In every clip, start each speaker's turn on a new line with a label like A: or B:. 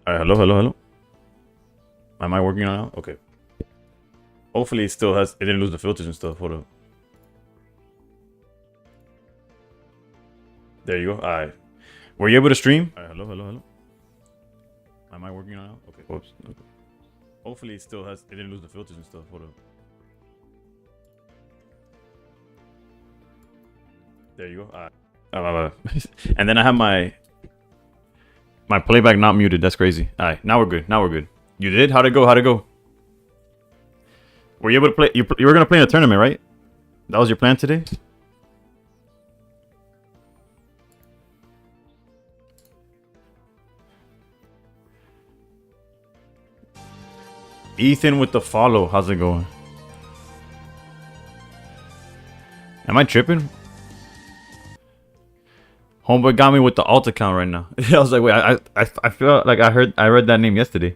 A: All right, hello, hello, hello. Am I working on it now? Okay. Hopefully it still has, it didn't lose the filters and stuff. Hold up. There you go. All right. Were you able to stream? All right, hello, hello, hello. Am I working on it now? Okay. Whoops. Okay. Hopefully it still has, it didn't lose the filters and stuff. Hold up. There you go. All right. And then I have my playback not muted. That's crazy. All right, now we're good. Now we're good. You did? How'd it go? How'd it go? Were you able to play? You were gonna play in a tournament, right? That was your plan today? Ethan with the follow. How's it going? Am I tripping? Homeboy got me with the alt account right now. I was like, wait, I feel like I read that name yesterday.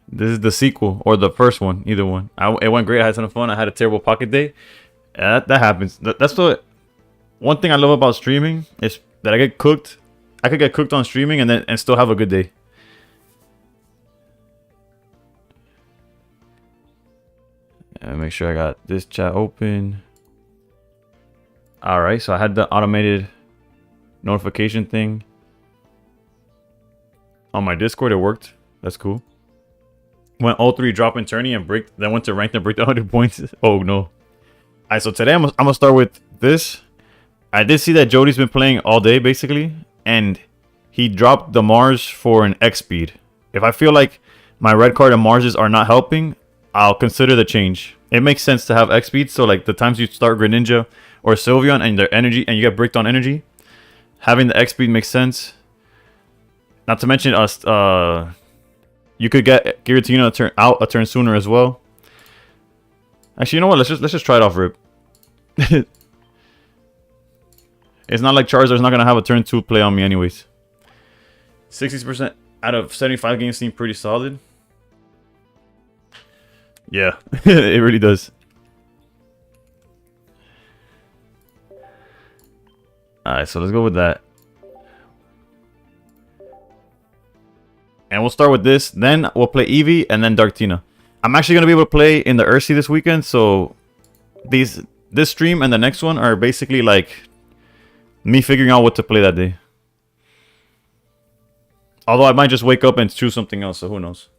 A: This is the sequel or the first one, either one. It went great. I had some fun. I had a terrible pocket day. That happens. That's what. One thing I love about streaming is that I get cooked. I could get cooked on streaming and still have a good day. Make sure I got this chat open. All right, so I had the automated notification thing on my Discord. It worked. That's cool. Went 0-3 drop in tourney and break. Then went to ranked and break the 100 points. Oh no. All right, so today I'm gonna start with this. I did see that Jody's been playing all day basically, and he dropped the Mars for an X speed. If I feel like my red card and Marses are not helping, I'll consider the change. It makes sense to have X speed, so like the times you start Greninja or Sylveon and their energy and you get bricked on energy, having the X speed makes sense. Not to mention us, you could get Giratina a turn sooner as well. Actually, you know what? Let's just try it off rip. It's not like Charizard's not gonna have a turn 2 play on me anyways. 60% out of 75 games seem pretty solid. Yeah, it really does. Alright, so let's go with that. And we'll start with this. Then we'll play Eevee and then Darktina. I'm actually going to be able to play in the Ursi this weekend. So this stream and the next one are basically like me figuring out what to play that day. Although I might just wake up and choose something else. So who knows.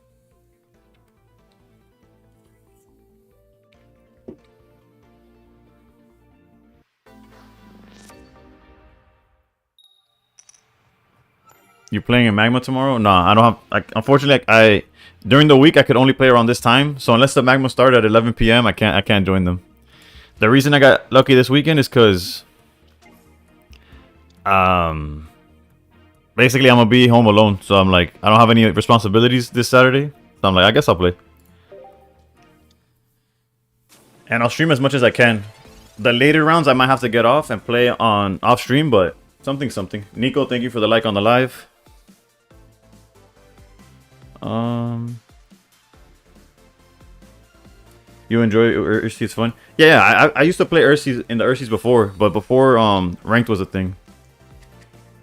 A: You playing in Magma tomorrow? No, I don't have. Unfortunately, during the week I could only play around this time. So unless the Magma start at 11 p.m., I can't join them. The reason I got lucky this weekend is because basically I'm gonna be home alone. So I'm like, I don't have any responsibilities this Saturday. So I'm like, I guess I'll play. And I'll stream as much as I can. The later rounds I might have to get off and play on off stream, but something. Nico, thank you for the like on the live. You enjoy Ursi? It's fun. Yeah, I used to play Ursi in the Ursis before, but before ranked was a thing.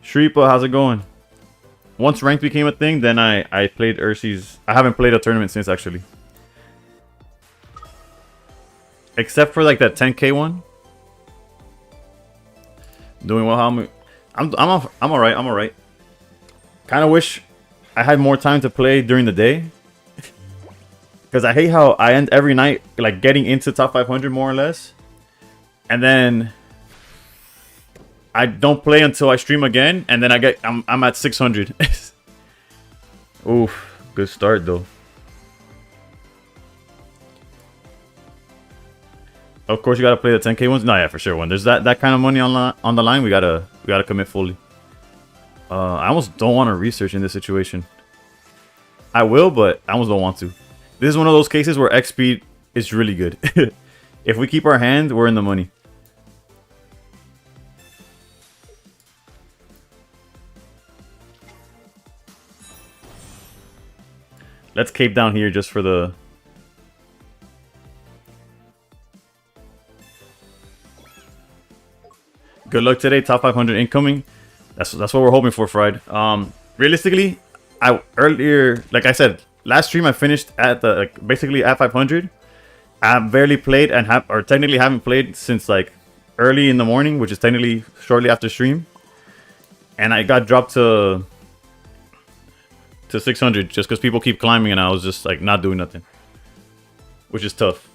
A: Shripa, how's it going? Once ranked became a thing, then I played Ursis. I haven't played a tournament since actually, except for like that 10K one. Doing well. I'm alright. I'm alright. Kind of wish I had more time to play during the day. Because I hate how I end every night like getting into top 500 more or less. And then I don't play until I stream again. And then I'm at 600. Oof. Good start though. Of course you gotta play the 10K ones. No, yeah, for sure. When there's that kind of money on the line, we gotta commit fully. I almost don't want to research in this situation. I will, but I almost don't want to. This is one of those cases where X speed is really good. If we keep our hand, we're in the money. Let's cape down here just for the... Good luck today, top 500 incoming. That's what we're hoping for, Fried. Realistically, I earlier, like I said, last stream I finished at the like, basically at 500. I barely played and have, or technically haven't played since like early in the morning, which is technically shortly after stream. And I got dropped to 600 just because people keep climbing and I was just like not doing nothing, which is tough.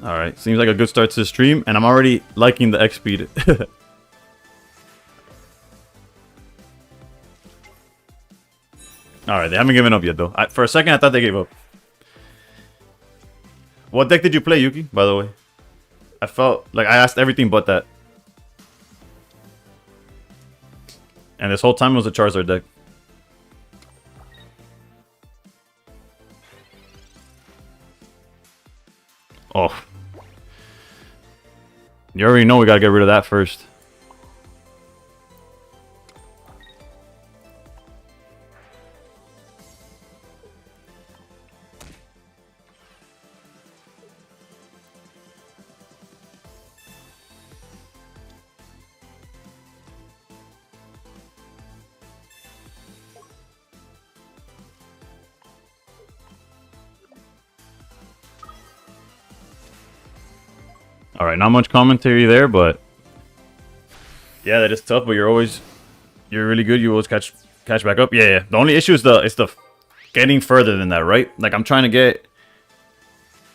A: Alright, seems like a good start to the stream, and I'm already liking the X speed. Alright, they haven't given up yet, though. For a second, I thought they gave up. What deck did you play, Yuki, by the way? I felt like I asked everything but that. And this whole time it was a Charizard deck. Oh. You already know we gotta get rid of that first. Alright, not much commentary there, but yeah, that is tough, but you're really good, you always catch back up. Yeah. The only issue is the getting further than that, right? Like I'm trying to get,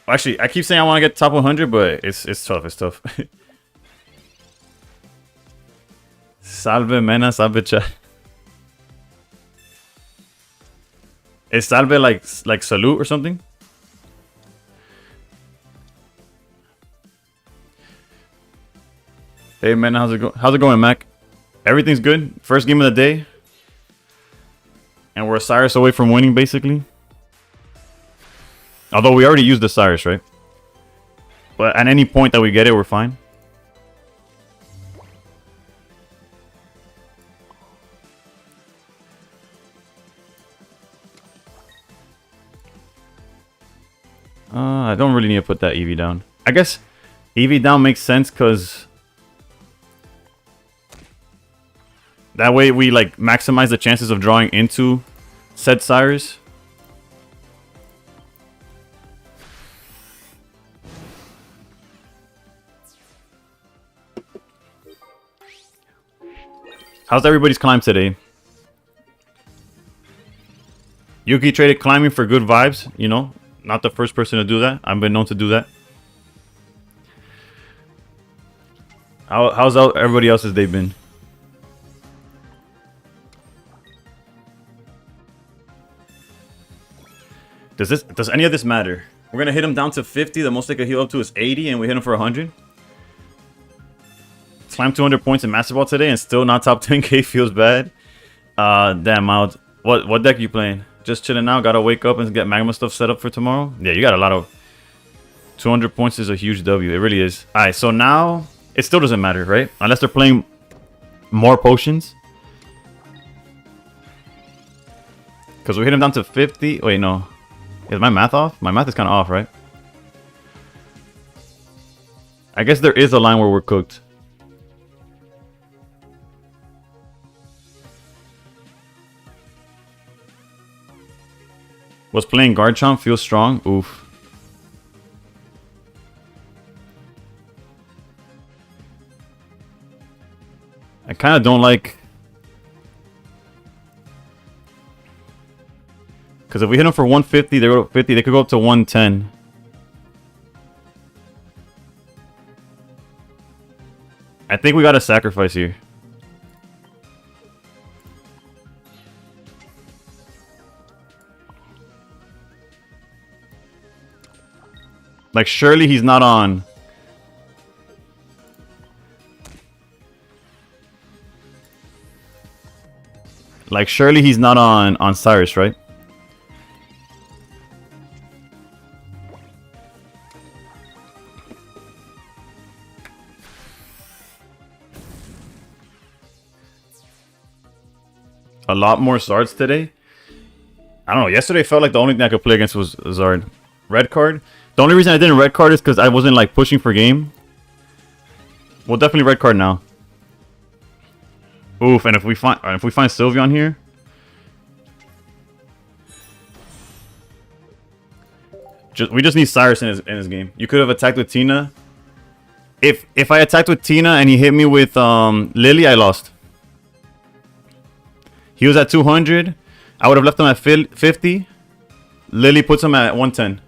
A: actually I keep saying I want to get top 100, but it's tough. Salve Mena, salve chat. Is salve like salute or something? Hey man, how's it going, Mac? Everything's good. First game of the day. And we're a Cyrus away from winning, basically. Although we already used the Cyrus, right? But at any point that we get it, we're fine. I don't really need to put that EV down. I guess EV down makes sense because that way we like maximize the chances of drawing into said Cyrus. How's everybody's climb today? Yuki traded climbing for good vibes, you know? Not the first person to do that. I've been known to do that. How's everybody else's day been? Does any of this matter? We're gonna hit him down to 50. The most they could heal up to is 80, and we hit him for 100. Slam 200 points in Master Ball today and still not top 10k feels bad. Damn, Mild. What deck are you playing? Just chilling out. Gotta wake up and get Magma stuff set up for tomorrow. Yeah, you got a lot of. 200 points is a huge W. It really is. All right, so now it still doesn't matter, right? Unless they're playing more potions. Because we hit him down to 50. Wait, no. Is my math off? My math is kind of off, right? I guess there is a line where we're cooked. Was playing Garchomp feels strong? Oof. I kind of don't like... Because if we hit them for 150, they go to 50, they could go up to 110. I think we got to sacrifice here. Like, surely he's not on. Like, surely he's not on Cyrus, right? A lot more swords today. I don't know. Yesterday felt like the only thing I could play against was Zard. Red card. The only reason I didn't red card is because I wasn't like pushing for game. We'll definitely red card now. Oof, and if we find Sylveon here, we just need Cyrus in his game. You could have attacked with Tina. If I attacked with Tina and he hit me with Lily, I lost. He was at 200. I would have left him at 50. Lily puts him at 110.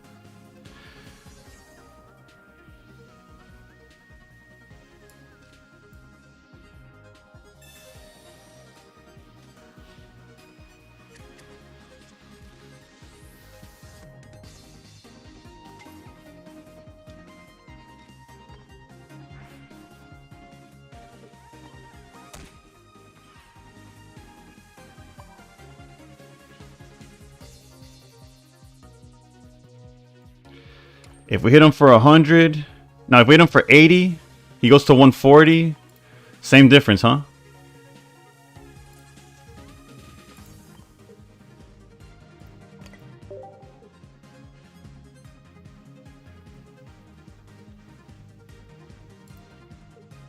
A: If we hit him for 100, now if we hit him for 80, he goes to 140. Same difference, huh?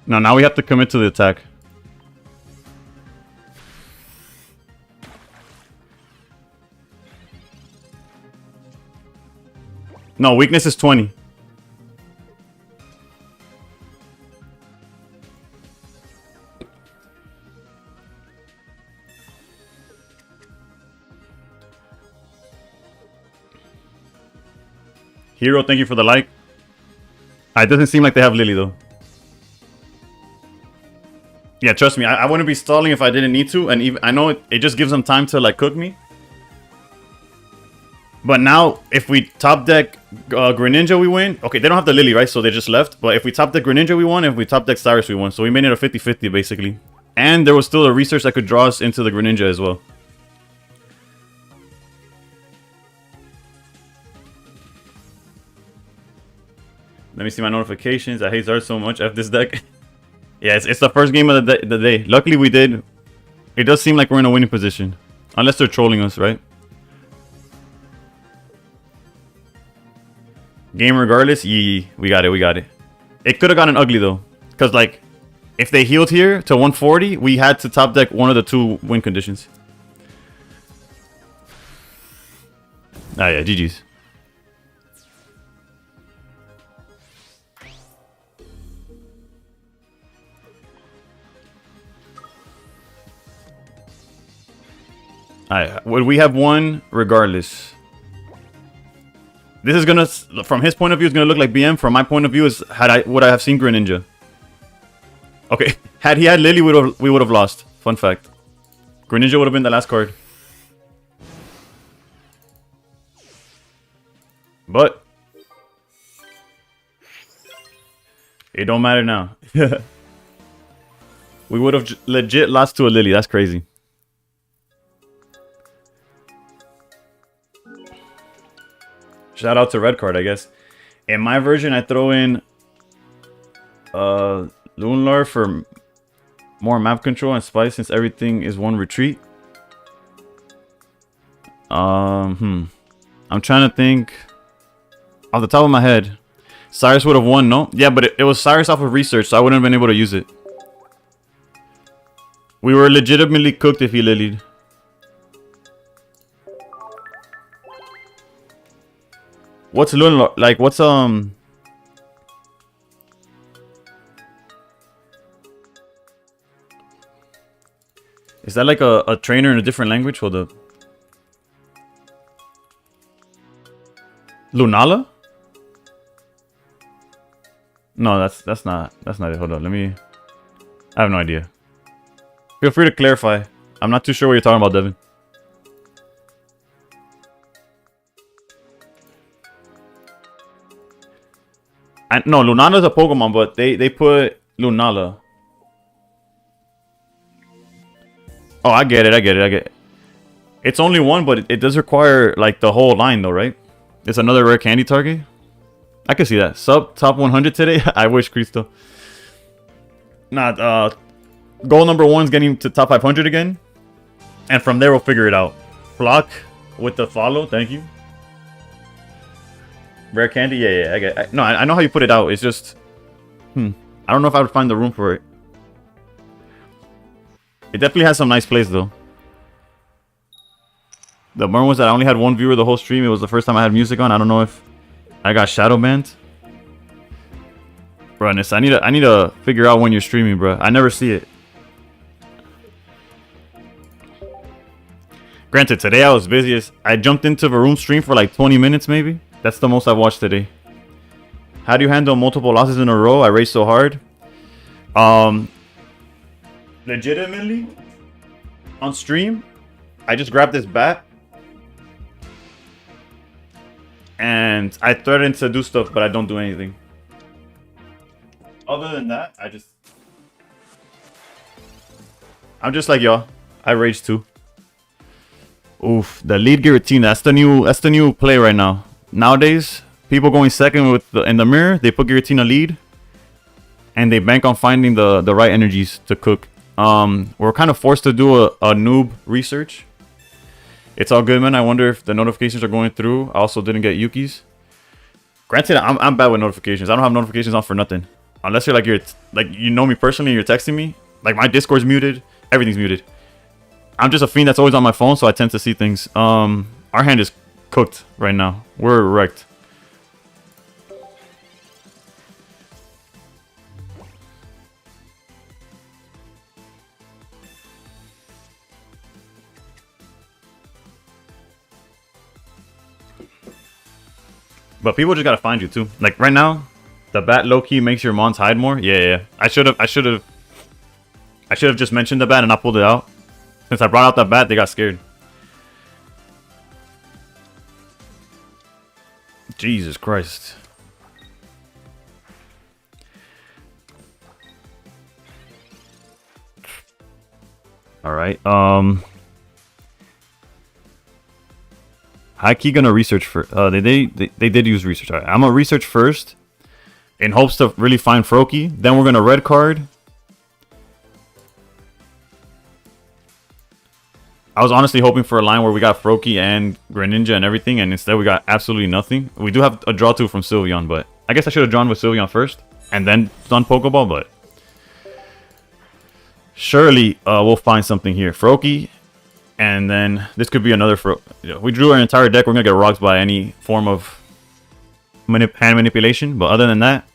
A: No, now we have to commit to the attack. No, weakness is 20. Hero, thank you for the like. It doesn't seem like they have Lily, though. Yeah, trust me, I wouldn't be stalling if I didn't need to. And even I know it just gives them time to, like, cook me. But now, if we top deck Greninja, we win. Okay, they don't have the Lily, right? So they just left. But if we top deck Greninja, we won. If we top deck Cyrus, we won. So we made it a 50-50, basically. And there was still a research that could draw us into the Greninja as well. Let me see my notifications. I hate Zard so much. F this deck. Yeah, it's the first game of the day. Luckily, we did. It does seem like we're in a winning position. Unless they're trolling us, right? Game regardless, we got it. It could have gotten ugly though, because like, if they healed here to 140, we had to top deck one of the two win conditions. Ah yeah, GG's. Alright, would we have won regardless? This is gonna, from his point of view, is gonna look like BM. From my point of view, would I have seen Greninja? Okay, had he had Lily, we would have lost. Fun fact: Greninja would have been the last card. But it don't matter now. We would have legit lost to a Lily. That's crazy. Shout out to Red Card, I guess. In my version, I throw in Lunlar for more map control and spice since everything is one retreat. I'm trying to think off the top of my head. Cyrus would have won, no? Yeah, but it was Cyrus off of research, so I wouldn't have been able to use it. We were legitimately cooked if he lilied. What's Lunlar? Like, what's is that like a trainer in a different language? Hold up. Lunala? No, that's not it. Hold on, I have no idea. Feel free to clarify. I'm not too sure what you're talking about, Devin. No, Lunala's a Pokemon, but they put Lunala. Oh, I get it. It's only one, but it does require like the whole line though, right? It's another rare candy target. I can see that. Sub top 100 today. I wish, Cristo. Goal number 1 is getting to top 500 again. And from there we'll figure it out. Flock. With the follow, thank you. Rare candy, yeah. I get. No, I know how you put it out. It's just, I don't know if I would find the room for it. It definitely has some nice plays though. The burn was that I only had one viewer the whole stream. It was the first time I had music on. I don't know if I got shadow banned. Bro, I need to figure out when you're streaming, bro. I never see it. Granted, today I was busy. I jumped into the room stream for like 20 minutes maybe. That's the most I've watched today. How do you handle multiple losses in a row? I raced so hard. Legitimately, on stream, I just grabbed this bat. And I threaten to do stuff, but I don't do anything. Other than that, I'm just like y'all. I rage too. Oof, the lead guillotine. That's the new play right now. Nowadays, people going second with in the mirror, they put Giratina lead, and they bank on finding the right energies to cook. We're kind of forced to do a noob research. It's all good, man. I wonder if the notifications are going through. I also didn't get Yuki's. Granted, I'm bad with notifications. I don't have notifications on for nothing. Unless you're you know me personally and you're texting me. Like my Discord's muted. Everything's muted. I'm just a fiend that's always on my phone, so I tend to see things. Our hand is cooked right now. We're wrecked. But people just gotta find you too. Like right now, the bat low key makes your mons hide more. Yeah. I should have just mentioned the bat and not pulled it out. Since I brought out that bat, they got scared. Jesus Christ. All right. High key gonna research for. They did use research. All right, I'm gonna research first, in hopes to really find Froakie. Then we're gonna red card. I was honestly hoping for a line where we got Froakie and Greninja and everything, and instead we got absolutely nothing. We do have a draw two from Sylveon, but I guess I should have drawn with Sylveon first and then done Pokeball. But surely we'll find something here. Froakie. And then this could be another. We drew our entire deck. We're gonna get rocks by any form of hand manipulation. But other than that,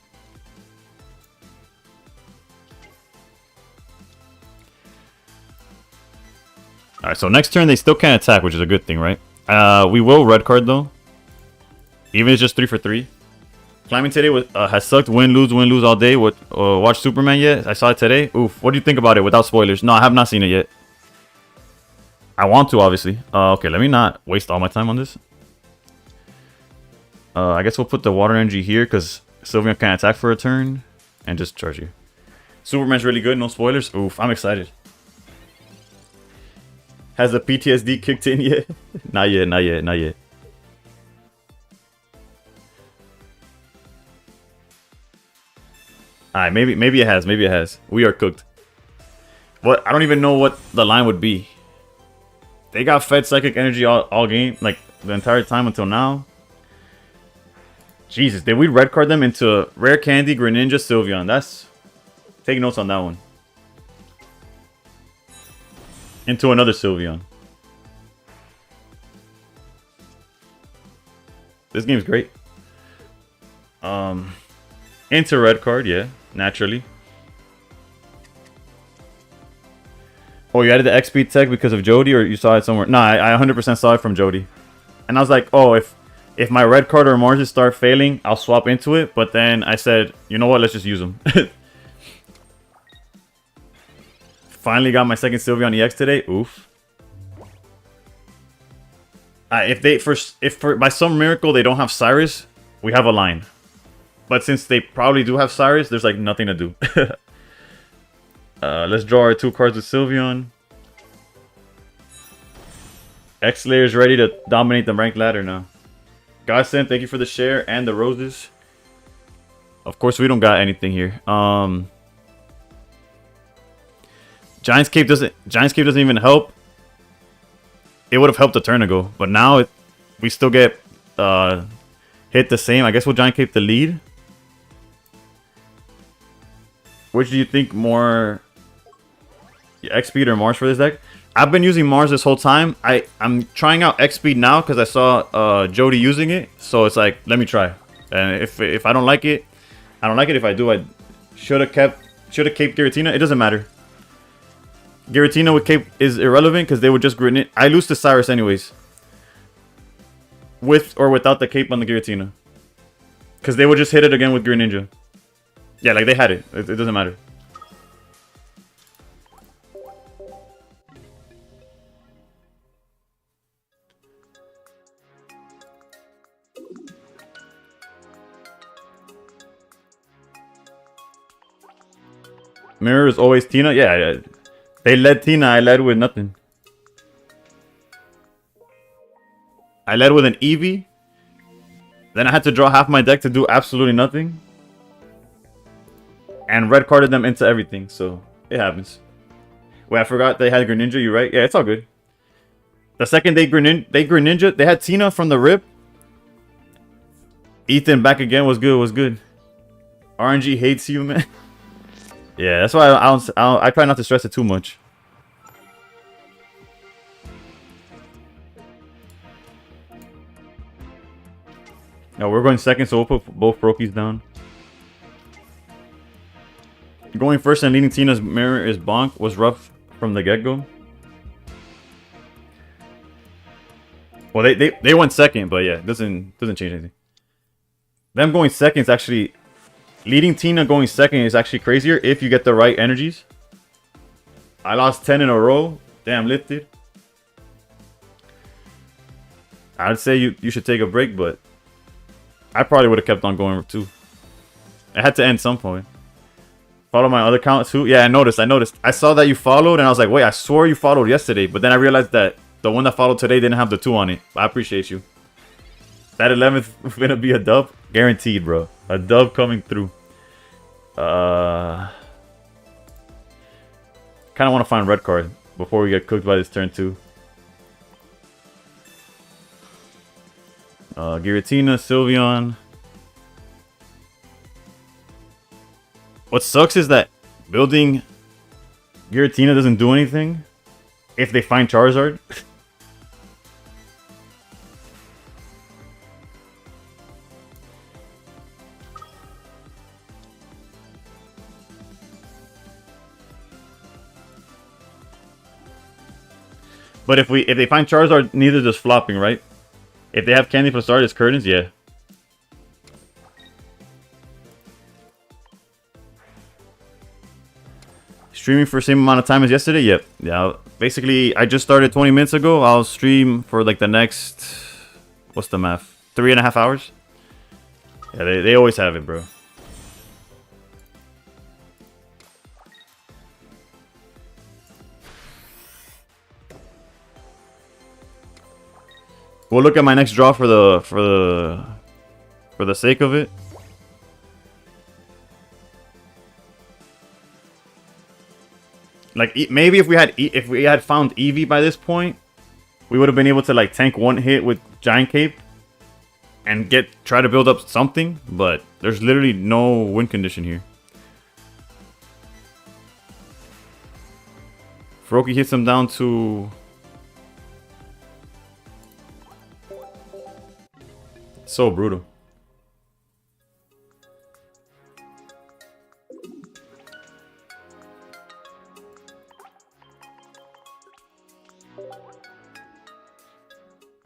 A: all right. So next turn they still can't attack, which is a good thing, right? We will red card though, even if it's just 3 for 3. Climbing today has sucked. Win lose all day. Watch Superman yet? I saw it today. Oof. What do you think about it without spoilers? No, I have not seen it yet. I want to, obviously. Okay, let me not waste all my time on this. I guess we'll put the water energy here because Sylveon can't attack for a turn. And just charge you. Superman's really good, no spoilers. Oof, I'm excited. Has the PTSD kicked in yet? Not yet. Alright, maybe it has. We are cooked. What? I don't even know what the line would be. They got fed Psychic Energy all game, like the entire time until now. Jesus, did we red card them into Rare Candy, Greninja, Sylveon? That's... Take notes on that one. Into another Sylveon. This game's great. Into red card, yeah, naturally. Oh, you added the XP tech because of Jody, or you saw it somewhere? Nah, I 100% saw it from Jody. And I was like, oh, if my red card or Marges start failing, I'll swap into it. But then I said, you know what? Let's just use them. Finally got my second Sylveon EX today. Oof. If by some miracle they don't have Cyrus, we have a line. But since they probably do have Cyrus, there's like nothing to do. Let's draw our 2 cards with Sylveon. X-Layer is ready to dominate the ranked ladder now. Godsend, thank you for the share and the roses. Of course, we don't got anything here. Giant's Cape doesn't even help. it would have helped a turn ago. But now we still get hit the same. I guess we'll Giant Cape the lead. Which do you think more, X-Speed or Mars for this deck? I've been using Mars this whole time. I'm trying out X-Speed now because I saw Jody using it. So it's like, let me try. And if I don't like it, I don't like it. If I do, I should have caped Giratina. It doesn't matter. Giratina with cape is irrelevant because they would just Greninja. I lose to Cyrus anyways. With or without the cape on the Giratina. Because they would just hit it again with Greninja. Yeah, like they had it. It doesn't matter. Mirror is always Tina. Yeah, they led Tina. I led with nothing. I led with an Eevee. Then I had to draw half my deck to do absolutely nothing. And red carded them into everything, so it happens. Wait, I forgot they had Greninja, you're right. Yeah, it's all good. The second they Greninja, they had Tina from the rip. Ethan back again was good. RNG hates you, man. Yeah, that's why I try not to stress it too much. No, we're going second, so we'll put both Prokies down. Going first and leading Tina's mirror is Bonk was rough from the get-go. Well, they went second, but yeah, it doesn't change anything. Them going second is actually leading Tina going second is actually crazier if you get the right energies. I lost 10 in a row. Damn, lifted. I'd say you should take a break, but I probably would have kept on going too. It had to end some point. Follow my other account too. Yeah, I noticed. I saw that you followed, and I was like, wait, I swore you followed yesterday. But then I realized that the one that followed today didn't have the 2 on it. I appreciate you. That 11th is gonna be a dub, guaranteed, bro. A dub coming through. Kind of want to find red card before we get cooked by this turn 2. Giratina, Sylveon. What sucks is that building Giratina doesn't do anything if they find Charizard. But if they find Charizard, neither does flopping, right? If they have Candy for start, it's Curtains, yeah. Streaming for the same amount of time as yesterday? Yep. Yeah. Basically, I just started 20 minutes ago. I'll stream for like the next... What's the math? 3.5 hours? Yeah, they always have it, bro. We'll look at my next draw for the sake of it. Like maybe if we had found Eevee by this point, we would have been able to like tank one hit with Giant Cape and try to build up something, but there's literally no win condition here. Froakie hits him down to... So brutal.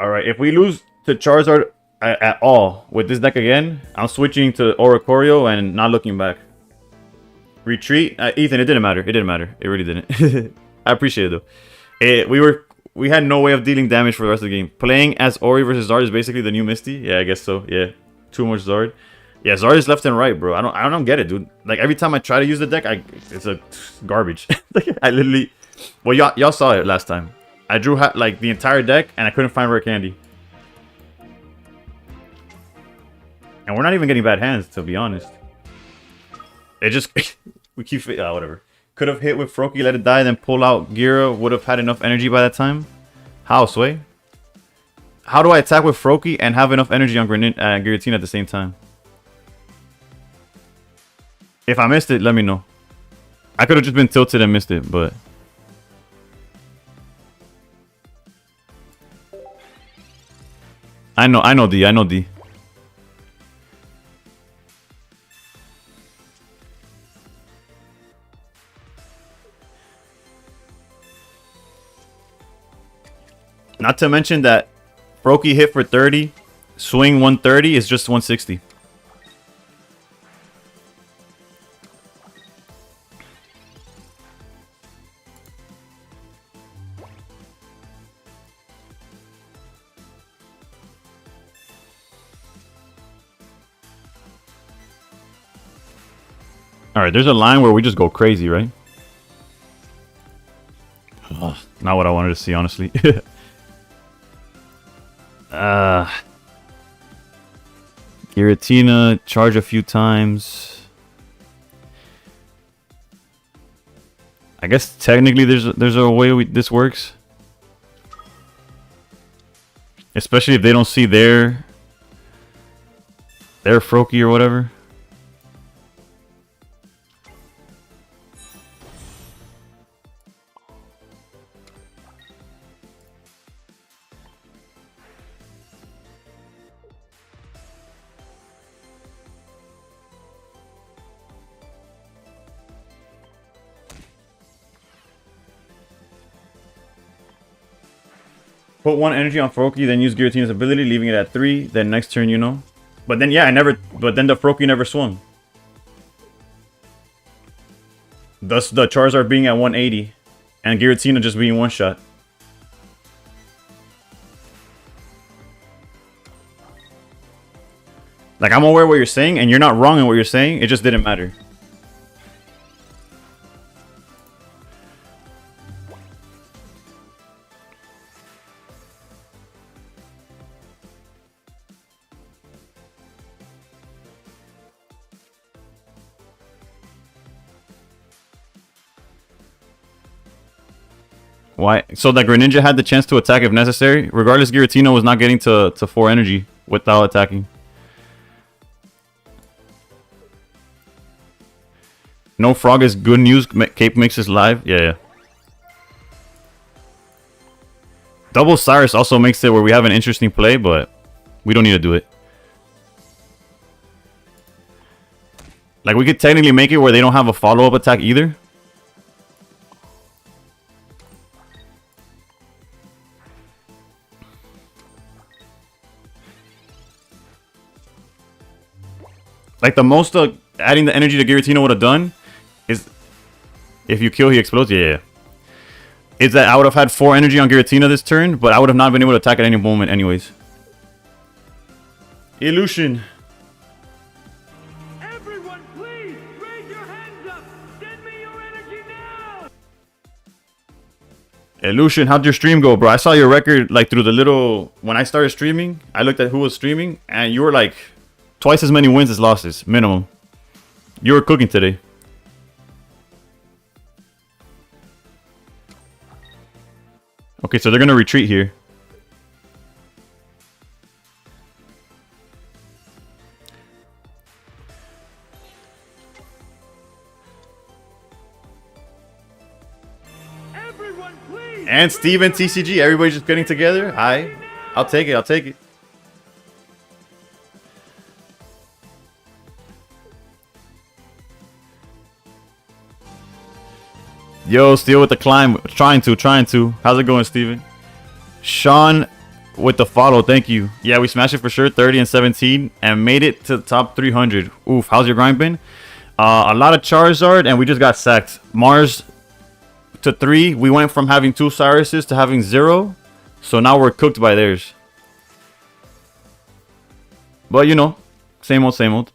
A: Alright, if we lose to Charizard at all with this deck again, I'm switching to Oricorio and not looking back. Retreat? Ethan, it didn't matter. It didn't matter. It really didn't. I appreciate it though. We had no way of dealing damage for the rest of the game. Playing as Ori versus Zard is basically the new Misty. Yeah, I guess so. Yeah, too much Zard. Yeah, Zard is left and right, bro. I don't get it, dude. Like every time I try to use the deck, it's a garbage. I literally, well, y'all saw it last time. I drew like the entire deck and I couldn't find rare candy. And we're not even getting bad hands, to be honest. It just we keep whatever. Could have hit with Froakie, let it die, then pull out Gira. Would have had enough energy by that time. How, Sway? How do I attack with Froakie and have enough energy on Giratina at the same time? If I missed it, let me know. I could have just been tilted and missed it, but... I know D, I know D. Not to mention that Froakie hit for 30, swing 130 is just 160. Alright, there's a line where we just go crazy, right? Ugh, not what I wanted to see, honestly. Giratina, charge a few times. I guess technically there's a way this works. Especially if they don't see their Froakie or whatever. Put 1 energy on Froakie, then use Giratina's ability, leaving it at 3. Then next turn, you know. But then, yeah, but then the Froakie never swung. Thus, the Charizard being at 180. And Giratina just being 1-shot. Like, I'm aware of what you're saying, and you're not wrong in what you're saying. It just didn't matter. Why? So that Greninja had the chance to attack if necessary. Regardless, Giratina was not getting to 4 energy without attacking. No frog is good news. Cape makes us live. Yeah. Double Cyrus also makes it where we have an interesting play, but we don't need to do it. Like, we could technically make it where they don't have a follow-up attack either. Like, the most adding the energy to Giratina would have done is... If you kill, he explodes? Yeah. Is that I would have had 4 energy on Giratina this turn, but I would have not been able to attack at any moment anyways. Illusion.
B: Everyone, please, raise your hands up. Send me your energy now.
A: Illusion, how'd your stream go, bro? I saw your record, like, through the little... When I started streaming, I looked at who was streaming, and you were, like... Twice as many wins as losses, minimum. You were cooking today. Okay, so they're gonna retreat here.
B: Everyone, please.
A: And Steven TCG, everybody's just getting together. I'll take it, I'll take it. Yo, Steel with the climb. Trying to. How's it going, Steven? Sean with the follow. Thank you. Yeah, we smashed it for sure. 30 and 17 and made it to the top 300. Oof. How's your grind been? A lot of Charizard and we just got sacked. Mars to 3. We went from having 2 Cyruses to having 0. So now we're cooked by theirs. But you know, same old, same old.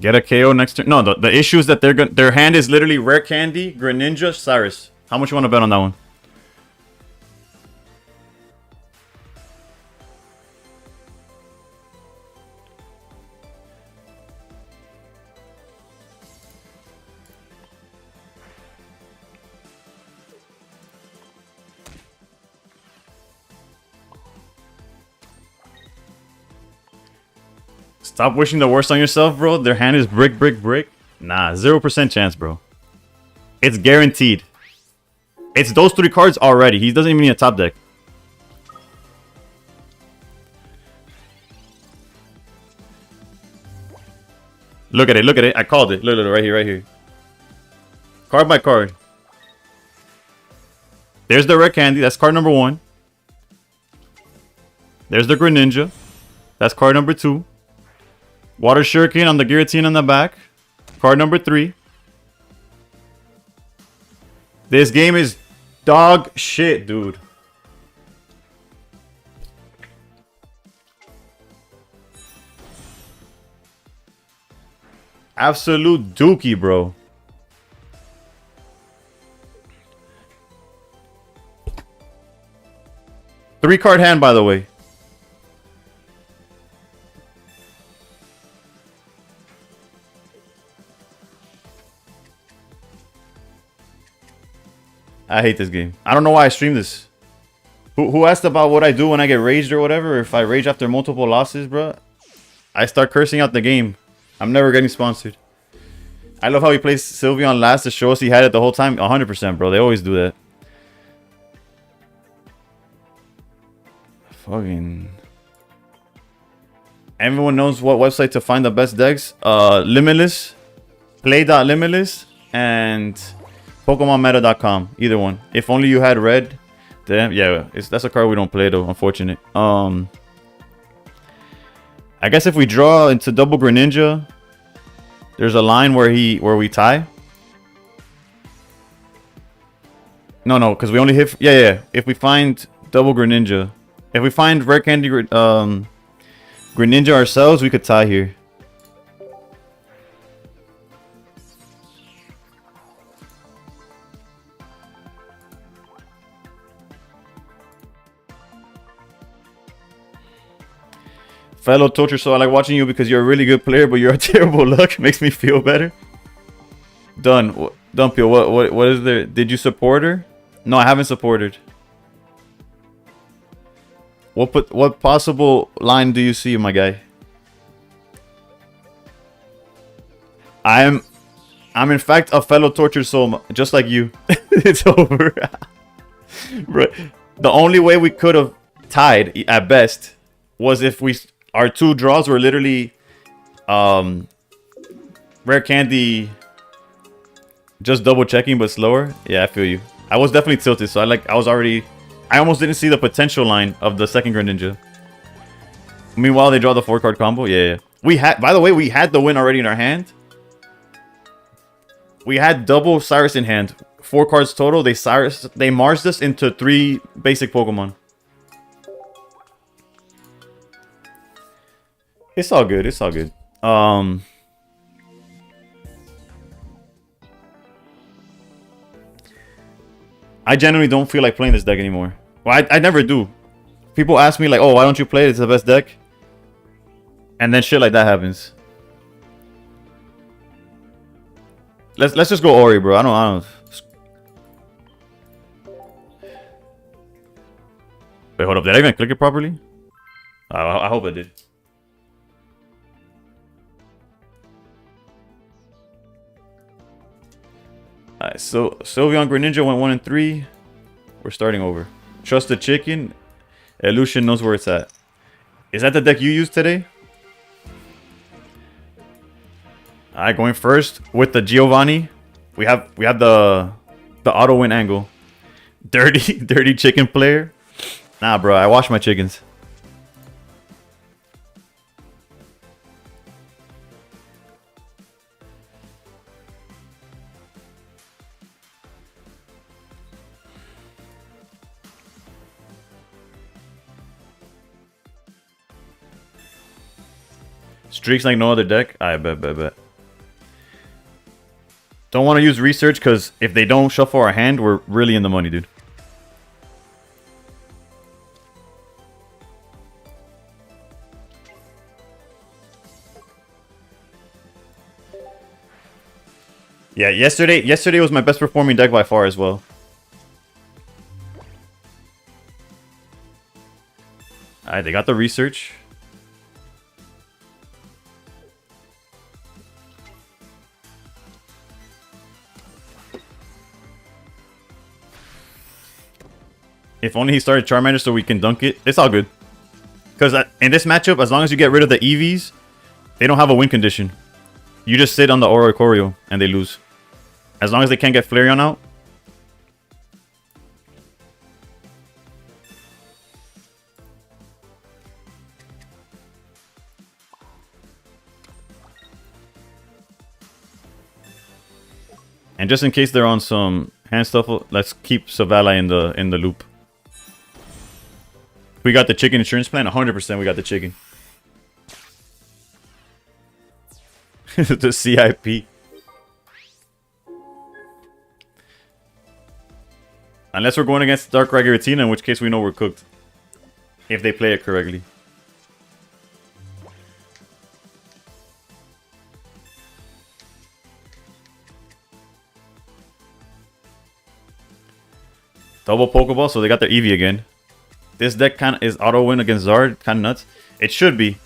A: Get a KO next turn. No, the issue is that their hand is literally Rare Candy, Greninja, Cyrus. How much you want to bet on that one? Stop wishing the worst on yourself, bro. Their hand is brick, brick, brick. Nah, 0% chance, bro. It's guaranteed. It's those 3 cards already. He doesn't even need a top deck. Look at it, look at it. I called it. Look, look, right here, right here. Card by card. There's the Rare Candy. That's card number 1. There's the Greninja. That's card number 2. Water Shuriken on the Guillotine on the back. Card number 3. This game is dog shit, dude. Absolute dookie, bro. Three card hand, by the way. I hate this game. I don't know why I stream this. Who asked about what I do when I get raged or whatever? If I rage after multiple losses, bro, I start cursing out the game. I'm never getting sponsored. I love how he plays Sylveon last to show us he had it the whole time. 100%, bro. They always do that. Fucking... Everyone knows what website to find the best decks. Limitless, Play.Limitless, and PokemonMeta.com. Either one. If only you had red. Damn, yeah, that's a card we don't play though. Unfortunate. I guess if we draw into double Greninja, there's a line where we tie. No, because we only hit. Yeah. If we find double Greninja, if we find Rare Candy Greninja ourselves, we could tie here. Fellow Torture Soul, I like watching you because you're a really good player, but you're a terrible luck. Makes me feel better. Done. Dumpio, what is there? Did you support her? No, I haven't supported. What possible line do you see, my guy? I'm in fact a fellow Torture Soul, just like you. It's over. Bro, the only way we could have tied at best was if our two draws were literally Rare Candy just double checking but slower. Yeah, I feel you. I was definitely tilted, so I almost didn't see the potential line of the second Greninja. Meanwhile, they draw the 4-card combo. Yeah. By the way, we had the win already in our hand. We had double Cyrus in hand. 4 cards total. They marsed us into 3 basic Pokemon. It's all good. It's all good. I genuinely don't feel like playing this deck anymore. Well, I never do. People ask me like, "Oh, why don't you play it? It's the best deck." And then shit like that happens. Let's just go Ori, bro. I don't. Wait, hold up. Did I even click it properly? I hope I did. Alright, so Sylveon Greninja went 1 and 3. We're starting over. Trust the Chicken. Illusion knows where it's at. Is that the deck you used today? Alright, going first with the Giovanni. We have the auto win angle. Dirty chicken player. Nah, bro, I wash my chickens. Streaks like no other deck? I bet. Don't want to use research because if they don't shuffle our hand, we're really in the money, dude. Yeah, yesterday was my best performing deck by far as well. Alright, they got the research. If only he started Charmander so we can dunk it. It's all good. Because in this matchup, as long as you get rid of the EVs, they don't have a win condition. You just sit on the Oricorio and they lose. As long as they can't get Flareon out. And just in case they're on some hand stuff, let's keep Zavala in the loop. We got the chicken insurance plan. 100% we got the chicken. The CIP. Unless we're going against Darkrai Giratina, in which case we know we're cooked. If they play it correctly. Double Pokeball, so they got their Eevee again. This deck kind of is auto win against Zard, kind of nuts. It should be.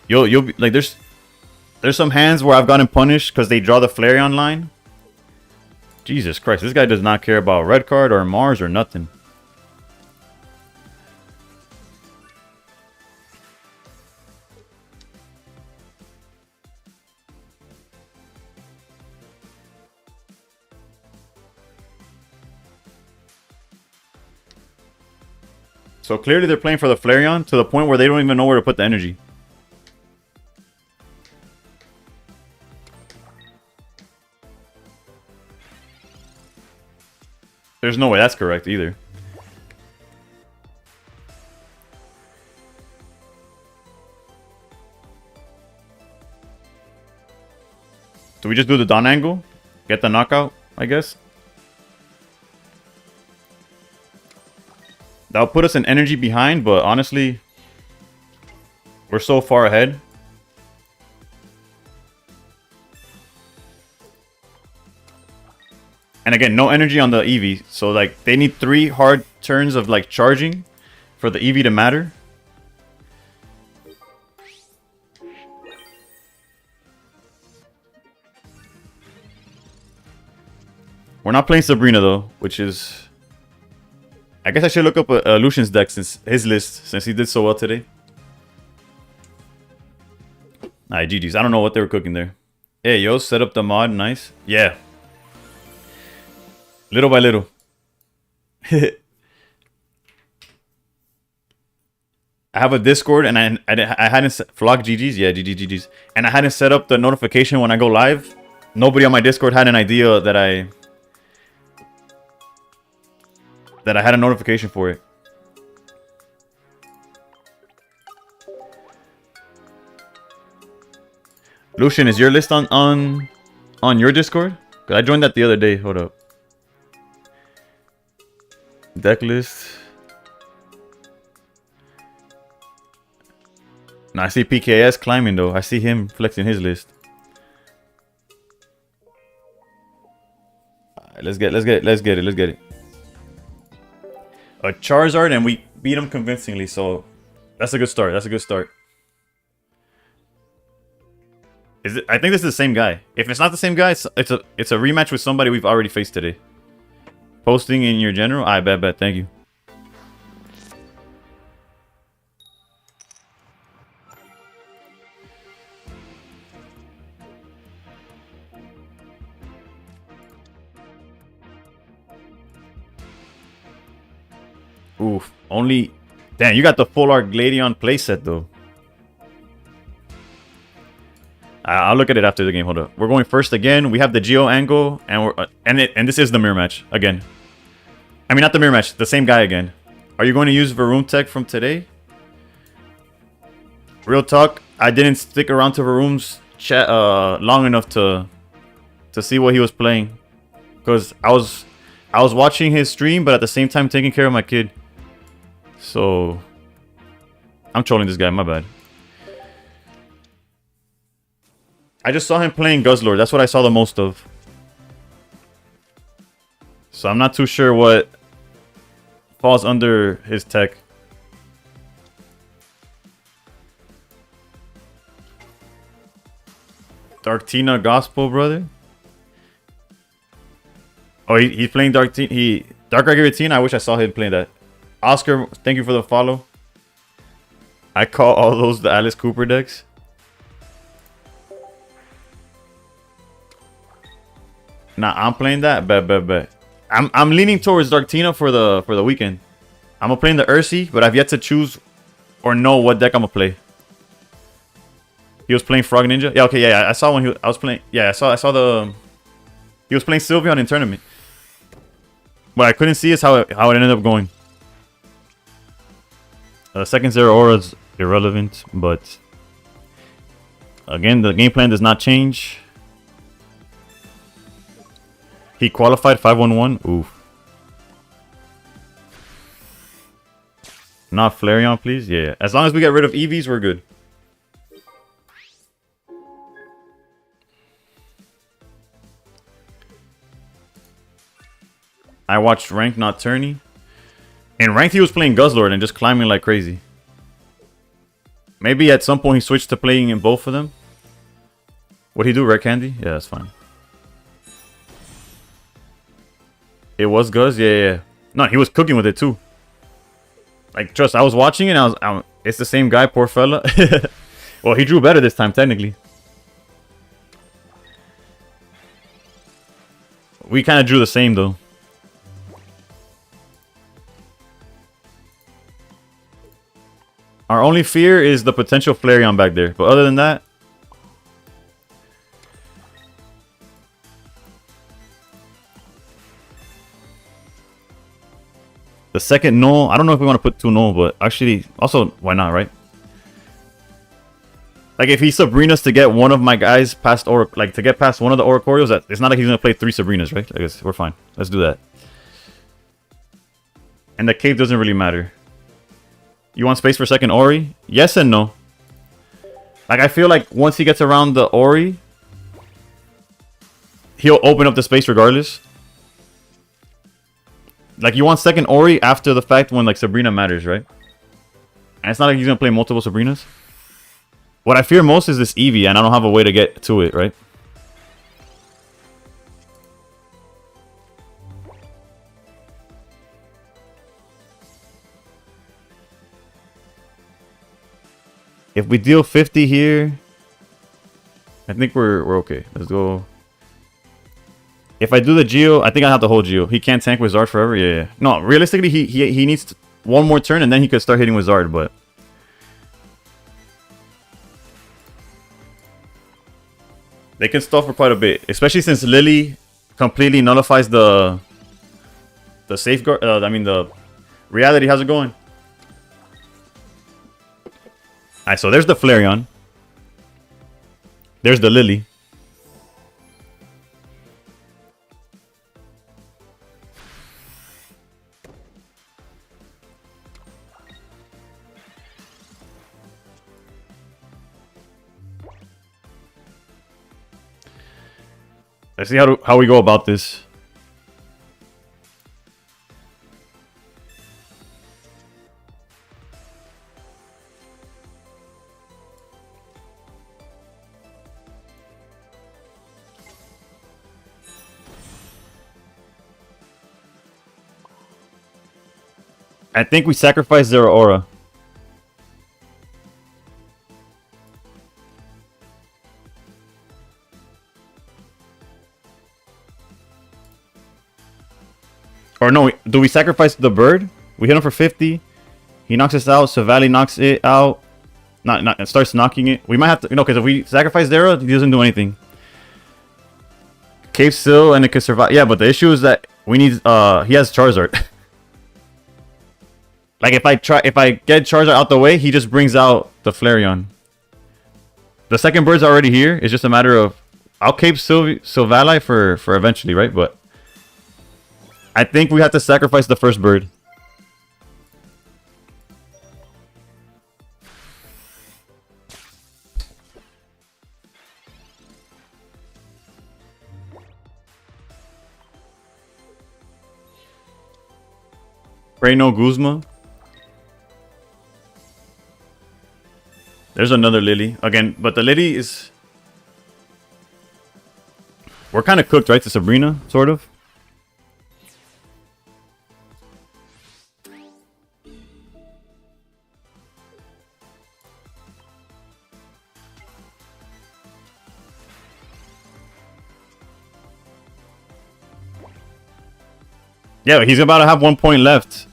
A: You'll be like there's some hands where I've gotten punished because they draw the Flareon line. Jesus Christ, this guy does not care about red card or Mars or nothing. So clearly they're playing for the Flareon to the point where they don't even know where to put the energy. There's no way that's correct either. Do we just do the Dawn angle? Get the knockout, I guess? That'll put us in energy behind, but honestly, we're so far ahead. And again, no energy on the Eevee. So like they need 3 hard turns of like charging for the Eevee to matter. We're not playing Sabrina though, which is... I guess I should look up Lucian's deck since his list, since he did so well today. Alright, GG's. I don't know what they were cooking there. Hey, yo, set up the mod. Nice. Yeah. Little by little. I have a Discord and I hadn't Flock GG's. Yeah, GG's. And I hadn't set up the notification when I go live. Nobody on my Discord had an idea that I had a notification for it. Lucian, is your list on your Discord? Cause I joined that the other day. Hold up. Deck list. No, I see PKS climbing though. I see him flexing his list. Alright, let's get it. A Charizard, and we beat him convincingly, so that's a good start. Is it? I think this is the same guy. If it's not the same guy, it's a rematch with somebody we've already faced today. Posting in your general? I bet. Thank you. Oof. Only... Damn, you got the full art Gladion playset, though. I'll look at it after the game. Hold up. We're going first again. We have the Geo angle, and we're and this is the mirror match again. I mean, not the mirror match. The same guy again. Are you going to use Varoom Tech from today? Real talk. I didn't stick around to Varoom's chat long enough to see what he was playing, because I was watching his stream, but at the same time taking care of my kid. So I'm trolling this guy. My bad. I just saw him playing Guzzlord. That's what I saw the most of. So I'm not too sure what falls under his tech. Darktina Gospel, brother. Oh, he's playing Darkrai Giratina. I wish I saw him playing that. Oscar, thank you for the follow. I call all those the Alice Cooper decks. Nah, I'm playing that. Bet. I'm leaning towards Darktina for the weekend. I'm gonna play in the Ursi, but I've yet to choose or know what deck I'm gonna play. He was playing Frog Ninja. Yeah, okay, yeah. I saw when I was playing. Yeah, I saw the. He was playing Sylveon in tournament. What I couldn't see is how it ended up going. Second Zero Aura is irrelevant, but again, the game plan does not change. He qualified 5-1-1. Oof. Not Flareon, please. Yeah. As long as we get rid of EVs, we're good. I watched Ranked, not Tourney. In Ranked, he was playing Guzzlord and just climbing like crazy. Maybe at some point he switched to playing in both of them. What'd he do? Red Candy? Yeah, that's fine. It was Guzz? Yeah. No, he was cooking with it too. Like, trust, I was watching it and it's the same guy, poor fella. Well, he drew better this time, technically. We kind of drew the same, though. Our only fear is the potential Flareon back there. But other than that... The second null, I don't know if we want to put 2 null, but actually, also, why not, right? Like, if he Sabrinas to get one of my guys past like to get past one of the Oricorios, it's not like he's going to play 3 Sabrinas, right? I guess we're fine. Let's do that. And the cave doesn't really matter. You want space for second Ori? Yes and no. Like, I feel like once he gets around the Ori, he'll open up the space regardless. Like, you want second Ori after the fact when, like, Sabrina matters, right? And it's not like he's going to play multiple Sabrinas. What I fear most is this Eevee, and I don't have a way to get to it, right? If we deal 50 here, I think we're okay. Let's go. If I do the Geo, I think I have to hold Geo. He can't tank with Zard forever. Yeah. No, realistically, he needs one more turn and then he could start hitting with Zard. But they can stall for quite a bit, especially since Lily completely nullifies the safeguard. I mean the reality. How's it going? Alright, so there's the Flareon. There's the Lily. Let's see how we go about this. I think we sacrifice Zero Aura. Or no, do we sacrifice the bird? We hit him for 50. He knocks us out. Savali knocks it out. Starts knocking it. We might have to... No, because if we sacrifice Zero, he doesn't do anything. Cave still and it could survive. Yeah, but the issue is that we need... he has Charizard. Like, if I get Charizard out the way, he just brings out the Flareon. The second bird's already here. It's just a matter of... I'll cape Silvally for eventually, right? But... I think we have to sacrifice the first bird. Reno Guzma. There's another Lily. Again, but the Lily is... We're kind of cooked, right? To Sabrina, sort of. Yeah, he's about to have 1 point left.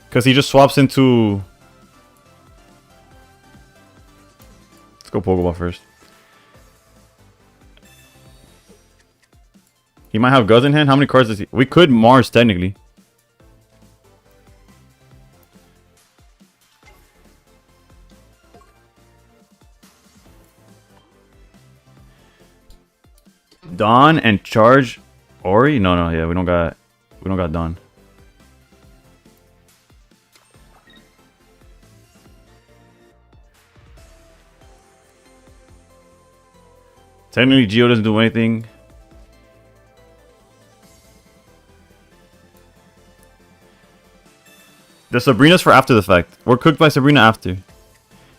A: Because he just swaps into... Let's go Pokeball first. He might have Guz in hand. How many cards does he... We could Mars, technically. Dawn and charge Ori? No, yeah, we don't got Dawn. Technically, Geo doesn't do anything. The Sabrina's for after the fact. We're cooked by Sabrina after.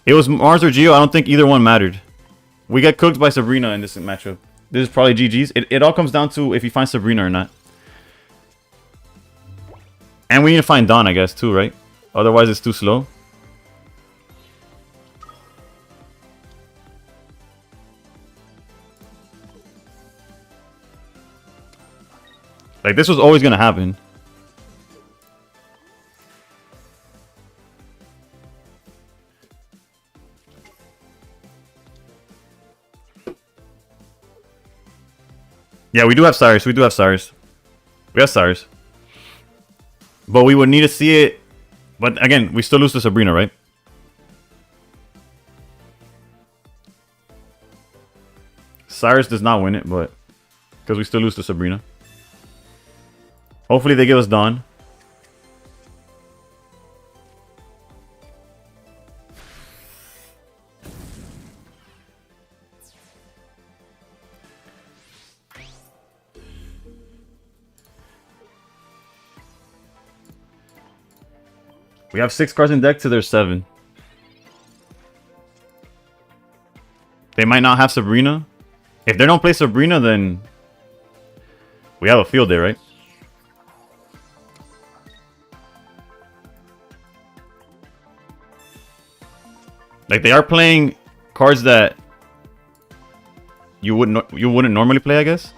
A: It was Mars or Geo. I don't think either one mattered. We get cooked by Sabrina in this matchup. This is probably GG's. It all comes down to if you find Sabrina or not. And we need to find Dawn, I guess, too, right? Otherwise, it's too slow. Like, this was always going to happen. Yeah, we do have Cyrus. We have Cyrus. But we would need to see it. But again, we still lose to Sabrina, right? Cyrus does not win it, but... Because we still lose to Sabrina. Hopefully they give us Dawn. We have 6 cards in deck to their 7. They might not have Sabrina. If they don't play Sabrina, then we have a field day, right? Like, they are playing cards that you wouldn't normally play, I guess.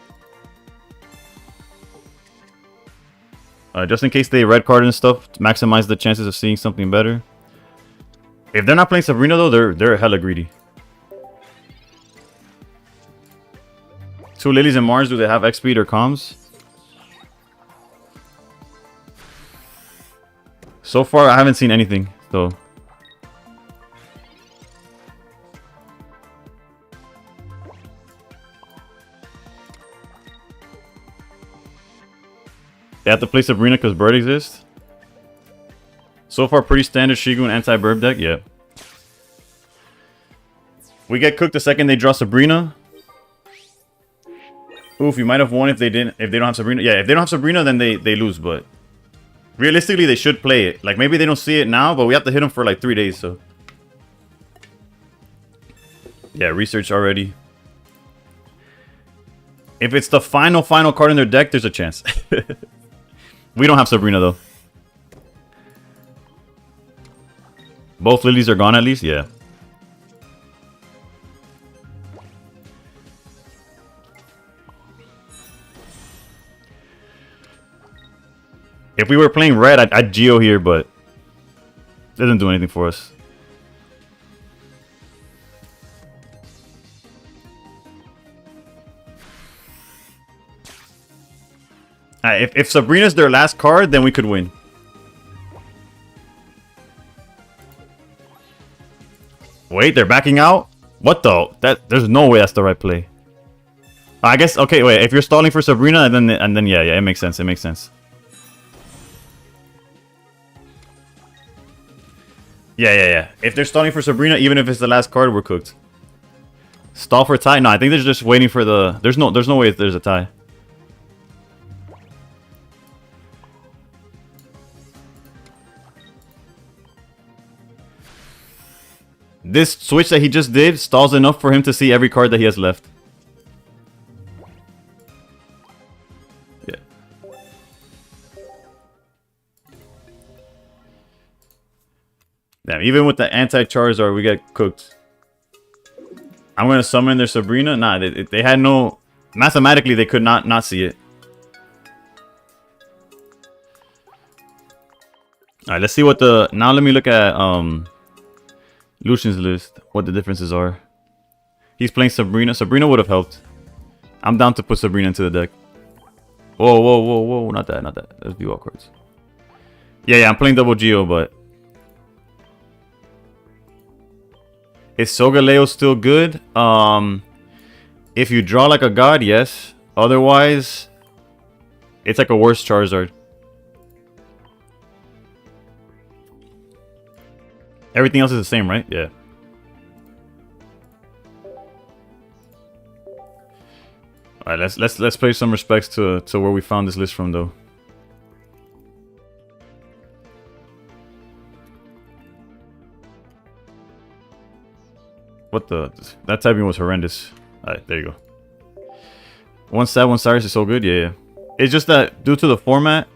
A: Just in case they red card and stuff to maximize the chances of seeing something better. If they're not playing Sabrina though, they're hella greedy. 2 Lilies and Mars, do they have X speed or comms? So far I haven't seen anything, so they have to play Sabrina because Bird exists. So far, pretty standard Shigu and anti-Burb deck. Yeah. We get cooked the second they draw Sabrina. Oof, you might have won if they don't have Sabrina. Yeah, if they don't have Sabrina, then they lose. But realistically, they should play it. Like, maybe they don't see it now, but we have to hit them for like 3 days. So yeah, research already. If it's the final card in their deck, there's a chance. We don't have Sabrina, though. Both Lilies are gone, at least? Yeah. If we were playing red, I'd Geo here, but it doesn't do anything for us. If Sabrina's their last card, then we could win. Wait, they're backing out? What the? There's no way that's the right play. I guess, okay, wait. If you're stalling for Sabrina, and then yeah, it makes sense. It makes sense. Yeah. If they're stalling for Sabrina, even if it's the last card, we're cooked. Stall for tie? No, I think they're just waiting for the... There's no way there's a tie. This switch that he just did stalls enough for him to see every card that he has left. Yeah. Damn, even with the anti-Charizard, we get cooked. I'm going to summon their Sabrina. Nah, they had no... Mathematically, they could not see it. All right, let's see what the now. Let me look at Lucian's list. What the differences are. He's playing Sabrina. Sabrina would have helped. I'm down to put Sabrina into the deck. Whoa, whoa, whoa, whoa! Not that, not that. Let's view all cards. Yeah, I'm playing double Geo, but is Solgaleo still good? If you draw like a god, yes. Otherwise, it's like a worse Charizard. Everything else is the same, right? Yeah. All right, let's pay some respects to where we found this list from, though. What the? That typing was horrendous. All right, there you go. One Sad, one Cyrus is so good. Yeah. It's just that due to the format,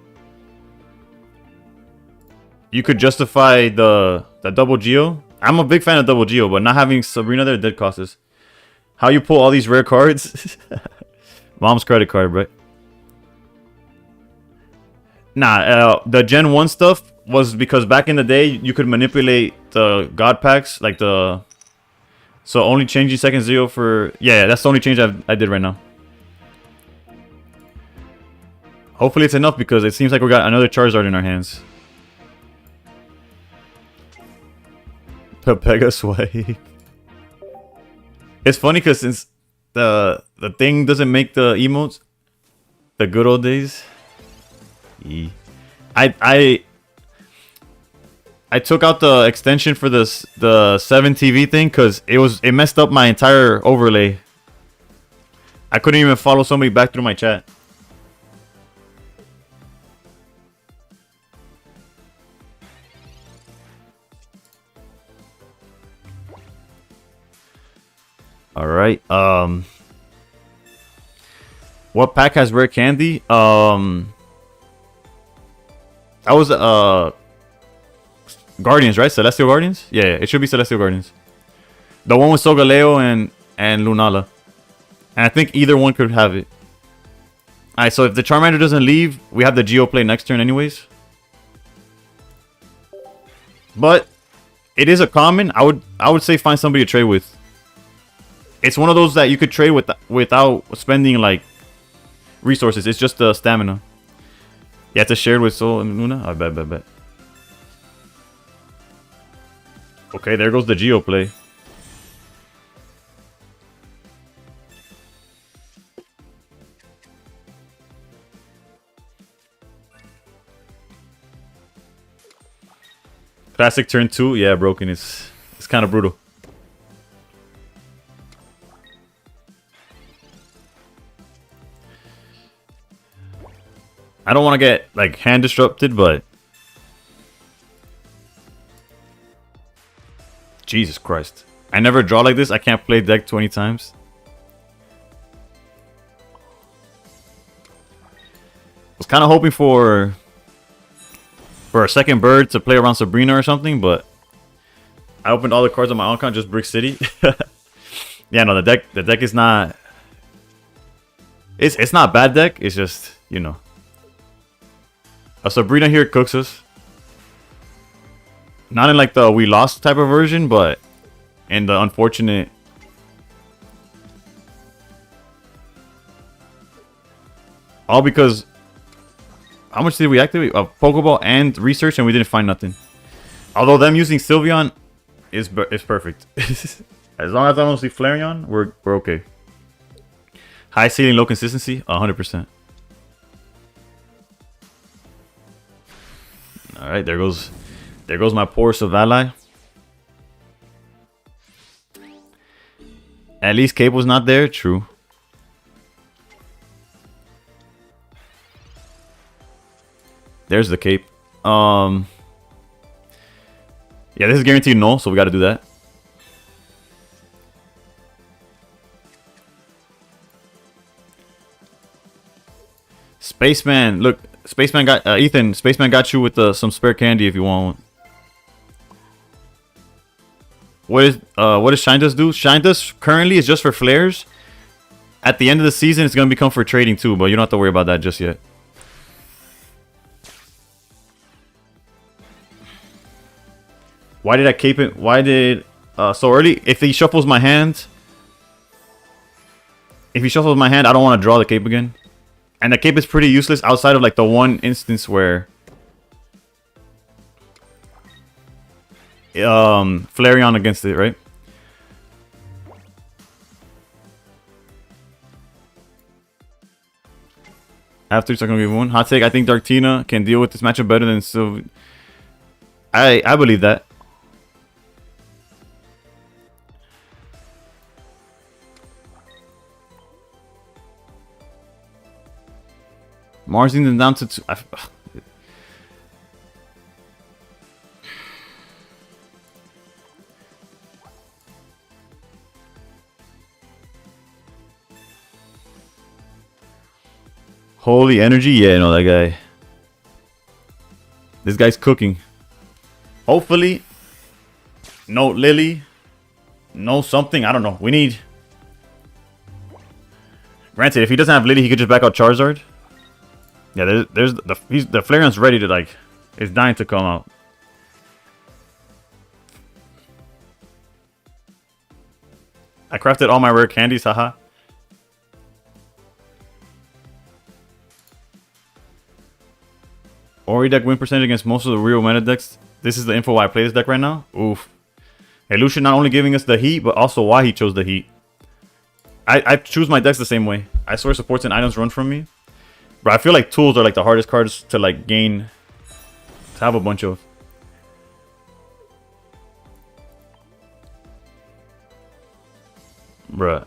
A: you could justify the double Geo. I'm a big fan of double Geo, but not having Sabrina there did cost us. How you pull all these rare cards? Mom's credit card, right? Nah, the Gen 1 stuff was because back in the day, you could manipulate the God packs, like the... So only changing second zero for... Yeah, that's the only change I did right now. Hopefully it's enough because it seems like we got another Charizard in our hands. Pega Swipe. It's funny because since the thing doesn't make the emotes, the good old days. I took out the extension for the 7TV thing because it messed up my entire overlay. I couldn't even follow somebody back through my chat. All right. What pack has rare candy? That was Guardians, right? Celestial Guardians? Yeah, it should be Celestial Guardians. The one with Solgaleo and Lunala. And I think either one could have it. Alright, so if the Charmander doesn't leave, we have the Geo play next turn anyways. But it is a common. I would say find somebody to trade with. It's one of those that you could trade without spending like resources. It's just the stamina. Yeah, it's a shared with Sol and Luna. I bet. Okay, there goes the Geo play. Classic turn 2. Yeah, broken. It's kind of brutal. I don't want to get like hand disrupted, but Jesus Christ. I never draw like this. I can't play deck 20 times. Was kind of hoping for a second bird to play around Sabrina or something, but I opened all the cards on my own account, just Brick City. Yeah, no, the deck is not... It's not a bad deck. It's just, you know. A Sabrina here cooks us. Not in like the we lost type of version, but in the unfortunate. All because how much did we activate? A Pokeball and research, and we didn't find nothing. Although them using Sylveon is perfect. As long as I don't see Flareon, we're okay. High ceiling, low consistency, 100%. All right, there goes my poor Savali. At least Cape was not there. True. There's the Cape. Yeah, this is guaranteed null, so we got to do that. Spaceman, look. Spaceman got Ethan. Spaceman got you with some spare candy if you want one. What does Shine Dust do? Shine Dust currently is just for flares. At the end of the season, it's gonna become for trading too, but you don't have to worry about that just yet. Why did I cape it? Why did so early? If he shuffles my hand, I don't want to draw the cape again. And the cape is pretty useless outside of like the one instance where Flareon against it, right? I have 3 seconds to give one. Hot take, I think Darktina can deal with this matchup better than Sylv. I believe that. Marzine down to 2. Holy energy, yeah, no, that guy. This guy's cooking. Hopefully, no Lily, no something. I don't know. We need. Granted, if he doesn't have Lily, he could just back out Charizard. Yeah, there's the Flareon's ready to like, it's dying to come out. I crafted all my rare candies, haha. Ori deck win percentage against most of the real meta decks. This is the info why I play this deck right now. Oof. Hey, Lucian not only giving us the heat, but also why he chose the heat. I choose my decks the same way. I swear supports and items run from me. But I feel like tools are like the hardest cards to like gain. To have a bunch of. Bruh.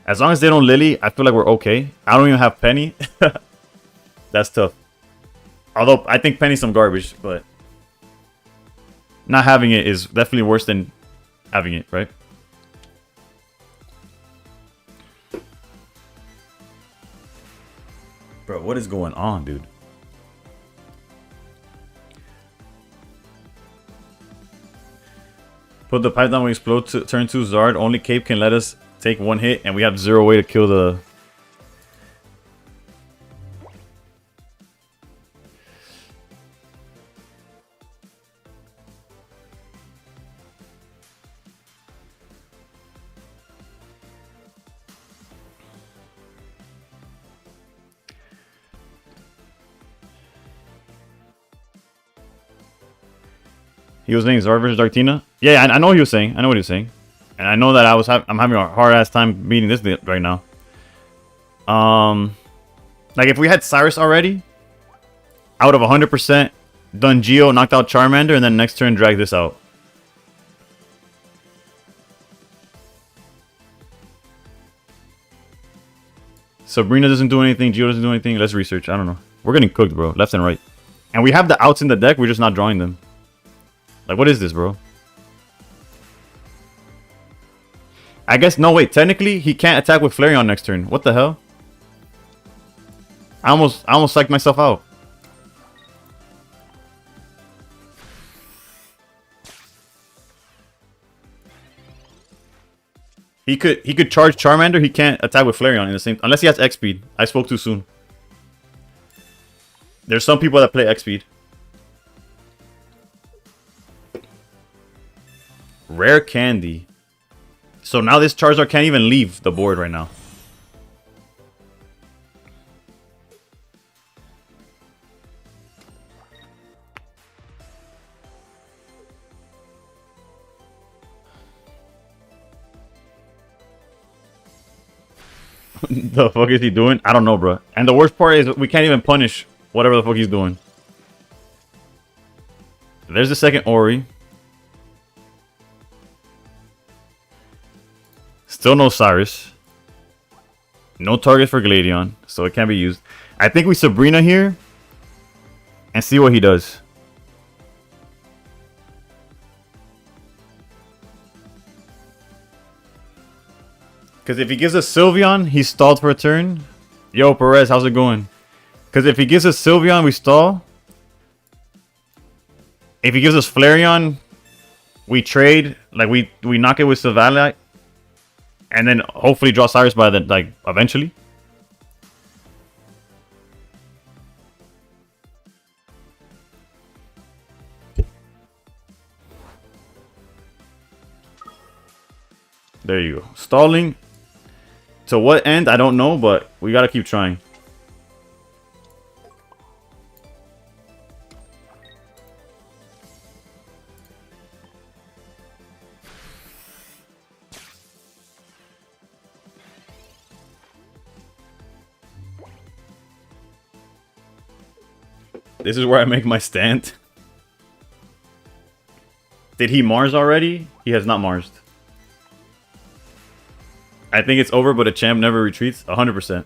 A: As long as they don't Lily, I feel like we're okay. I don't even have Penny. That's tough. Although I think Penny's some garbage, but not having it is definitely worse than having it, right? Bro, what is going on, dude? Put the pipe down when we explode to turn 2 Zard. Only Cape can let us take 1 hit, and we have 0 way to kill the... He was saying Zard versus Darktina. Yeah, I know what he was saying. I know what he was saying, and I know that I'm having a hard ass time beating this right now. Like if we had Cyrus already, I would have 100% done Geo, knocked out Charmander, and then next turn drag this out. Sabrina doesn't do anything. Geo doesn't do anything. Let's research. I don't know. We're getting cooked, bro. Left and right, and we have the outs in the deck. We're just not drawing them. Like, what is this, bro? I guess, no, wait. Technically, he can't attack with Flareon next turn. What the hell? I almost psyched myself out. He could charge Charmander. He can't attack with Flareon in the same... Unless he has X-Speed. I spoke too soon. There's some people that play X-Speed. Rare candy. So now this Charizard can't even leave the board right now. The fuck is he doing? I don't know, bro. And the worst part is we can't even punish whatever the fuck he's doing. There's the second Ori. Still no Cyrus. No target for Gladion, so it can't be used. I think we Sabrina here and see what he does. Because if he gives us Sylveon, he's stalled for a turn. Yo, Perez, how's it going? Because if he gives us Sylveon, we stall. If he gives us Flareon, we trade. Like, we knock it with Savannah. And then hopefully draw Cyrus by the, like, eventually. There you go. Stalling. To what end? I don't know, but we gotta keep trying. This is where I make my stand. Did he Mars already? He has not Marsed. I think it's over, but a champ never retreats. 100%.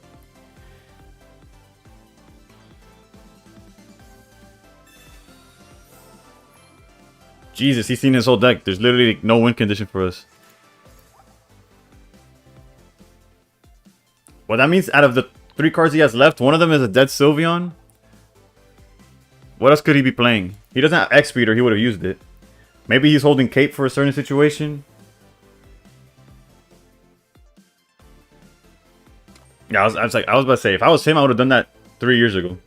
A: Jesus, he's seen his whole deck. There's literally no win condition for us. Well, that means out of the 3 cards he has left, one of them is a dead Sylveon. What else could he be playing? He doesn't have X-Speed or he would have used it. Maybe he's holding Cape for a certain situation. Yeah, I was about to say, if I was him, I would have done that 3 years ago.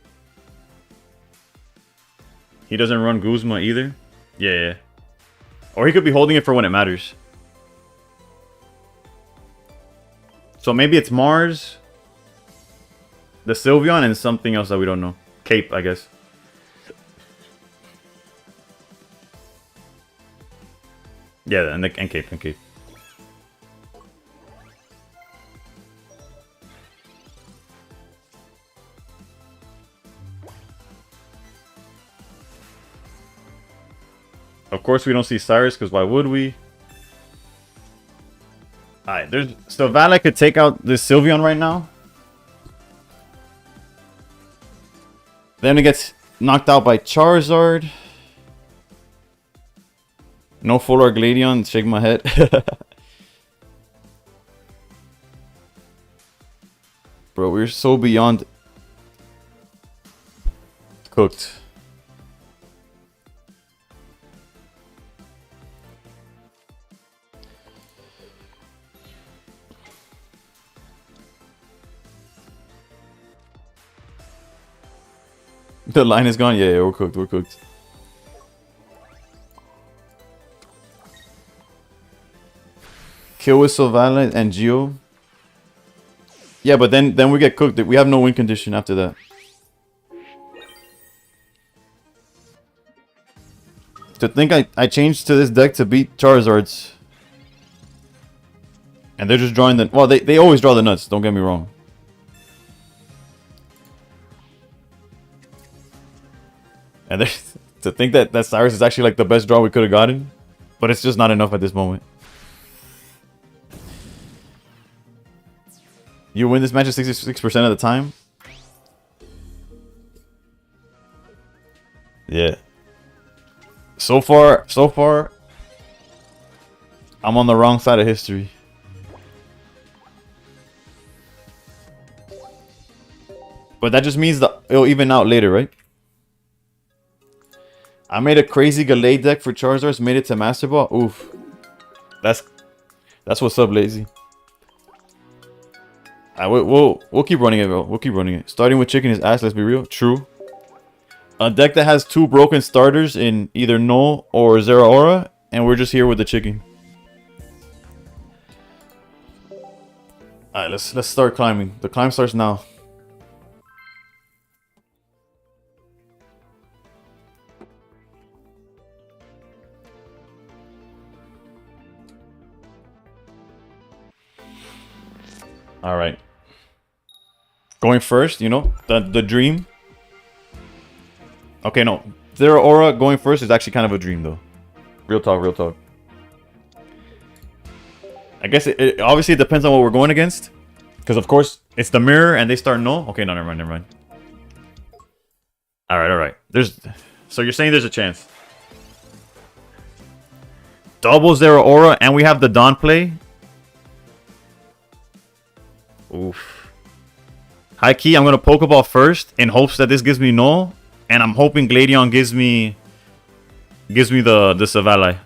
A: He doesn't run Guzma either. Yeah. Or he could be holding it for when it matters. So maybe it's Mars, the Sylveon, and something else that we don't know. Cape, I guess. Yeah, and Cape. Of course, we don't see Cyrus, because why would we? Alright, so Valley could take out this Sylveon right now. Then it gets knocked out by Charizard. No full Argladion, shake my head. Bro, we're so beyond cooked. The line is gone? Yeah, we're cooked. Kill with Sylvanite and Geo. Yeah, but then we get cooked. We have no win condition after that. To think I changed to this deck to beat Charizards. And they're just drawing the... Well, they always draw the nuts, don't get me wrong. And to think that Cyrus is actually like the best draw we could have gotten. But it's just not enough at this moment. You win this match at 66% of the time? Yeah. So far, I'm on the wrong side of history. But that just means that it'll even out later, right? I made a crazy Gallade deck for Charizards, made it to Master Ball. Oof. That's what's up, Lazy. We'll keep running it, bro. We'll keep running it. Starting with Chicken is ass, let's be real. True. A deck that has 2 broken starters in either Null or Zeraora, and we're just here with the Chicken. Alright, let's start climbing. The climb starts now. Alright. Going first, you know, the dream. Okay, no. Zeraora going first is actually kind of a dream, though. Real talk. I guess it obviously depends on what we're going against. Because, of course, it's the mirror and they start null. Okay, no, never mind. Alright. So you're saying there's a chance. Double Zeraora and we have the Dawn play. Oof. High key, I'm gonna Pokeball first in hopes that this gives me null, and I'm hoping Gladion gives me the Savali.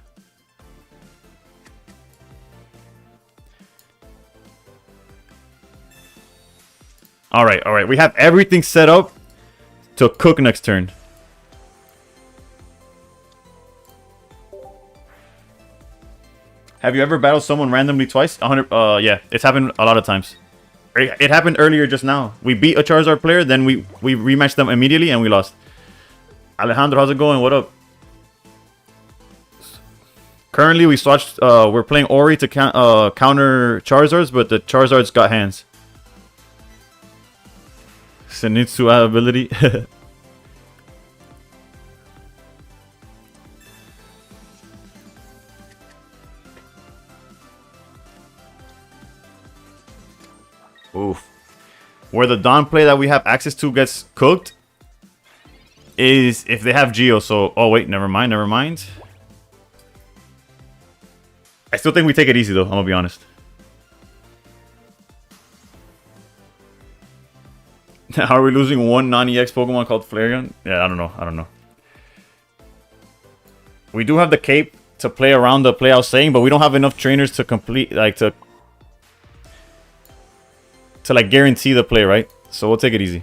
A: Alright. We have everything set up to cook next turn. Have you ever battled someone randomly twice? 100. Yeah, it's happened a lot of times. It happened earlier just now. We beat a Charizard player, then we rematched them immediately and we lost. Alejandro, how's it going? What up? Currently, we swatched. We're playing Ori to counter Charizards, but the Charizards got hands. Zenitsu ability. Oof. Where the Dawn play that we have access to gets cooked is if they have Geo. So, oh wait, never mind. I still think we take it easy though. I'm gonna be honest. Are we losing one non-EX Pokemon called Flareon? Yeah, I don't know. We do have the cape to play around the play I was saying, but we don't have enough trainers to complete, like, to like guarantee the play, right? So we'll take it easy.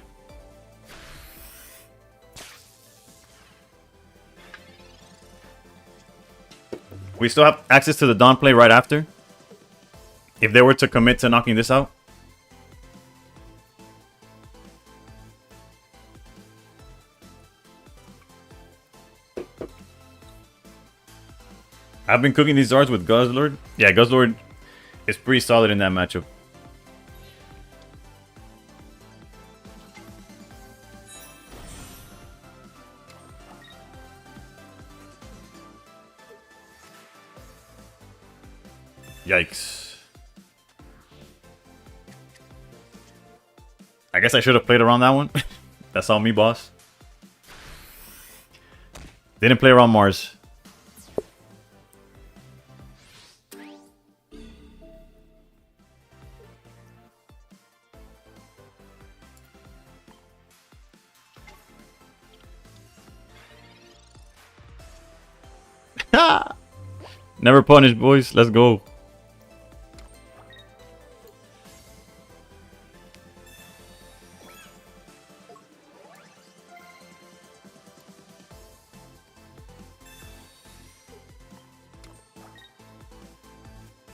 A: We still have access to the Dawn play right after. If they were to commit to knocking this out. I've been cooking these Zards with Guzzlord. Yeah, Guzzlord is pretty solid in that matchup. Yikes. I guess I should have played around that one. That's all me, boss. Didn't play around Mars. Never punish, boys. Let's go.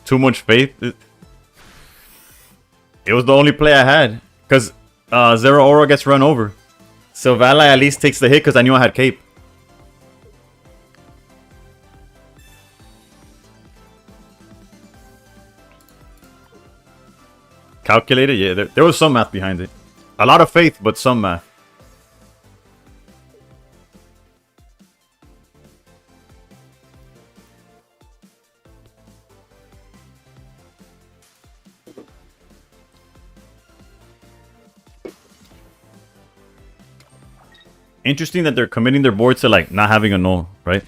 A: Too much faith. It was the only play I had. Because Zero Aura gets run over. Silvally at least takes the hit because I knew I had Cape. Calculated? Yeah, there was some math behind it. A lot of faith, but some math. Interesting that they're committing their board to like not having a null, right?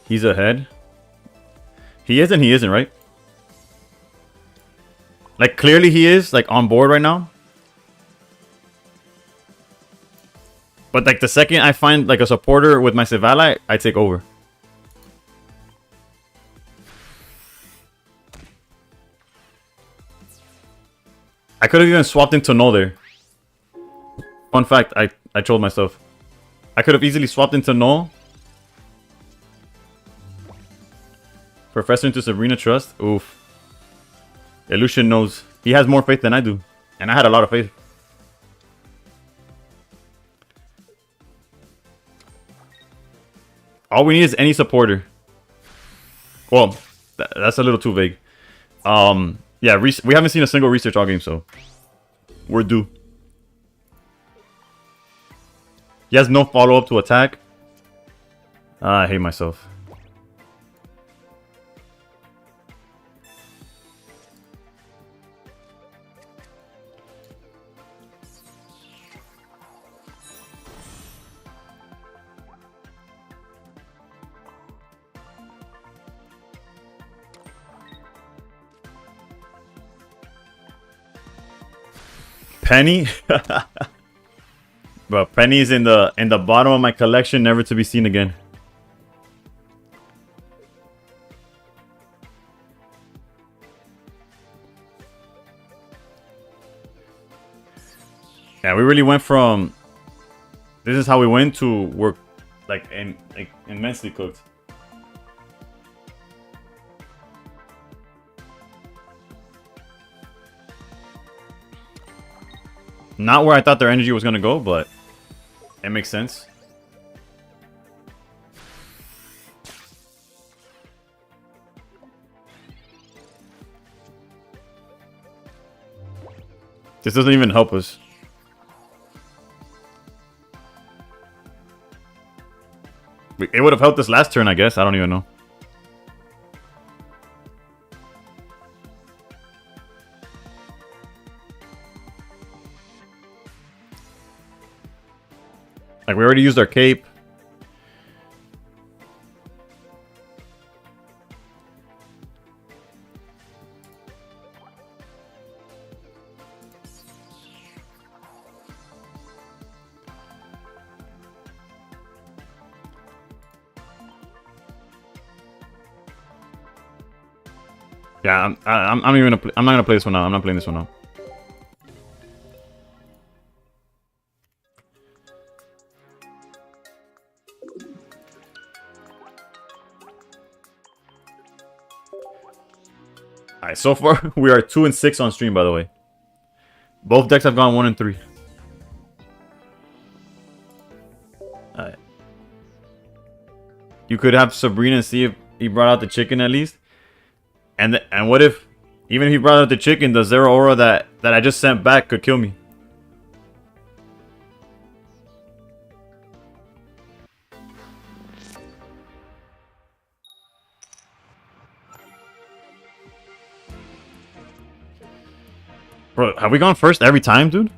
A: He's ahead. He is and he isn't, right? Like clearly he is like on board right now. But like the second I find like a supporter with my Silvally, I take over. I could have even swapped into null there. Fun fact, I told myself. I could have easily swapped into null. Professor into Sabrina Trust. Oof. Illusion knows. He has more faith than I do. And I had a lot of faith. All we need is any supporter. Well, that's a little too vague. Yeah, we haven't seen a single research all game, so we're due. He has no follow-up to attack. I hate myself. Penny? But Penny is in the bottom of my collection, never to be seen again. Yeah, we really went from this is how we went to work like immensely cooked. Not where I thought their energy was gonna go, but it makes sense. This doesn't even help us. It would have helped us last turn, I guess. I don't even know. Like, we already used our cape. Yeah, I'm not gonna play this one now. I'm not playing this one now. Alright, so far we are 2 and 6 on stream, by the way. Both decks have gone 1 and 3. Alright. You could have Sabrina and see if he brought out the chicken at least. And what if, even if he brought out the chicken, the Zero Aura that I just sent back could kill me? Bro, have we gone first every time, dude?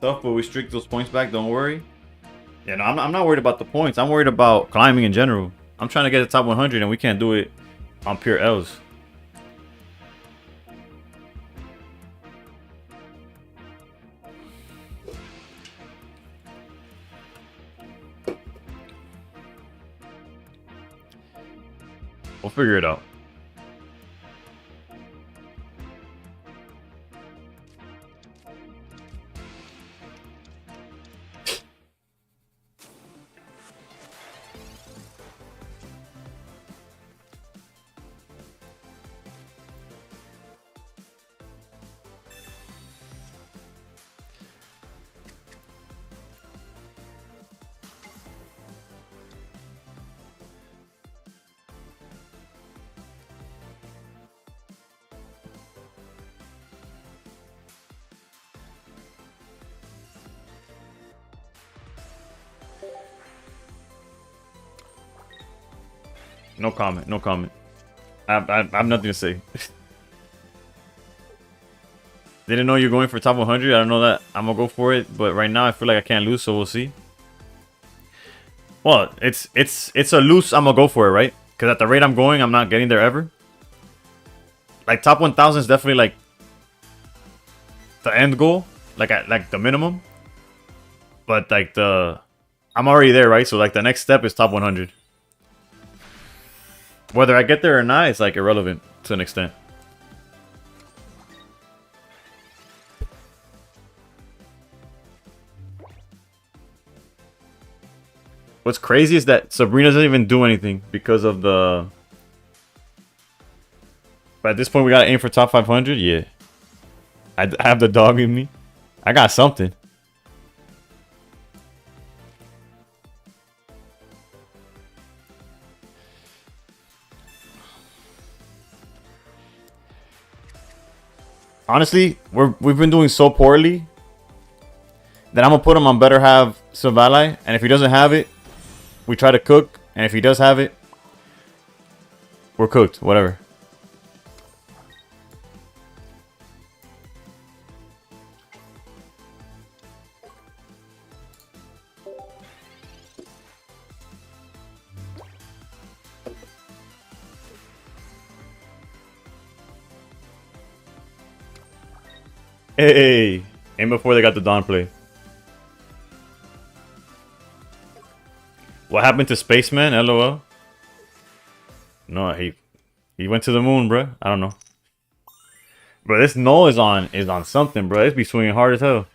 A: Tough, but we streak those points back, don't worry. Yeah, no, I'm not worried about the points. I'm worried about climbing in general. I'm trying to get to top 100 and we can't do it on pure L's. We'll figure it out. No comment. No comment. I have nothing to say. Didn't know you're going for top 100. I don't know that I'm gonna go for it, but right now I feel like I can't lose, so we'll see. Well, it's a lose. I'm gonna go for it, right? Because at the rate I'm going, I'm not getting there ever. Like top 1,000 is definitely like the end goal, like the minimum. But like I'm already there, right? So like the next step is top 100. Whether I get there or not, it's like irrelevant to an extent. What's crazy is that Sabrina doesn't even do anything because of the... But at this point, we gotta aim for top 500? Yeah. I have the dog in me. I got something. Honestly, we've been doing so poorly that I'm gonna put him on better have Savali, and if he doesn't have it, we try to cook, and if he does have it, we're cooked. Whatever. Hey. And before they got the Dawn play. What happened to Spaceman? LOL. No, he went to the moon, bro. I don't know. Bro, this null is on something, bro. It's be swinging hard as hell.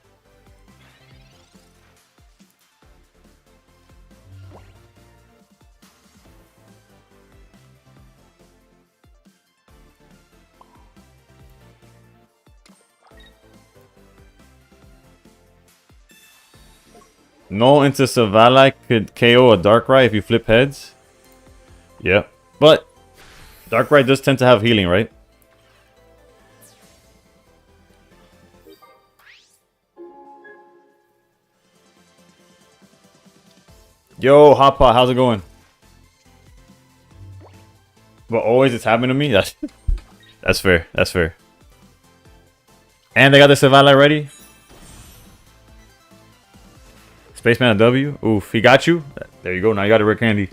A: Null into Savala could KO a Darkrai if you flip heads. Yeah, but Darkrai does tend to have healing, right? Yo, Hotpot, how's it going? But always it's happening to me? That's fair. That's fair. And they got the Savala ready. Spaceman a W. Oof, he got you. There you go. Now you got a rare candy.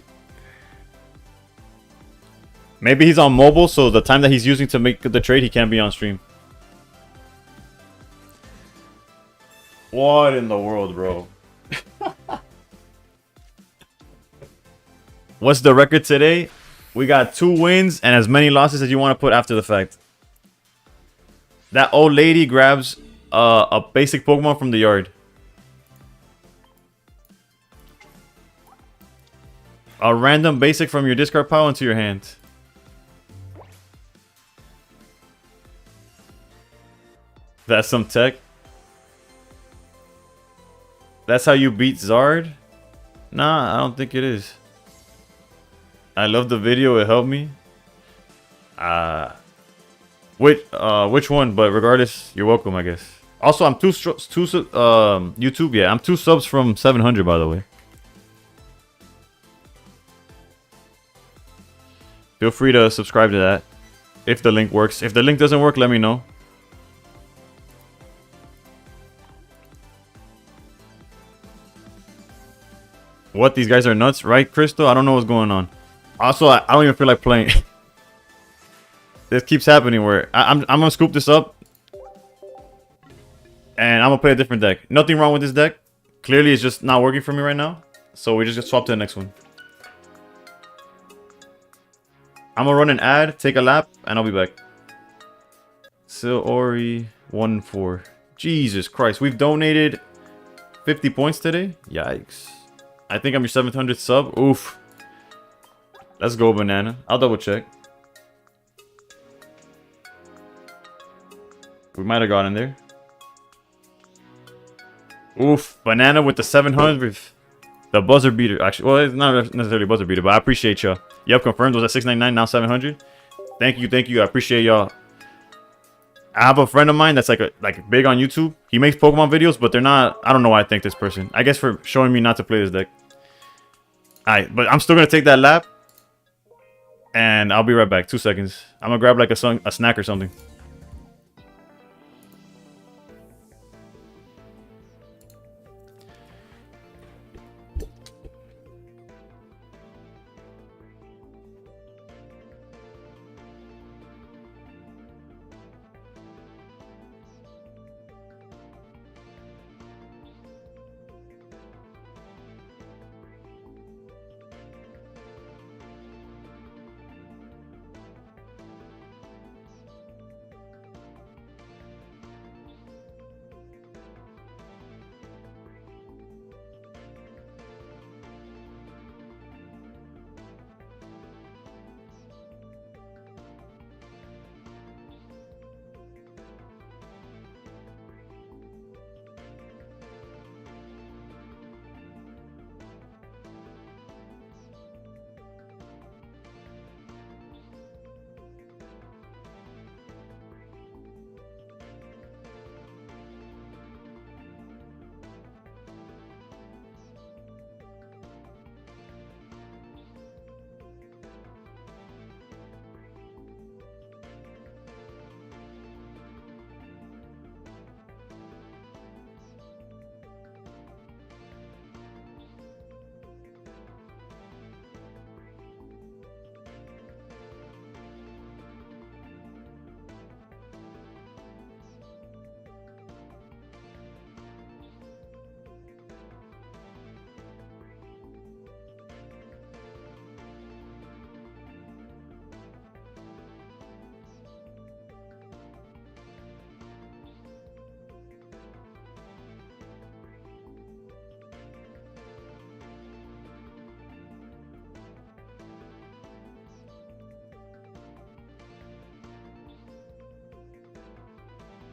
A: Maybe he's on mobile, so the time that he's using to make the trade, he can't be on stream. What in the world, bro? What's the record today? We got 2 wins and as many losses as you want to put after the fact. That old lady grabs a basic Pokemon from the yard. A random basic from your discard pile into your hand. That's some tech. That's how you beat Zard? Nah, I don't think it is. I love the video, it helped me. Which one? But regardless, you're welcome, I guess. Also, I'm YouTube, yeah, I'm 2 subs from 700, by the way. Feel free to subscribe to that if the link works. If the link doesn't work, let me know. What? These guys are nuts, right, Crystal? I don't know what's going on. Also, I don't even feel like playing. This keeps happening where I'm gonna scoop this up and I'm gonna play a different deck. Nothing wrong with this deck. Clearly, it's just not working for me right now. So we just swap to the next one. I'm gonna run an ad, take a lap, and I'll be back. Ori 1-4. Jesus Christ, we've donated 50 points today. Yikes. I think I'm your 700th sub. Oof. Let's go, Banana. I'll double check. We might have gotten there. Oof. Banana with the 700th. The buzzer beater. Actually, well, it's not necessarily a buzzer beater, but I appreciate y'all. Yep, confirmed. Was at 699, now 700. Thank you, thank you. I appreciate y'all. I have a friend of mine that's like big on YouTube. He makes Pokemon videos, but they're not. I don't know why I thank this person. I guess for showing me not to play this deck. Alright, but I'm still gonna take that lap. And I'll be right back. 2 seconds. I'm gonna grab like a snack or something.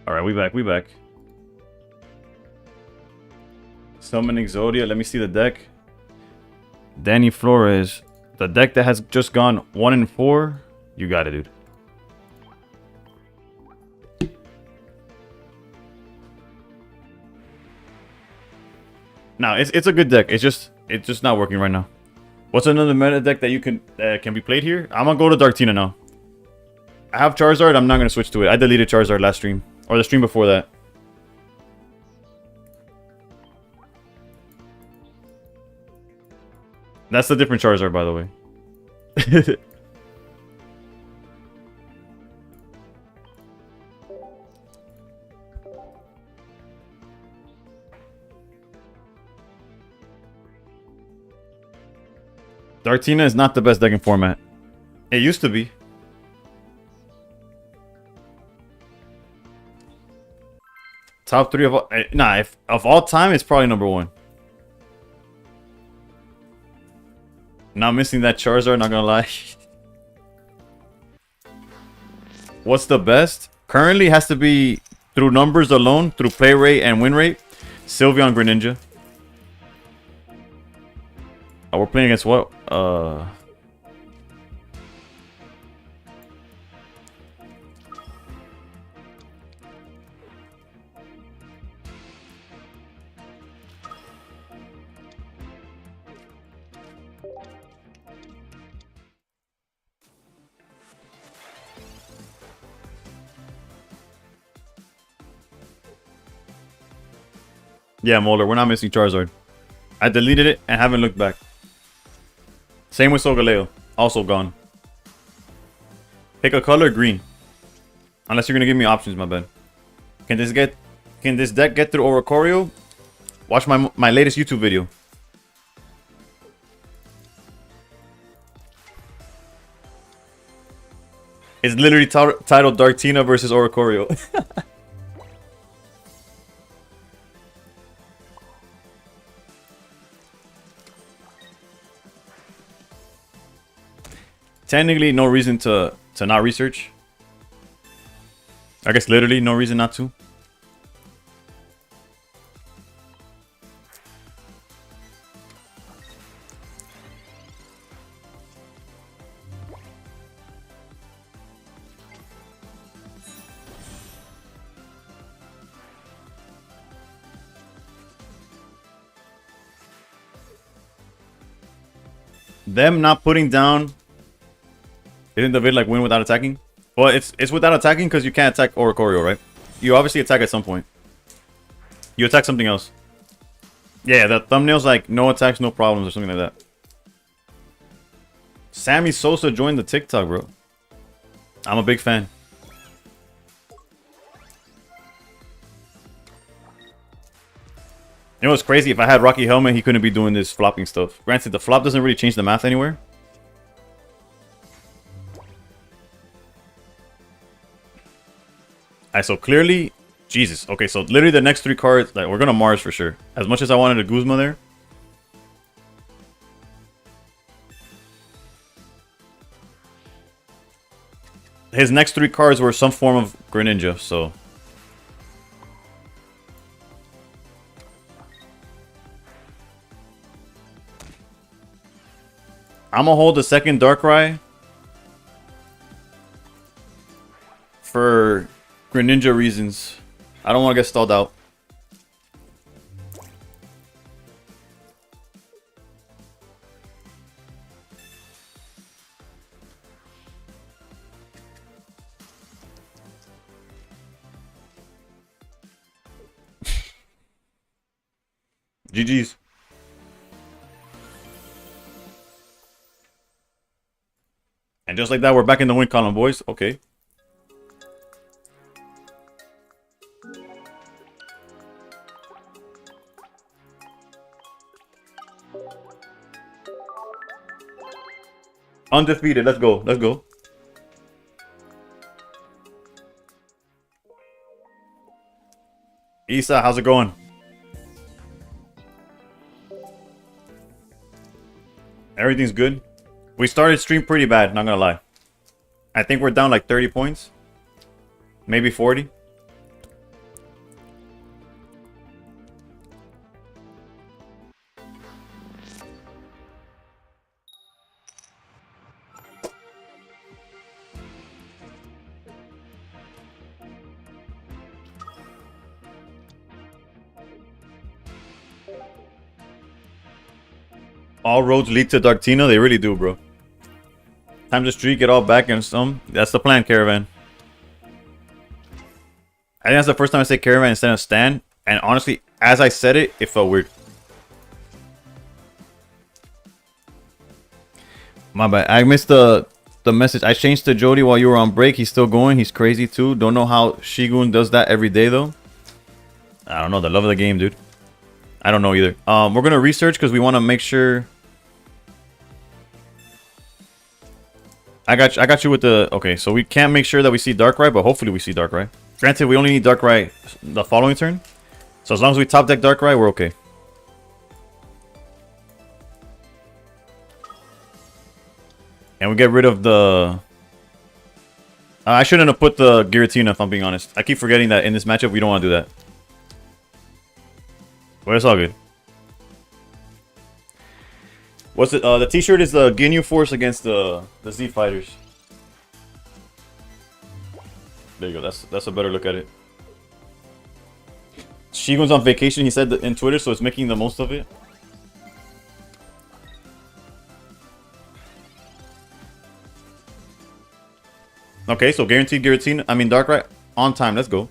A: All right, we back. We back. Summon Exodia. Let me see the deck. Danny Flores. The deck that has just gone 1 and 4. You got it, dude. Now it's a good deck. It's just not working right now. What's another meta deck that you can be played here? I'm gonna go to Darktina now. I have Charizard. I'm not gonna switch to it. I deleted Charizard last stream or the stream before that. That's a different Charizard, by the way. Darktina is not the best deck in format. It used to be. Top 3 of all... Nah, if of all time, it's probably number 1. Not missing that Charizard, not gonna lie. What's the best? Currently has to be through numbers alone, through play rate and win rate. Sylveon Greninja. Oh, we're playing against what? Yeah, Molar, we're not missing Charizard. I deleted it and haven't looked back. Same with Solgaleo. Also gone. Pick a color, green. Unless you're gonna give me options, my bad. Can this deck get through Oricorio? Watch my latest YouTube video. It's literally titled Darktina versus Oricorio. Technically, no reason to not research. I guess literally no reason not to. Them not putting down... Isn't the vid like win without attacking? Well, it's without attacking because you can't attack Oricorio, right? You obviously attack at some point. You attack something else. Yeah, the thumbnail's like no attacks, no problems or something like that. Sammy Sosa joined the TikTok, bro. I'm a big fan. You know what's crazy? If I had Rocky Helmet, he couldn't be doing this flopping stuff. Granted, the flop doesn't really change the math anywhere. Alright, so clearly, Jesus. Okay, so literally the next 3 cards, like we're gonna Mars for sure. As much as I wanted a Guzma there. His next 3 cards were some form of Greninja, so... I'm gonna hold the second Darkrai for Greninja reasons. I don't want to get stalled out. GG's. And just like that, we're back in the win column, boys. Okay. Undefeated. Let's go. Let's go. Isa, how's it going? Everything's good. We started stream pretty bad, not gonna lie. I think we're down like 30 points. Maybe 40. All roads lead to Darktina. They really do, bro. Time to streak it all back and some. That's the plan, Caravan. I think that's the first time I say Caravan instead of Stan. And honestly, as I said it, it felt weird. My bad. I missed the message. I changed to Jody while you were on break. He's still going. He's crazy too. Don't know how Shigun does that every day though. I don't know. The love of the game, dude. I don't know either. We're gonna research because we want to make sure. I got you with the. Okay, so we can't make sure that we see Darkrai, but hopefully we see Darkrai. Granted, we only need Darkrai the following turn. So as long as we top deck Darkrai, we're okay. And we get rid of the... I shouldn't have put the Giratina, if I'm being honest. I keep forgetting that in this matchup, we don't want to do that. But it's all good. What's it? The t-shirt is the Ginyu Force against the Z Fighters. There you go. That's a better look at it. Shigun's on vacation, he said in Twitter, so it's making the most of it. Okay, so guaranteed Giratina. I mean Darkrai on time. Let's go.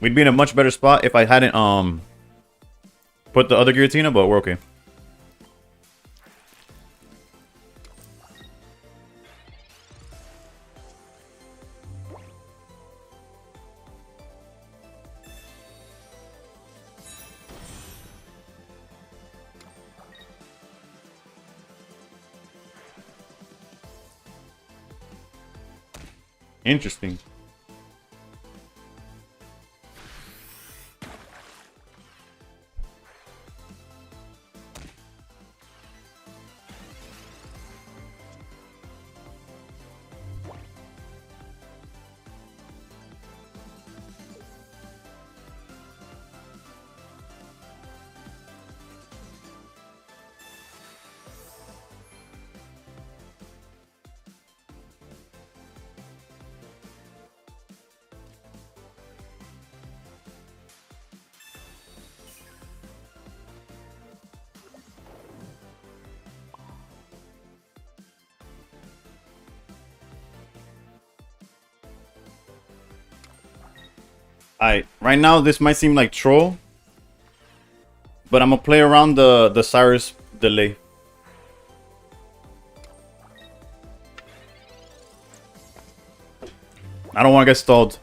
A: We'd be in a much better spot if I hadn't put the other Giratina, but we're okay. Interesting. Alright, right now this might seem like troll, but I'm gonna play around the Cyrus delay. I don't want to get stalled.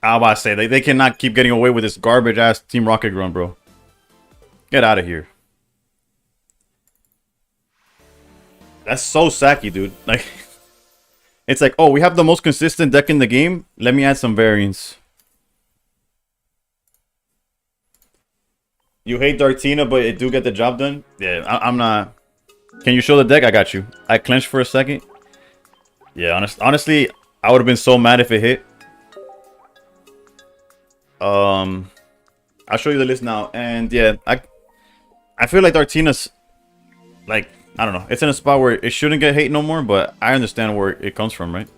A: I was about to say, they cannot keep getting away with this garbage ass Team Rocket Grunt, bro. Get out of here. That's so sacky, dude. Like, it's like, oh, we have the most consistent deck in the game. Let me add some variants. You hate Dartina, but it do get the job done? Yeah, I'm not... Can you show the deck? I got you. I clenched for a second. Yeah, honestly, I would have been so mad if it hit. I'll show you the list now. And yeah, I feel like Dartina's... Like... I don't know. It's in a spot where it shouldn't get hate no more, but I understand where it comes from, right?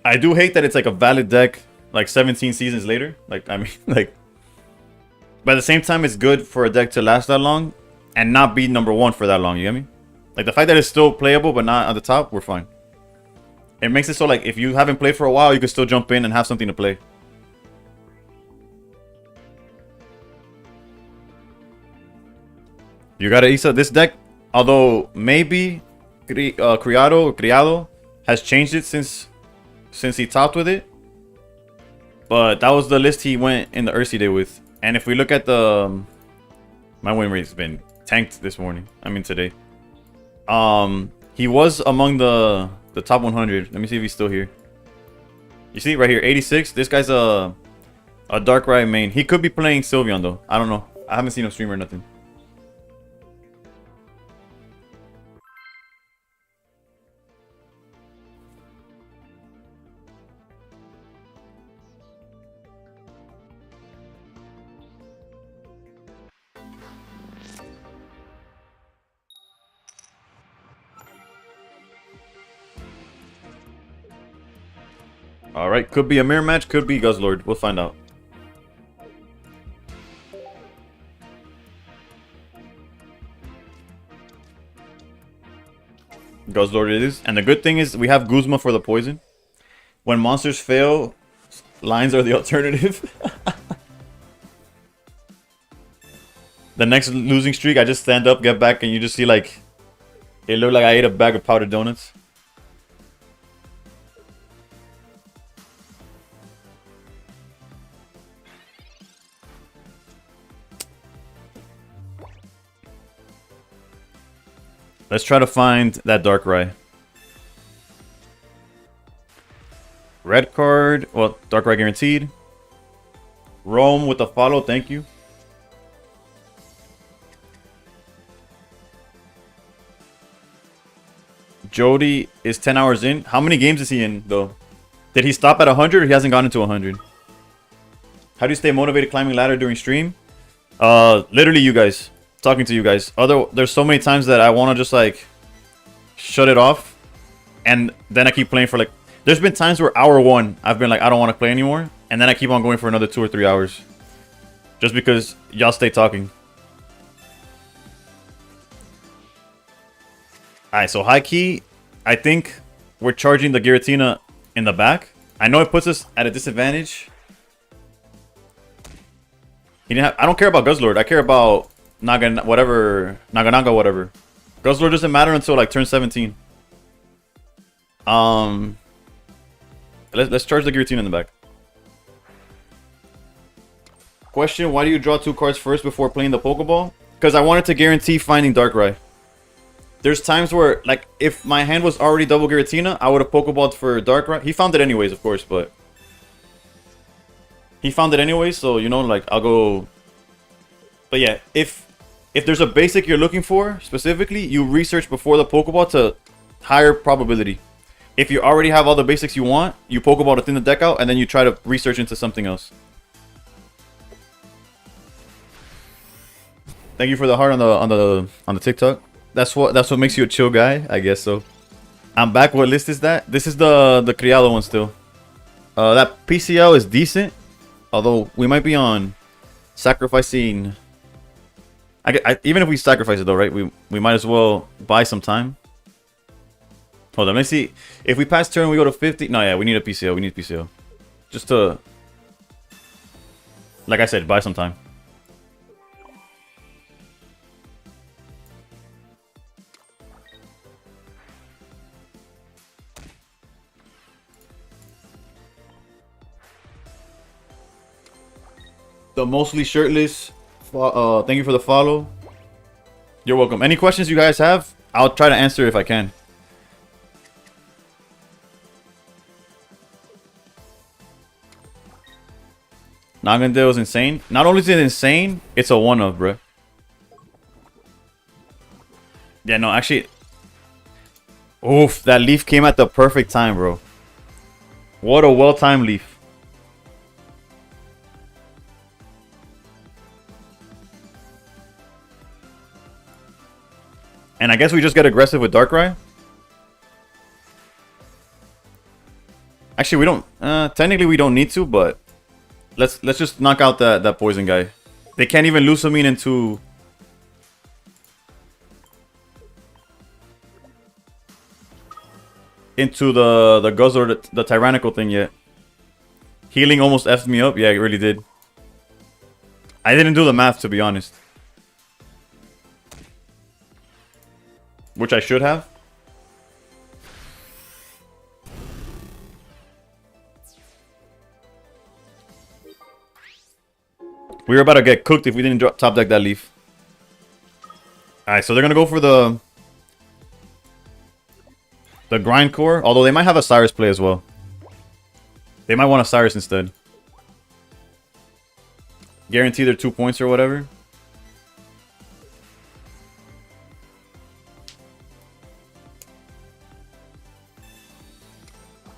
A: I do hate that it's like a valid deck, like 17 seasons later. Like, I mean, like... But at the same time, it's good for a deck to last that long and not be #1 for that long, you get me? Like, the fact that it's still playable but not at the top, we're fine. It makes it so, like, if you haven't played for a while, you can still jump in and have something to play. You got it, Isa. This deck... Although maybe Criado has changed it since he topped with it. But that was the list he went in the Ursi day with. And if we look at the... my win rate's been tanked this morning. I mean today. He was among the top 100. Let me see if he's still here. You see right here, 86. This guy's a Darkrai main. He could be playing Sylveon though. I don't know. I haven't seen him stream or nothing. Alright, could be a mirror match, could be Guzzlord. We'll find out. Guzzlord it is. And the good thing is we have Guzma for the poison. When monsters fail, lines are the alternative. The next losing streak, I just stand up, get back, and you just see like... It looked like I ate a bag of powdered donuts. Let's try to find that Darkrai. Red card. Well, Darkrai guaranteed. Rome with the follow. Thank you. Jody is 10 hours in. How many games is he in, though? Did he stop at 100 or he hasn't gotten to 100? How do you stay motivated climbing ladder during stream? Literally you guys. Talking to you guys. There's so many times that I want to just like shut it off, and then I keep playing for like. There's been times where hour 1 I've been like I don't want to play anymore, and then I keep on going for another 2 or 3 hours, just because y'all stay talking. All right, so high key, I think we're charging the Giratina in the back. I know it puts us at a disadvantage. He didn't have, I don't care about Guzzlord. I care about Naga whatever. Guzzlord doesn't matter until like turn 17. Let's charge the Giratina in the back. Question: why do you draw 2 cards first before playing the Pokeball? Because I wanted to guarantee finding Darkrai. There's times where, like, if my hand was already double Giratina, I would have Pokeballed for Darkrai. He found it anyways, of course, but he found it anyways, so you know, like, I'll go. But yeah, if there's a basic you're looking for specifically, you research before the Pokeball to higher probability. If you already have all the basics you want, you Pokeball to thin the deck out, and then you try to research into something else. Thank you for the heart on the TikTok. That's what makes you a chill guy, I guess so. I'm back. What list is that? This is the Criado one still. That PCL is decent, although we might be on sacrificing. Even if we sacrifice it though, right? We might as well buy some time. Hold on, let's see. If we pass turn, we go to 50. No, yeah, we need a PCO. We need PCO. Just to, like I said, buy some time. The mostly shirtless. Thank you for the follow. You're welcome. Any questions you guys have, I'll try to answer if I can. Nagandale is insane. Not only is it insane, it's a one-of, bro. Yeah, no, actually. Oof, that leaf came at the perfect time, bro. What a well-timed leaf. And I guess we just get aggressive with Darkrai. Actually, we don't. Technically, we don't need to, but let's just knock out that poison guy. They can't even Lusamine into the Guzzlord, the tyrannical thing yet. Healing almost effed me up. Yeah, it really did. I didn't do the math, to be honest. Which I should have. We were about to get cooked if we didn't top deck that leaf. Alright, so they're going to go for the Grindcore. Although they might have a Cyrus play as well. They might want a Cyrus instead. Guarantee their 2 points or whatever.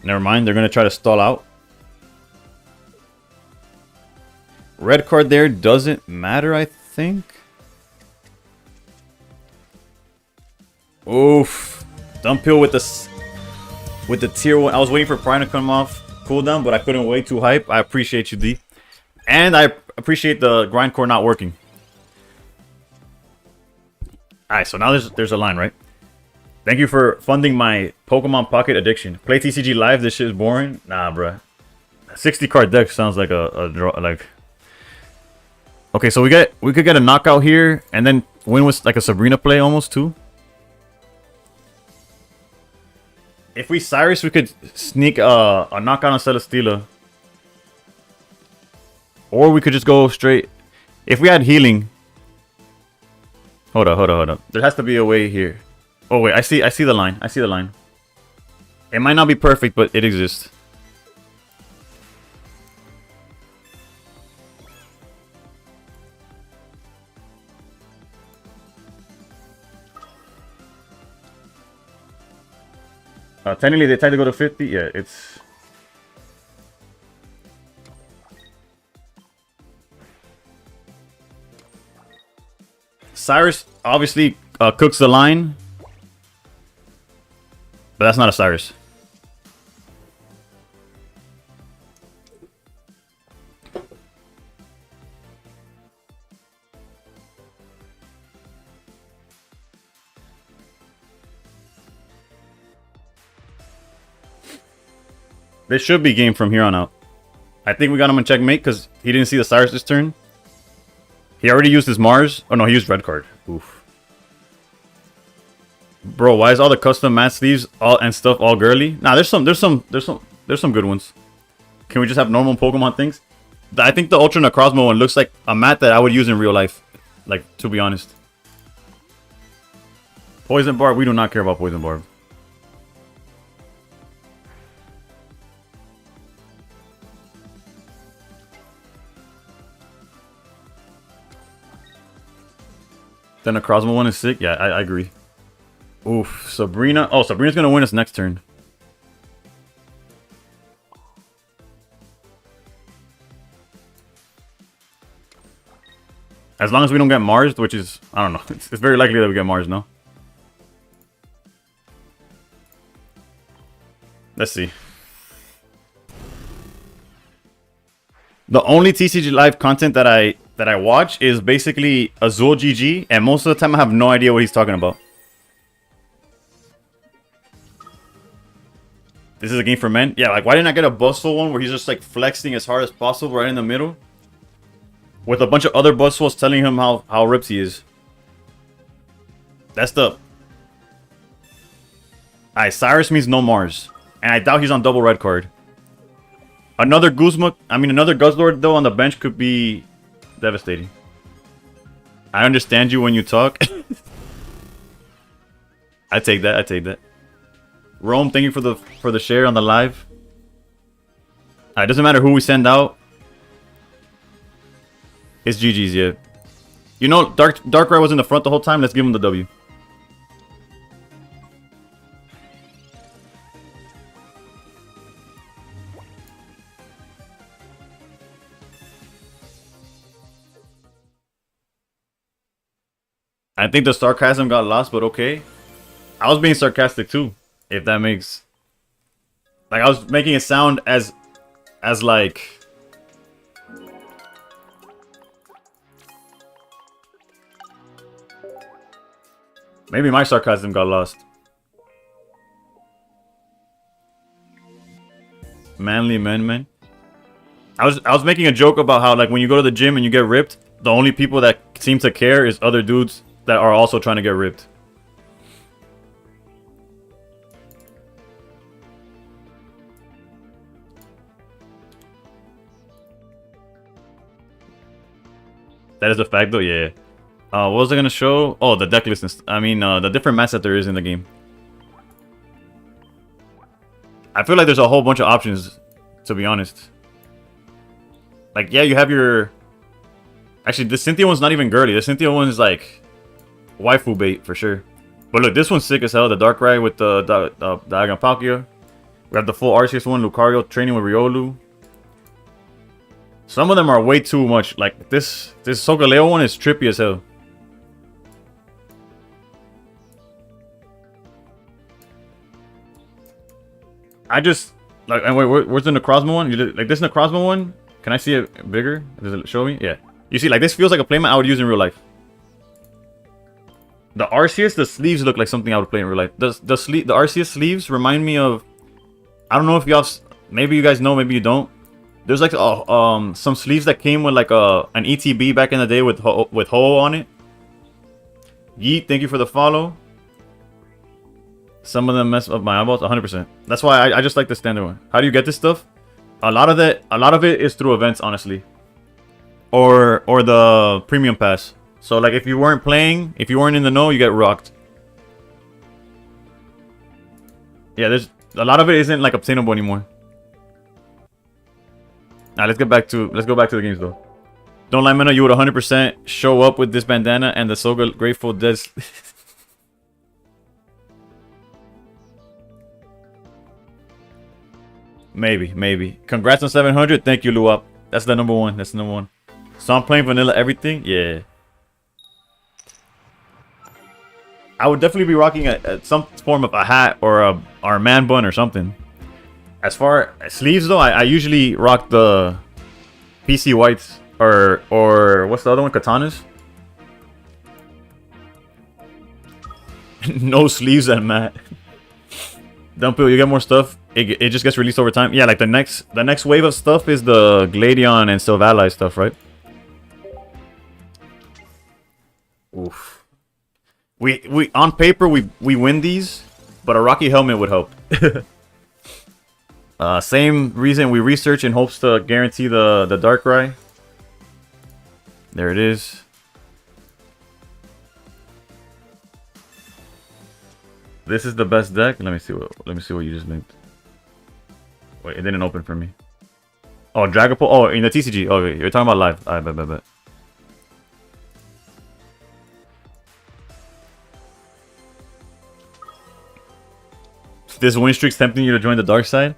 A: Never mind, they're going to try to stall out. Red card there doesn't matter, I think. Oof. Dumphill with the tier 1. I was waiting for Prime to come off. cooldown, but I couldn't wait to hype. I appreciate you, D. And I appreciate the grindcore not working. Alright, so now there's a line, right? Thank you for funding my Pokemon Pocket addiction. Play TCG Live, this shit is boring. Nah, bruh. 60 card deck sounds like a draw, like... Okay, so we could get a knockout here, and then win with like a Sabrina play almost too. If we Cyrus, we could sneak a knockout on Celesteela. Or we could just go straight. If we had healing. Hold up. There has to be a way here. Oh wait, I see the line. I see the line. It might not be perfect, but it exists. Technically, they tried to go to 50. Yeah, it's... Cyrus obviously cooks the line. But that's not a Cyrus. This should be game from here on out. I think we got him in checkmate because he didn't see the Cyrus this turn. He already used his Mars. Oh no, he used red card. Oof. Bro, why is all the custom mat sleeves and stuff all girly? Nah, there's some good ones. Can we just have normal Pokemon things? I think the Ultra Necrozma one looks like a mat that I would use in real life. Like, to be honest. Poison Barb, we do not care about Poison Barb. Then the Necrozma one is sick. Yeah, I agree. Oof, Sabrina. Oh, Sabrina's gonna win us next turn. As long as we don't get Mars, which is, I don't know. It's very likely that we get Mars, no? Let's see. The only TCG Live content that I watch is basically Azul GG, and most of the time I have no idea what he's talking about. This is a game for men? Yeah, like why didn't I get a Buzzful one where he's just like flexing as hard as possible right in the middle? With a bunch of other Buzzfuls telling him how ripped he is. That's the... Alright, Cyrus means no Mars. And I doubt he's on double red card. Another Guzma, another Guzzlord though on the bench could be devastating. I understand you when you talk. I take that. Rome, thank you for the share on the live. It doesn't matter who we send out. It's GG's, yeah. You know, Darkrai was in the front the whole time. Let's give him the W. I think the sarcasm got lost, but okay. I was being sarcastic too, if that makes... Like, I was making it sound as like... Maybe my sarcasm got lost. Manly men, man. I was making a joke about how, like, when you go to the gym and you get ripped, the only people that seem to care is other dudes that are also trying to get ripped. That is a fact though, yeah. What was I gonna show? Oh, the deck list. The different mats that there is in the game. I feel like there's a whole bunch of options, to be honest. Like, yeah, you have your... Actually, the Cynthia one's not even girly. The Cynthia one is like waifu bait for sure. But look, this one's sick as hell. The Darkrai with the Diagon Palkia. We have the full Arceus one, Lucario training with Riolu. Some of them are way too much. Like this Solgaleo one is trippy as hell. Like, and wait, where's the Necrozma one? Like this Necrozma one? Can I see it bigger? Does it show me? Yeah. You see, like this feels like a playmat I would use in real life. The Arceus, the sleeves look like something I would play in real life. The Arceus sleeves remind me of, I don't know if y'all, maybe you guys know, maybe you don't. There's like some sleeves that came with like an ETB back in the day with Ho on it. Yeet, thank you for the follow. Some of them mess up my eyeballs, 100%. That's why I just like the standard one. How do you get this stuff? A lot of it is through events, honestly, or the premium pass. So like if you weren't playing, if you weren't in the know, you get rocked. Yeah, there's a lot of it isn't like obtainable anymore. Now let's go back to the games though. Don't lie, Mena, you would 100% show up with this bandana and the Soga Grateful Dead. Maybe. Congrats on 700. Thank you, Luap. That's the number one. That's the number one. So I'm playing vanilla everything. Yeah. I would definitely be rocking some form of a hat or a man bun or something. As far as sleeves though, I usually rock the PC whites or what's the other one? Katanas. No sleeves and matte. Dumpio, you get more stuff. It just gets released over time. Yeah, like the next wave of stuff is the Gladion and Sylvali stuff, right? Oof. We on paper we win these, but a Rocky helmet would help. Same reason we research in hopes to guarantee the Darkrai. There it is. This is the best deck. Let me see what you just linked. Wait, it didn't open for me. Oh, Dragapult. Oh, in the TCG. Oh, wait, you're talking about live. I bet. This win streak's tempting you to join the dark side?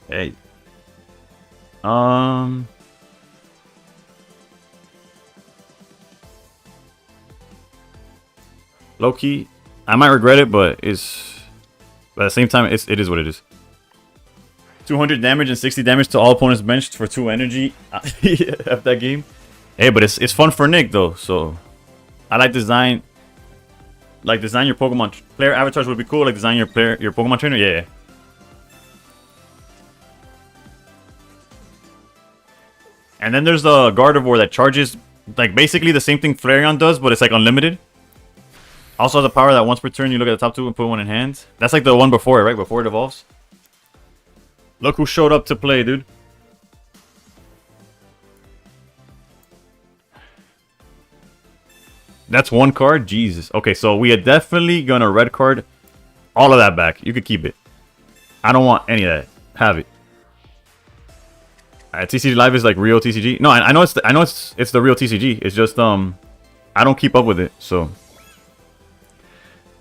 A: Hey. Low key, I might regret it, but at the same time, it is what it is. 200 damage and 60 damage to all opponents benched for 2 energy after that game. Hey, but it's fun for Nick though, so I like design your Pokemon player avatars would be cool. Like design your Pokemon trainer, yeah. And then there's the Gardevoir that charges like basically the same thing Flareon does, but it's like unlimited. Also has the power that once per turn you look at the top 2 and put one in hand. That's like the one before it, right? Before it evolves. Look who showed up to play, dude. That's one card? Jesus. Okay, so we are definitely gonna red card all of that back. You could keep it. I don't want any of that. Have it. TCG Live is like real TCG. No, I know it's the real TCG. It's just I don't keep up with it, so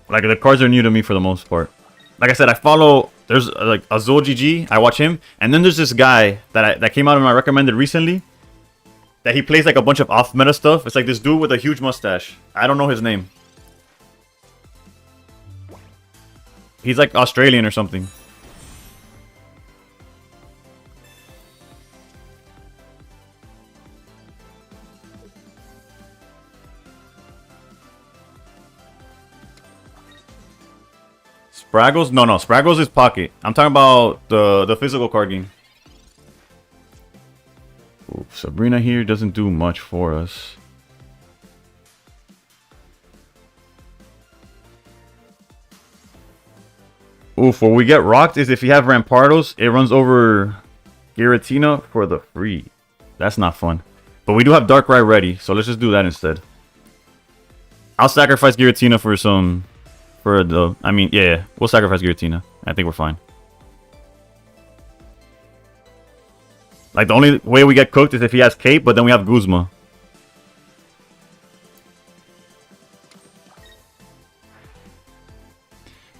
A: like the cards are new to me for the most part. Like I said, I follow. There's like Azul GG. I watch him, and then there's this guy that came out of my recommended recently. That he plays like a bunch of off-meta stuff. It's like this dude with a huge mustache. I don't know his name. He's like Australian or something. Spraggles? No, Spraggles is Pocket. I'm talking about the physical card game. Ooh, Sabrina here doesn't do much for us. Oof, what we get rocked is if you have Rampardos, it runs over Giratina for the free. That's not fun. But we do have Darkrai ready, so let's just do that instead. I'll sacrifice Giratina yeah, we'll sacrifice Giratina. I think we're fine. Like, the only way we get cooked is if he has Cape, but then we have Guzma.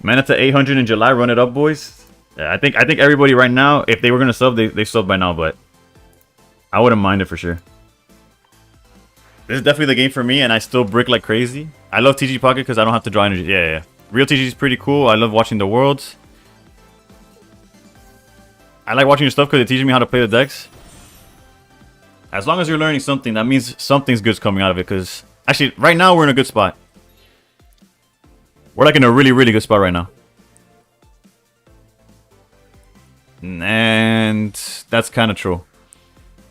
A: Mana to 800 in July, run it up, boys. Yeah, I think everybody right now, if they were going to sub, they sub by now, but I wouldn't mind it for sure. This is definitely the game for me, and I still brick like crazy. I love TG Pocket because I don't have to draw energy. Yeah. Real TG is pretty cool. I love watching the worlds. I like watching your stuff because it teaches me how to play the decks. As long as you're learning something, that means something's good's coming out of it. Because actually, right now we're in a good spot. We're like in a really, really good spot right now. And that's kind of true.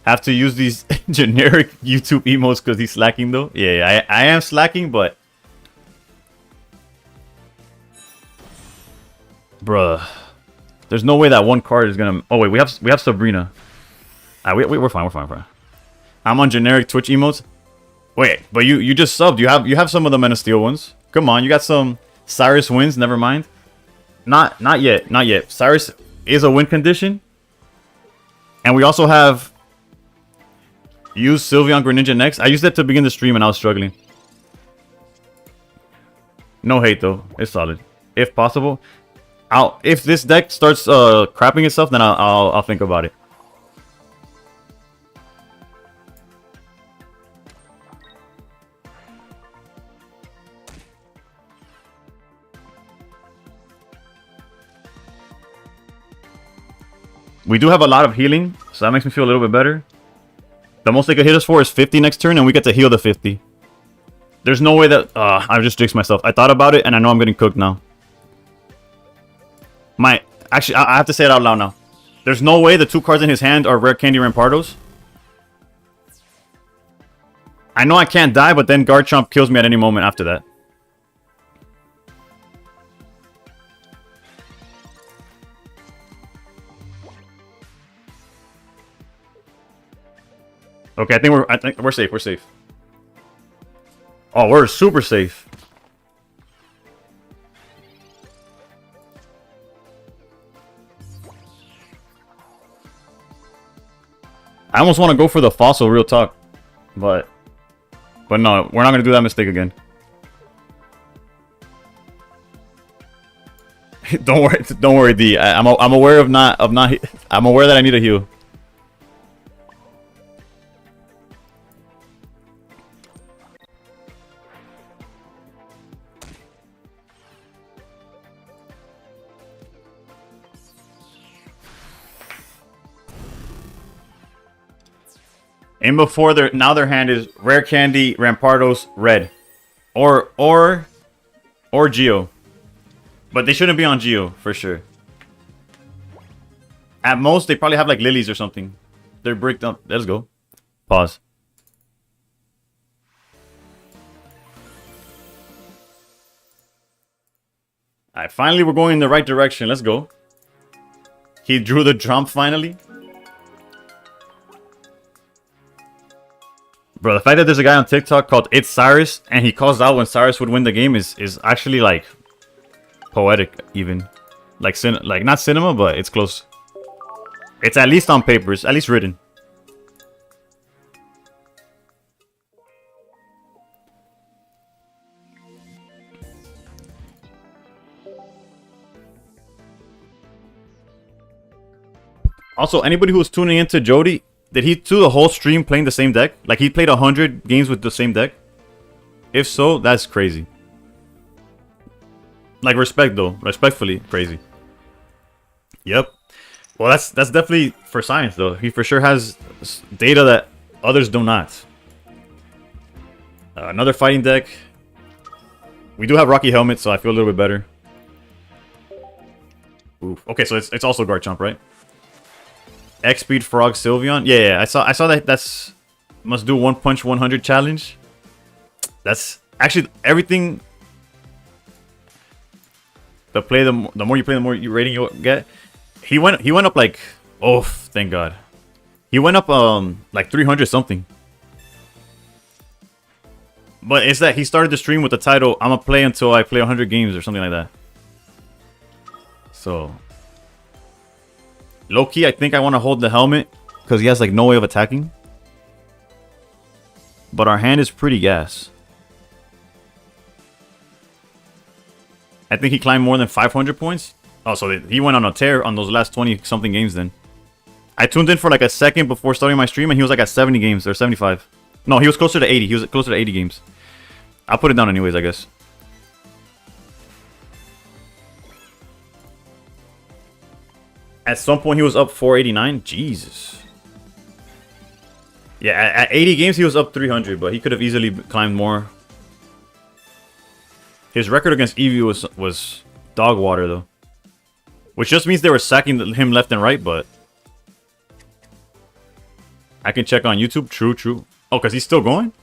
A: Have to use these generic YouTube emotes because he's slacking though. Yeah, I am slacking, but bruh, there's no way that one card is gonna. Oh wait, we have Sabrina. We're fine. We're fine. I'm on generic Twitch emotes. Wait, but you just subbed. You have some of the Men of Steel ones. Come on, you got some Cyrus wins. Never mind. Not yet. Cyrus is a win condition, and we also have use Sylveon Greninja next. I used that to begin the stream and I was struggling. No hate though. It's solid. If possible, if this deck starts crapping itself, then I'll think about it. We do have a lot of healing, so that makes me feel a little bit better. The most they could hit us for is 50 next turn, and we get to heal the 50. There's no way that... I just jinxed myself. I thought about it, and I know I'm getting cooked now. Actually, I have to say it out loud now. There's no way the 2 cards in his hand are Rare Candy Rampardos. I know I can't die, but then Garchomp kills me at any moment after that. Okay, I think we're safe. We're safe. Oh, we're super safe. I almost want to go for the fossil, real talk, but no, we're not gonna do that mistake again. Don't worry, D. I'm aware of not. I'm aware that I need a heal. And before their hand is Rare Candy, Rampardos, Red. Or Geo. But they shouldn't be on Geo, for sure. At most, they probably have like lilies or something. They're bricked up. Let's go. Pause. Alright, finally we're going in the right direction. Let's go. He drew the jump finally. Bro, the fact that there's a guy on TikTok called It's Cyrus, and he calls out when Cyrus would win the game is actually, like, poetic, even. Like, not cinema, but it's close. It's at least on paper. It's at least written. Also, anybody who was tuning into Jody... Did he do the whole stream playing the same deck? Like he played 100 games with the same deck? If so, that's crazy. Like respect though. Respectfully crazy. Yep. Well, that's definitely for science though. He for sure has data that others do not. Another fighting deck. We do have Rocky Helmet, so I feel a little bit better. Oof. Okay, so it's also Garchomp, right? X-Speed Frog Sylveon. Yeah, I saw that. That's must do 1 punch 100 challenge. That's actually everything. The more you play, the more rating you get. He went up like, oh, thank God. He went up like 300 something. But it's that he started the stream with the title, "I'm gonna play until I play 100 games" or something like that. So low-key, I think I want to hold the helmet because he has like no way of attacking. But our hand is pretty gas. I think he climbed more than 500 points. Oh, so he went on a tear on those last 20-something games then. I tuned in for like a second before starting my stream and he was like at 70 games or 75. No, he was closer to 80. He was closer to 80 games. I'll put it down anyways, I guess. At some point, he was up 489. Jesus. Yeah, at 80 games, he was up 300, but he could have easily climbed more. His record against Eevee was dog water, though. Which just means they were sacking him left and right, but... I can check on YouTube. True, true. Oh, because he's still going?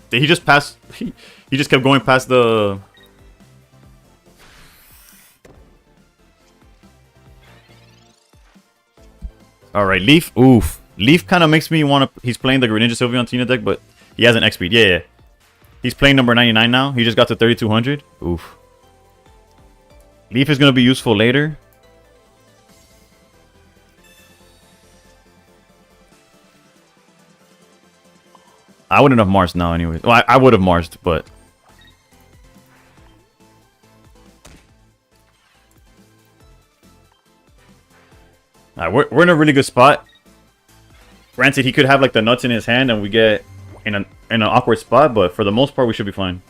A: Did he just pass... He just kept going past the... Alright, Leaf. Oof. Leaf kind of makes me want to... He's playing the Greninja Sylveon Tina deck, but he has an X-Speed. Yeah, yeah. He's playing number 99 now. He just got to 3200. Oof. Leaf is going to be useful later. I wouldn't have Marsed now anyway. Well, I would have Marsed, but... Alright, we're in a really good spot. Granted, he could have like the nuts in his hand and we get in an awkward spot, but for the most part, we should be fine.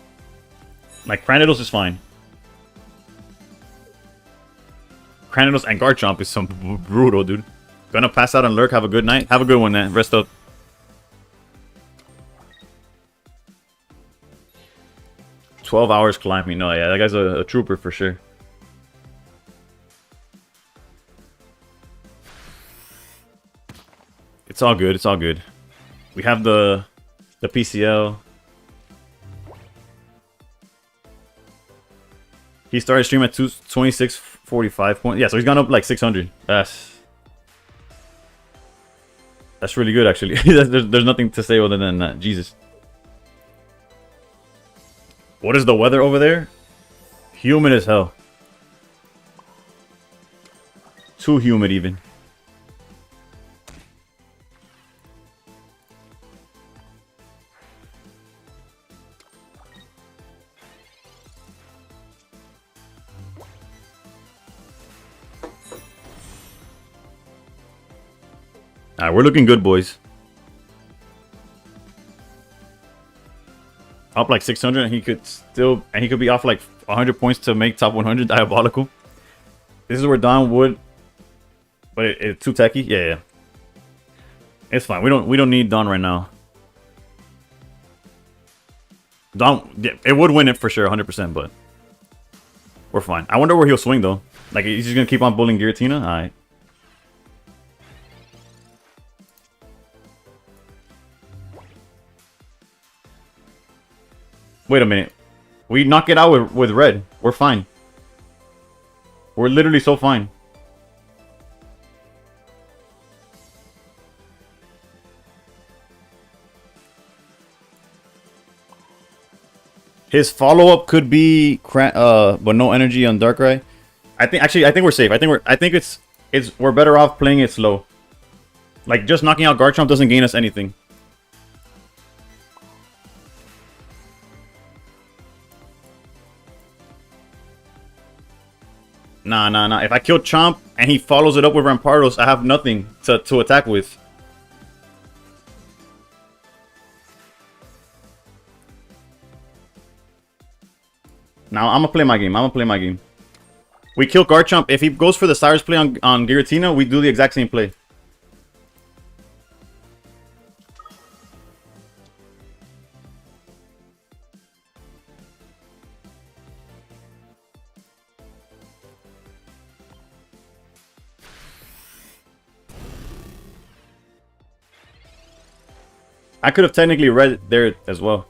A: Like, Cranidos is fine. Cranidos and Garchomp is some brutal, dude. Gonna pass out and lurk. Have a good night. Have a good one, man. Rest up. "12 hours climbing." No, yeah, that guy's a trooper for sure. It's all good. It's all good. We have the PCL. He started stream at 26:45 points. Yeah, so he's gone up like 600. That's really good, actually. there's nothing to say other than that. Jesus. What is the weather over there? Humid as hell. Too humid, even. Alright, we're looking good, boys. Up like 600, and he could be off like 100 points to make top 100. Diabolical. This is where Don would, but it's too techy. Yeah, yeah. It's fine. We don't need Don right now. Don, yeah, it would win it for sure, 100%, but we're fine. I wonder where he'll swing though. Like, he's just gonna keep on bullying Giratina. All right. Wait a minute. We knock it out with red. We're fine. We're literally so fine. His follow-up could be but no energy on Darkrai. I think we're safe. I think we're better off playing it slow. Like, just knocking out Garchomp doesn't gain us anything. Nah. If I kill Chomp and he follows it up with Rampardos, I have nothing to attack with. Now, I'm gonna play my game. We kill Garchomp. If he goes for the Cyrus play on Giratina, we do the exact same play. I could have technically red there as well.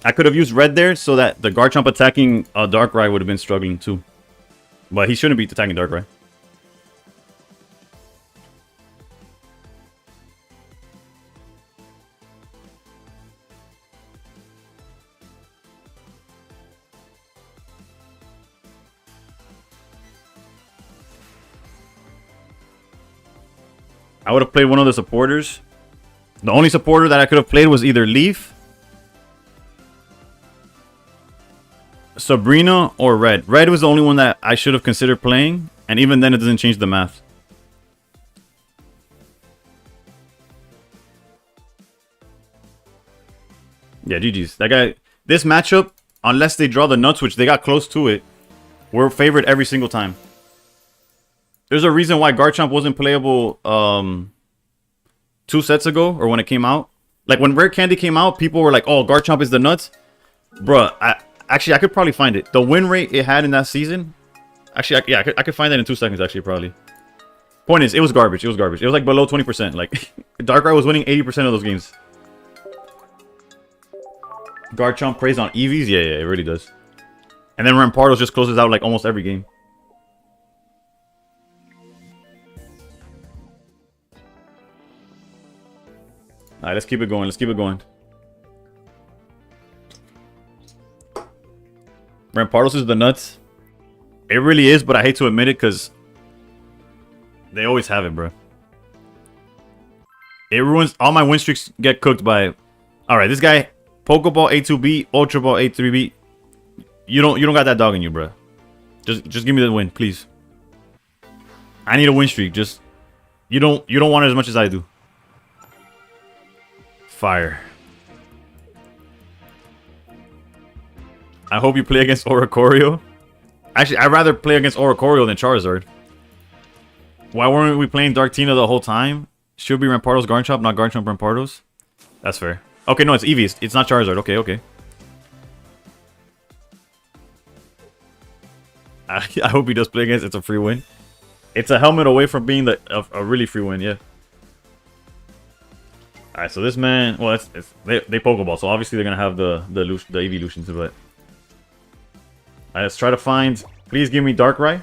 A: I could have used red there so that the Garchomp attacking Darkrai would have been struggling too. But he shouldn't be attacking Darkrai. I would have played one of the supporters. The only supporter that I could have played was either Leaf, Sabrina, or Red. Red was the only one that I should have considered playing, and even then it doesn't change the math. Yeah, GG's. That guy, this matchup, unless they draw the nuts, which they got close to it, we're favored every single time. There's a reason why Garchomp wasn't playable 2 sets ago, or when it came out. Like when Rare Candy came out, people were like, "Oh, Garchomp is the nuts." Bruh, I could probably find it. The win rate it had in that season. Actually, I could find that in 2 seconds. Actually, probably. Point is, it was garbage. It was garbage. It was like below 20%. Like Darkrai was winning 80% of those games. Garchomp preys on EVs. Yeah, it really does. And then Rampardos just closes out like almost every game. Alright, let's keep it going. Let's keep it going. Rampardos is the nuts. It really is, but I hate to admit it because they always have it, bro. It ruins all my win streaks. Get cooked by. All right, this guy, Pokeball A2B, Ultra Ball A3B. You don't got that dog in you, bro. Just give me the win, please. I need a win streak. Just you don't want it as much as I do. Fire. I hope you play against Oricorio. Actually, I'd rather play against Oricorio than Charizard. Why weren't we playing Darktina the whole time? Should be Rampardos Garchomp, not Garchomp Rampardos. That's fair. Okay, no, it's Eevee. It's not Charizard. Okay. I hope he does play against. It's a free win. It's a helmet away from being a really free win. Yeah. All right, so this man, well, they Pokeball, so obviously they're gonna have the evolutions, but. Alright, let's try to find. Please give me Darkrai.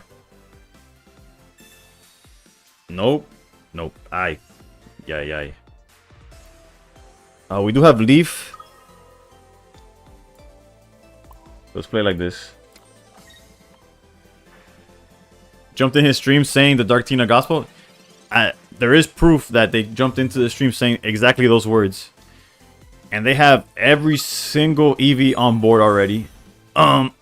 A: Nope. Aye. Yeah. We do have Leaf. Let's play like this. Jumped in his stream saying the Darktina Gospel. There is proof that they jumped into the stream saying exactly those words. And they have every single EV on board already. Not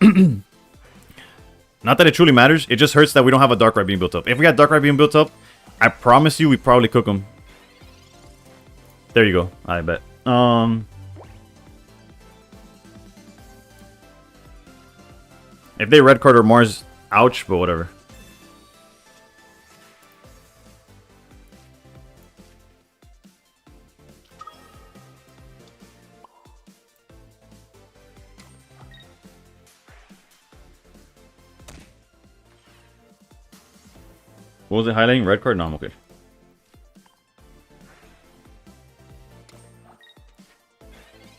A: that it truly matters. It just hurts that we don't have a Darkrai being built up. If we had Darkrai being built up, I promise you we'd probably cook him. There you go. I bet. If they red card or Mars, ouch, but whatever. What was it highlighting? Red card? No, I'm okay.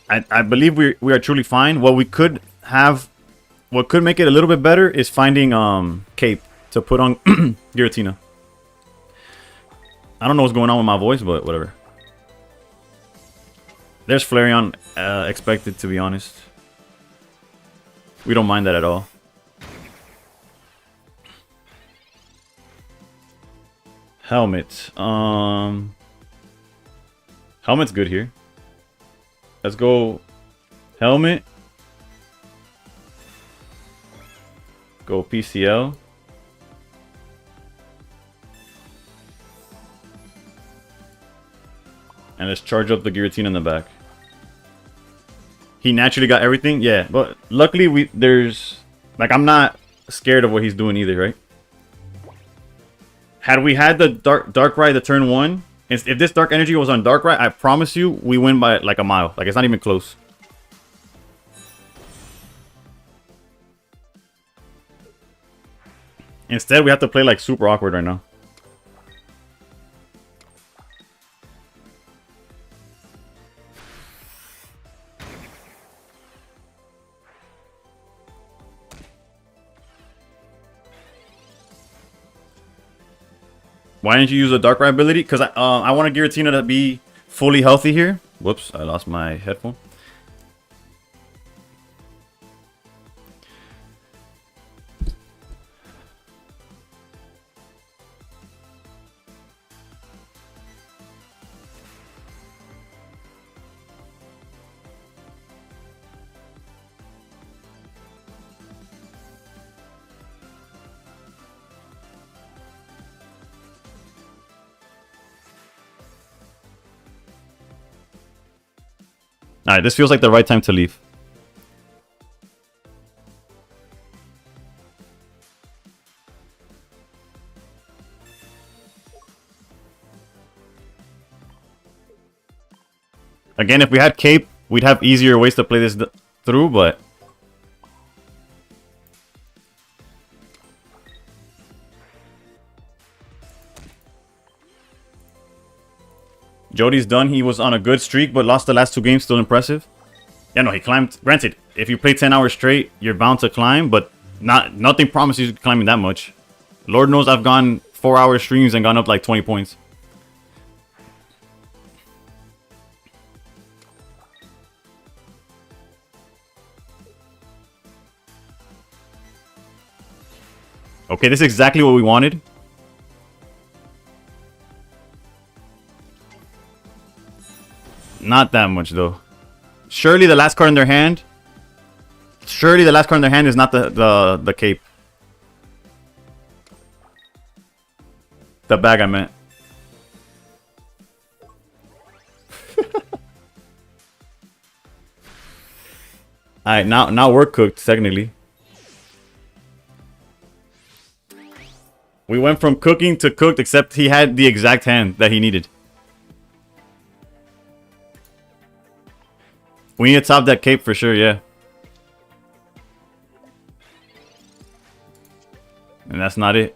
A: I believe we are truly fine. What we could have, what could make it a little bit better is finding Cape to put on Giratina. I don't know what's going on with my voice, but whatever. There's Flareon expected, to be honest. We don't mind that at all. Helmet. Helmet's good here. Let's go Helmet. Go PCL. And let's charge up the Giratina in the back. He naturally got everything? Yeah, but luckily there's... Like, I'm not scared of what he's doing either, right? Had we had the Darkrai the turn 1, if this Dark Energy was on Darkrai, I promise you, we win by like a mile. Like, it's not even close. Instead, we have to play like super awkward right now. Why didn't you use a Darkrai ability? Because I want Giratina to be fully healthy here. Whoops, I lost my headphone. Alright, this feels like the right time to leave. Again, if we had cape, we'd have easier ways to play this through, but... Jody's done. He was on a good streak, but lost the last 2 games. Still impressive. Yeah, no, he climbed. Granted, if you play 10 hours straight, you're bound to climb, but nothing promises you climbing that much. Lord knows I've gone 4-hour streams and gone up like 20 points. Okay, this is exactly what we wanted. Not that much, though. Surely the last card in their hand... Surely the last card in their hand is not the cape. The bag, I meant. Alright, now we're cooked, technically. We went from cooking to cooked, except he had the exact hand that he needed. We need to top that cape for sure, yeah. And that's not it.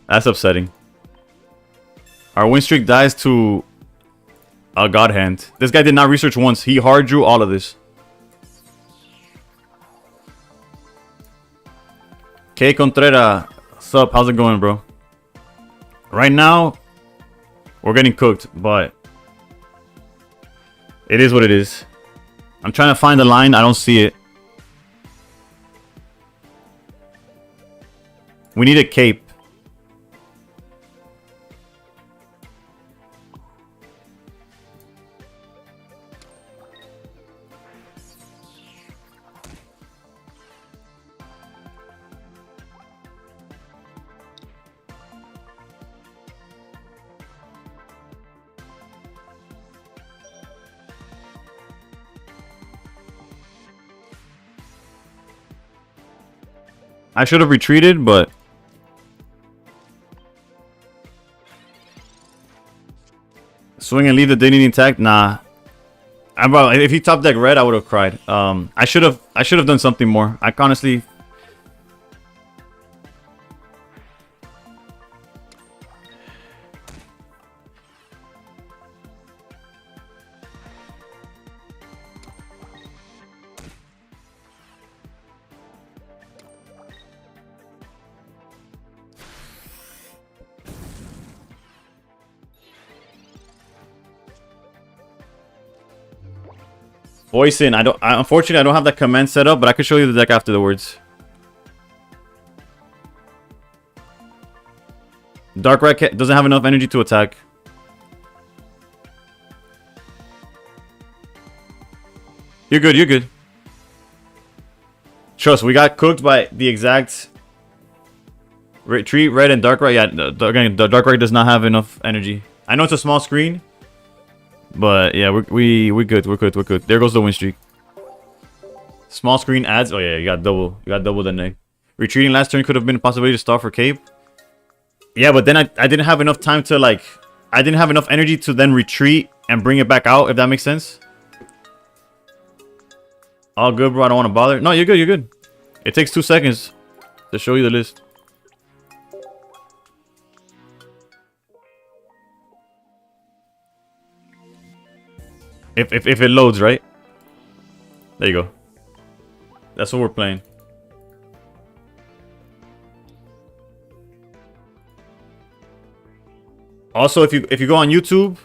A: That's upsetting. Our win streak dies to a god hand. This guy did not research once. He hard drew all of this. K Contreras, what's up? How's it going, bro? Right now, we're getting cooked, but it is what it is. I'm trying to find the line. I don't see it. We need a cape. I should have retreated, but swing and leave the dignity intact. Nah, if he top deck red, I would have cried. I should have done something more. I honestly. Voice in. Unfortunately, I don't have that command set up, but I can show you the deck afterwards. Dark Red doesn't have enough energy to attack. You're good, you're good. Trust, we got cooked by the exact retreat, red, and dark red. Yeah, again, the dark red does not have enough energy. I know it's a small screen. But yeah, we're good. We're good. We're good. There goes the win streak. Small screen adds. Oh yeah, you got double. You got double the neg. Retreating last turn could have been a possibility to start for cape. Yeah, but then I didn't have enough time to like. I didn't have enough energy to then retreat and bring it back out. If that makes sense. All good, bro. I don't want to bother. No, you're good. You're good. It takes 2 seconds to show you the list. If it loads, right? There you go. That's what we're playing. Also, if you go on YouTube,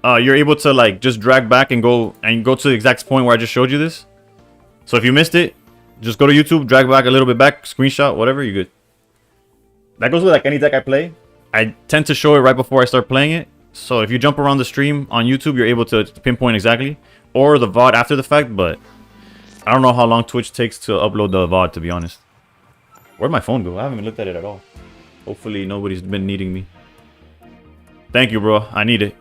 A: you're able to like just drag back and go to the exact point where I just showed you this. So if you missed it, just go to YouTube, drag back a little bit back, screenshot, whatever, you're good. That goes with like any deck I play. I tend to show it right before I start playing it. So if you jump around the stream on YouTube, you're able to pinpoint exactly. Or the VOD after the fact, but I don't know how long Twitch takes to upload the VOD, to be honest. Where'd my phone go? I haven't even looked at it at all. Hopefully nobody's been needing me. Thank you, bro. I need it.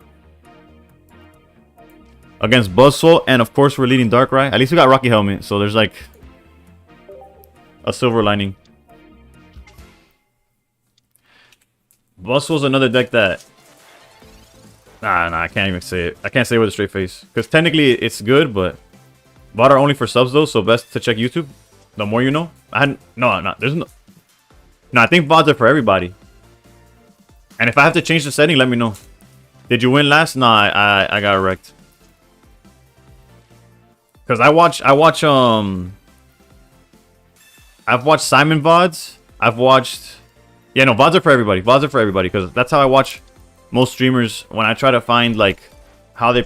A: Against Buzzsaw, and of course we're leading Darkrai. At least we got Rocky Helmet, so there's like a silver lining. Buzzsaw's another deck that... Nah, I can't even say it. I can't say it with a straight face. Because technically it's good, but... VOD are only for subs though, so best to check YouTube. The more you know. There's no... No, I think VODs are for everybody. And if I have to change the setting, let me know. Did you win last? Nah, I got wrecked. Because I've watched Simon VODs. I've watched... Yeah, no, VODs are for everybody. VODs are for everybody. Because that's how I watch most streamers when I try to find, like, how they...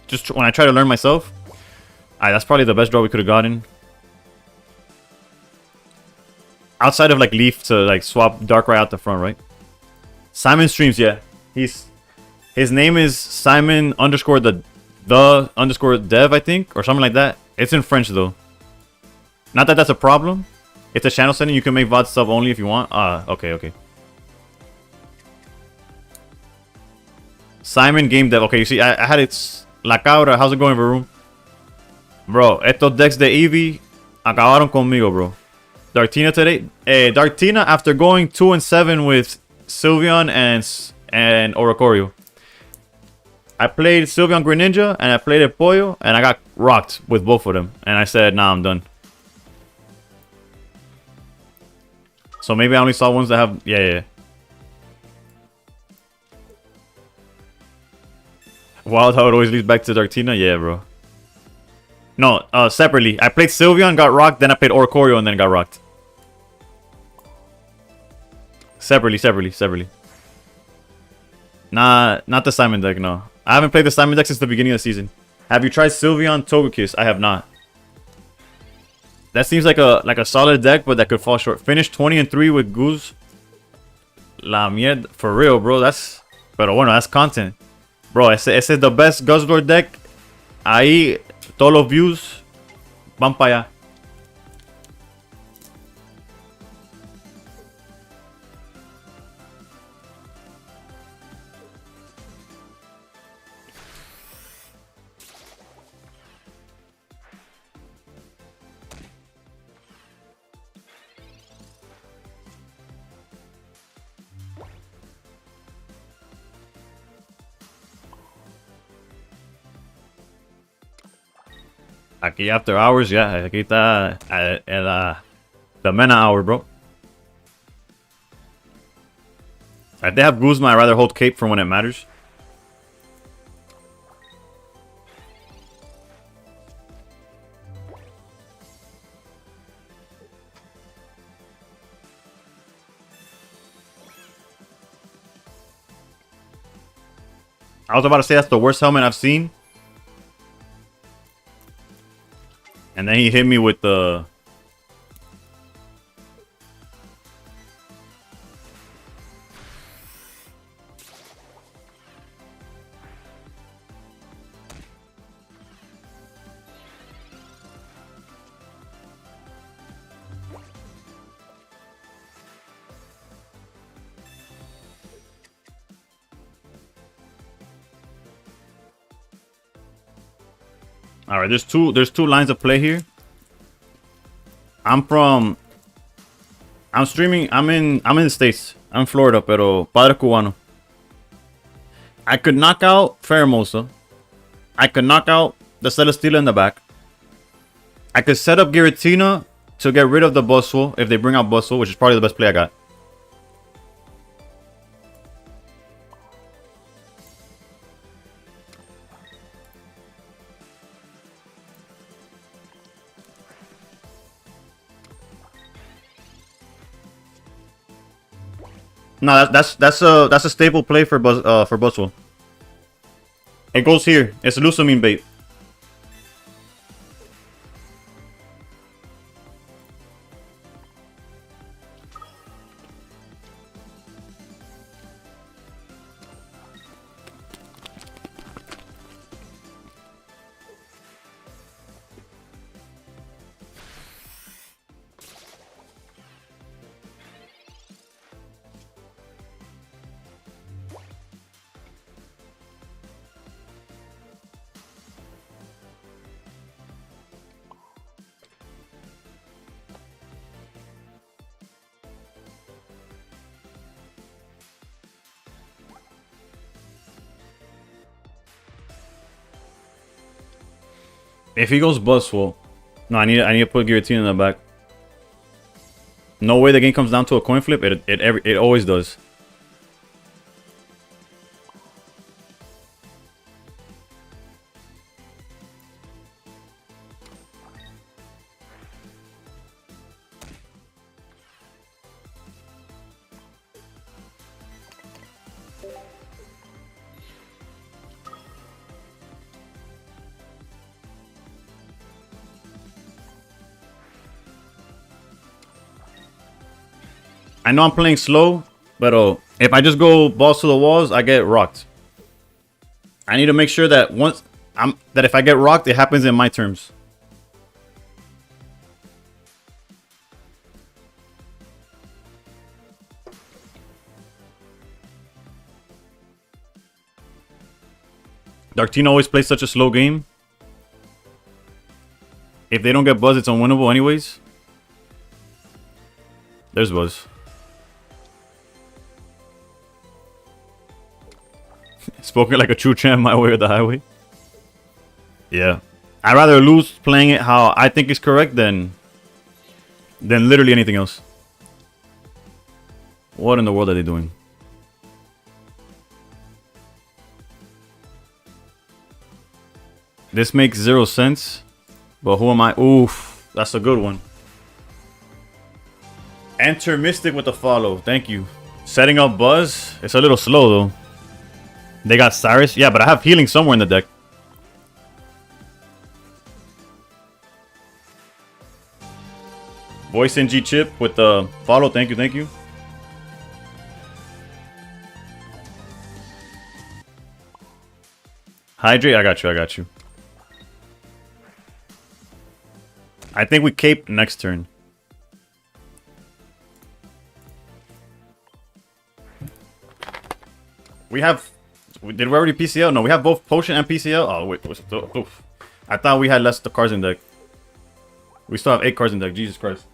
A: Just when I try to learn myself. That's probably the best draw we could have gotten. Outside of, like, Leaf to, like, swap Darkrai out the front, right? Simon streams, yeah. His name is Simon underscore the underscore dev, I think. Or something like that. It's in French, though. Not that that's a problem. It's a channel setting. You can make VOD sub only if you want. Okay. Simon Game Dev. Okay, you see, I had it. La Cabra. How's it going, Varun? Bro, estos decks de Eevee acabaron conmigo, bro. Dartina today. Dartina after going 2-7 with Sylveon and Oricorio. I played Sylveon Greninja and I played Pollo and I got rocked with both of them. And I said, nah, I'm done. So maybe I only saw ones that have... Yeah. Wild how it always leads back to Dartina? Yeah, bro. No, separately. I played Sylveon, got rocked, then I played Oricorio and then got rocked. Separately. Nah, not the Simon deck, no. I haven't played the Simon deck since the beginning of the season. Have you tried Sylveon Togekiss? I have not. That seems like a solid deck, but that could fall short. Finished 20-3 with Goose. La mierda. For real, bro. That's... Pero bueno, that's content. Bro, ese es the best Guzzlord deck. Ahí, todos los views van para allá. Aquí after hours, yeah. Aquí está the Mena hour, bro. If they have Guzma, I'd rather hold Cape for when it matters. I was about to say that's the worst helmet I've seen. And then he hit me with the... All right, there's two lines of play here. I'm streaming. I'm in the States. I'm in Florida, pero padre cubano. I could knock out Pheromosa. I could knock out the Celesteela in the back. I could set up Giratina to get rid of the Buzzwole if they bring out Buzzwole, which is probably the best play I got. No, that's a staple play for Buzzwole. It goes here. It's Lusamine bait. If he goes Buzzwole, no, I need to put Guillotine in the back. No way the game comes down to a coin flip. It always does. I know I'm playing slow, but if I just go balls to the walls, I get rocked. I need to make sure that that if I get rocked, it happens in my terms. Darktino always plays such a slow game. If they don't get Buzz, it's unwinnable anyways. There's Buzz. Spoken like a true champ, my way or the highway. Yeah. I'd rather lose playing it how I think is correct than literally anything else. What in the world are they doing? This makes 0 sense. But who am I? Oof. That's a good one. Enter Mystic with the follow. Thank you. Setting up Buzz. It's a little slow though. They got Cyrus. Yeah, but I have healing somewhere in the deck. Voice NG chip with the follow. Thank you, thank you. Hydrate. I got you, I got you. I think we cape next turn. We have... Did we already PCL? No, we have both Potion and PCL. Oh, wait. Oof. I thought we had less cards in deck. We still have 8 cards in deck. Jesus Christ.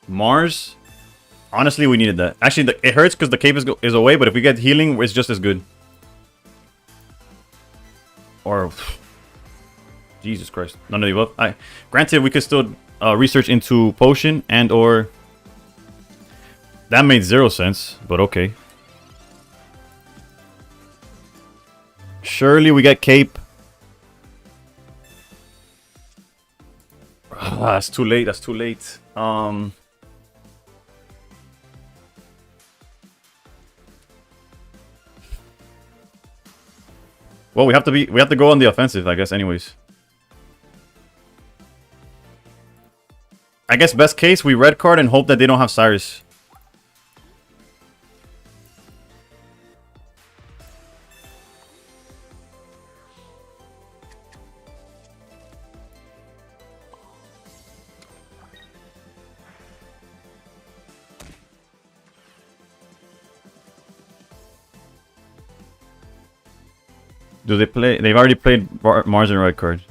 A: Mars? Honestly, we needed that. Actually, it hurts because the cape is away, but if we get healing, it's just as good. Or... Jesus Christ. None of the above. Granted, we could still research into Potion and or... That made 0 sense, but okay. Surely we get cape. That's too late. That's too late. Well, we have to go on the offensive, I guess, anyways. I guess best case, we red card and hope that they don't have Cyrus. Do they play? They've already played Mars and red card.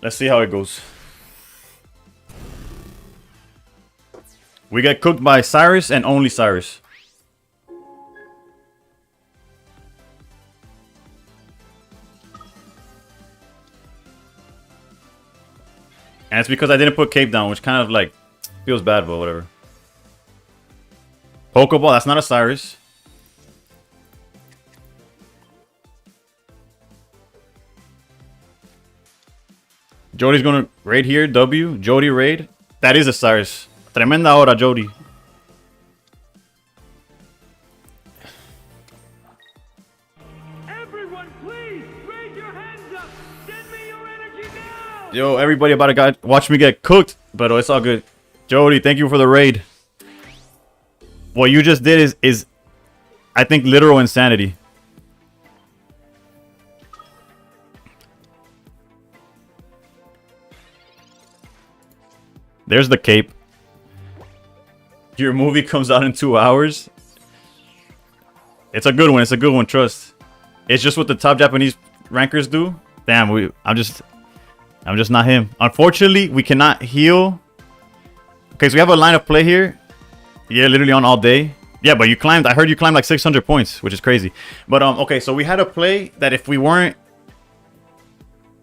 A: Let's see how it goes. We get cooked by Cyrus and only Cyrus. And it's because I didn't put cape down, which kind of like feels bad, but whatever. Pokeball, that's not a Cyrus. Jody's gonna raid here. W. Jody raid. That is a Cyrus. Tremenda hora, Jody.
B: Everyone, please raise your hands up. Send me your energy now.
A: Yo, everybody about to watch me get cooked, but it's all good. Jody, thank you for the raid. What you just did is I think literal insanity. There's the cape. Your movie comes out in 2 hours. It's a good one. It's a good one. Trust. It's just what the top Japanese rankers do. Damn, I I'm just not him. Unfortunately, we cannot heal. Okay, so we have a line of play here. Yeah, literally on all day. Yeah, but you climbed. I heard you climbed like 600 points, which is crazy. But okay, so we had a play that if we weren't,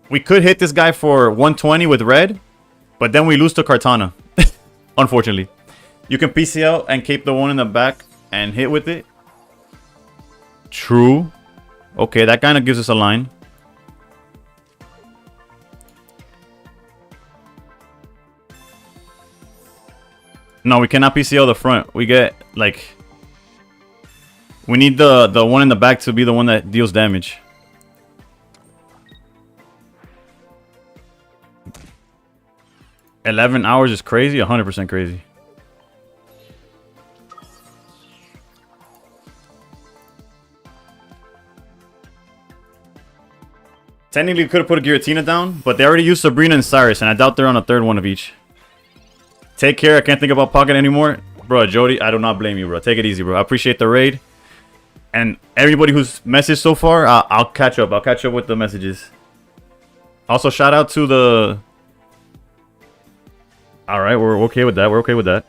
A: we could hit this guy for 120 with red, but then we lose to Kartana. Unfortunately, you can PCL and cape the one in the back and hit with it. True. Okay, that kind of gives us a line. No, we cannot PCL the front. We get like, we need the one in the back to be the one that deals damage. $11 hours is crazy. 100% crazy. Technically, we could have put a Giratina down, but they already used Sabrina and Cyrus, and I doubt they're on a third one of each. Take care. I can't think about Pocket anymore. Bro, Jody, I do not blame you, bro. Take it easy, bro. I appreciate the raid. And everybody who's messaged so far, I'll catch up. I'll catch up with the messages. Also, shout out to the... Alright, we're okay with that. We're okay with that.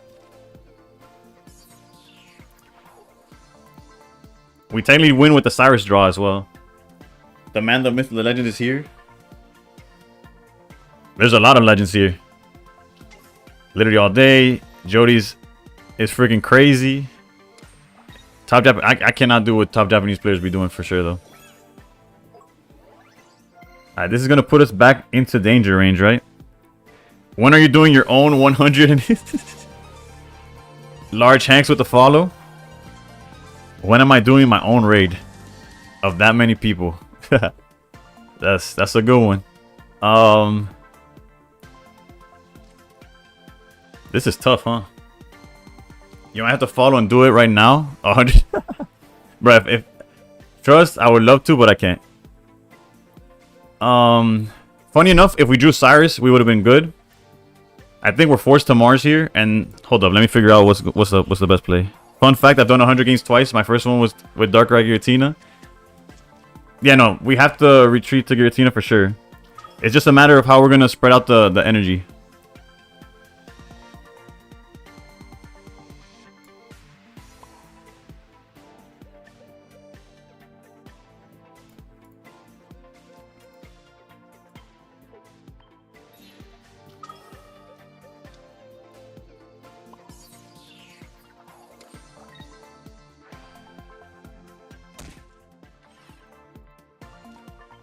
A: We technically win with the Cyrus draw as well. The man, the myth, the legend is here. There's a lot of legends here. Literally all day. Jody's is freaking crazy. Top Jap, I cannot do what top Japanese players be doing for sure though. Alright, this is gonna put us back into danger range, right? When are you doing your own 100? Large Hanks with the follow. When am I doing my own raid of that many people? That's a good one. This is tough, huh? You might have to follow and do it right now. 100. Bro, if trust, I would love to, but I can't. Funny enough, if we drew Cyrus, we would have been good. I think we're forced to Mars here. And hold up, let me figure out what's the best play. Fun fact, I've done 100 games twice. My first one was with Darkrai Giratina. Yeah, no, we have to retreat to Giratina for sure. It's just a matter of how we're gonna spread out the energy.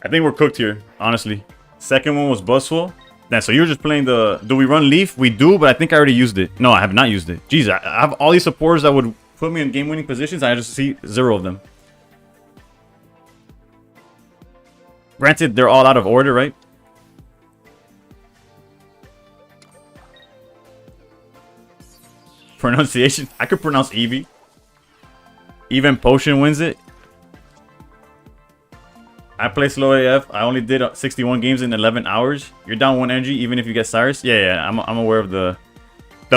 A: I think we're cooked here, honestly. Second one was Buzzwole. Then, so you're just playing the... Do we run Leaf? We do, but I think I already used it. No, I have not used it. Jeez, I have all these supporters that would put me in game-winning positions. I just see 0 of them. Granted, they're all out of order, right? Pronunciation. I could pronounce Eevee. Even Potion wins it. I play slow AF. I only did 61 games in 11 hours. You're down 1 energy even if you get Cyrus. Yeah, I'm aware of the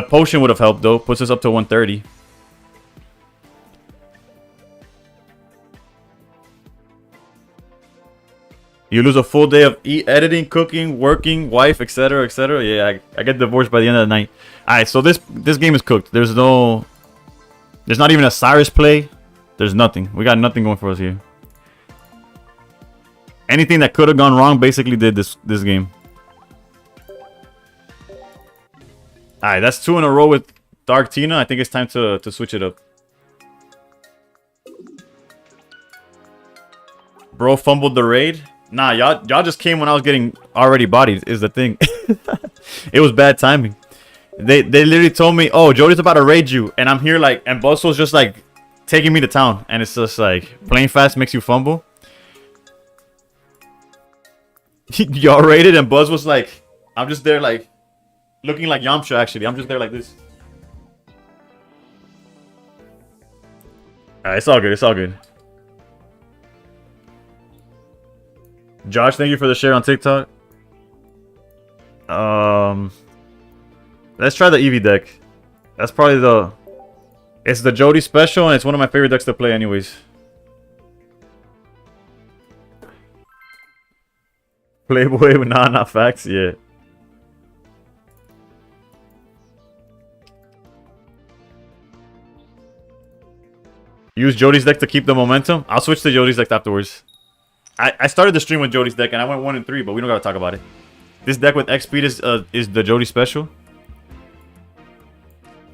A: potion would have helped though. Puts us up to 130. You lose a full day of editing, cooking, working, wife, etc., etc. Yeah, I get divorced by the end of the night. All right, so this game is cooked. There's not even a Cyrus play. There's nothing. We got nothing going for us here. Anything that could have gone wrong basically did this game. Alright, that's 2 in a row with Dark Tina. I think it's time to switch it up. Bro fumbled the raid. Nah, y'all just came when I was getting already bodied is the thing. It was bad timing. They literally told me, oh, Jody's about to raid you. And I'm here like, and Buzzwole's just like taking me to town. And it's just like, playing fast makes you fumble. Y'all raided and Buzz was like, I'm just there like, looking like Yamcha actually. I'm just there like this. Alright, it's all good. It's all good. Josh, thank you for the share on TikTok. Let's try the Eevee deck. That's probably it's the Jody special and it's one of my favorite decks to play anyways. Playboy, nah, not facts. Yeah. Use Jody's deck to keep the momentum. I'll switch to Jody's deck afterwards. I started the stream with Jody's deck and I went 1-3, but we don't gotta talk about it. This deck with X speed is the Jody special.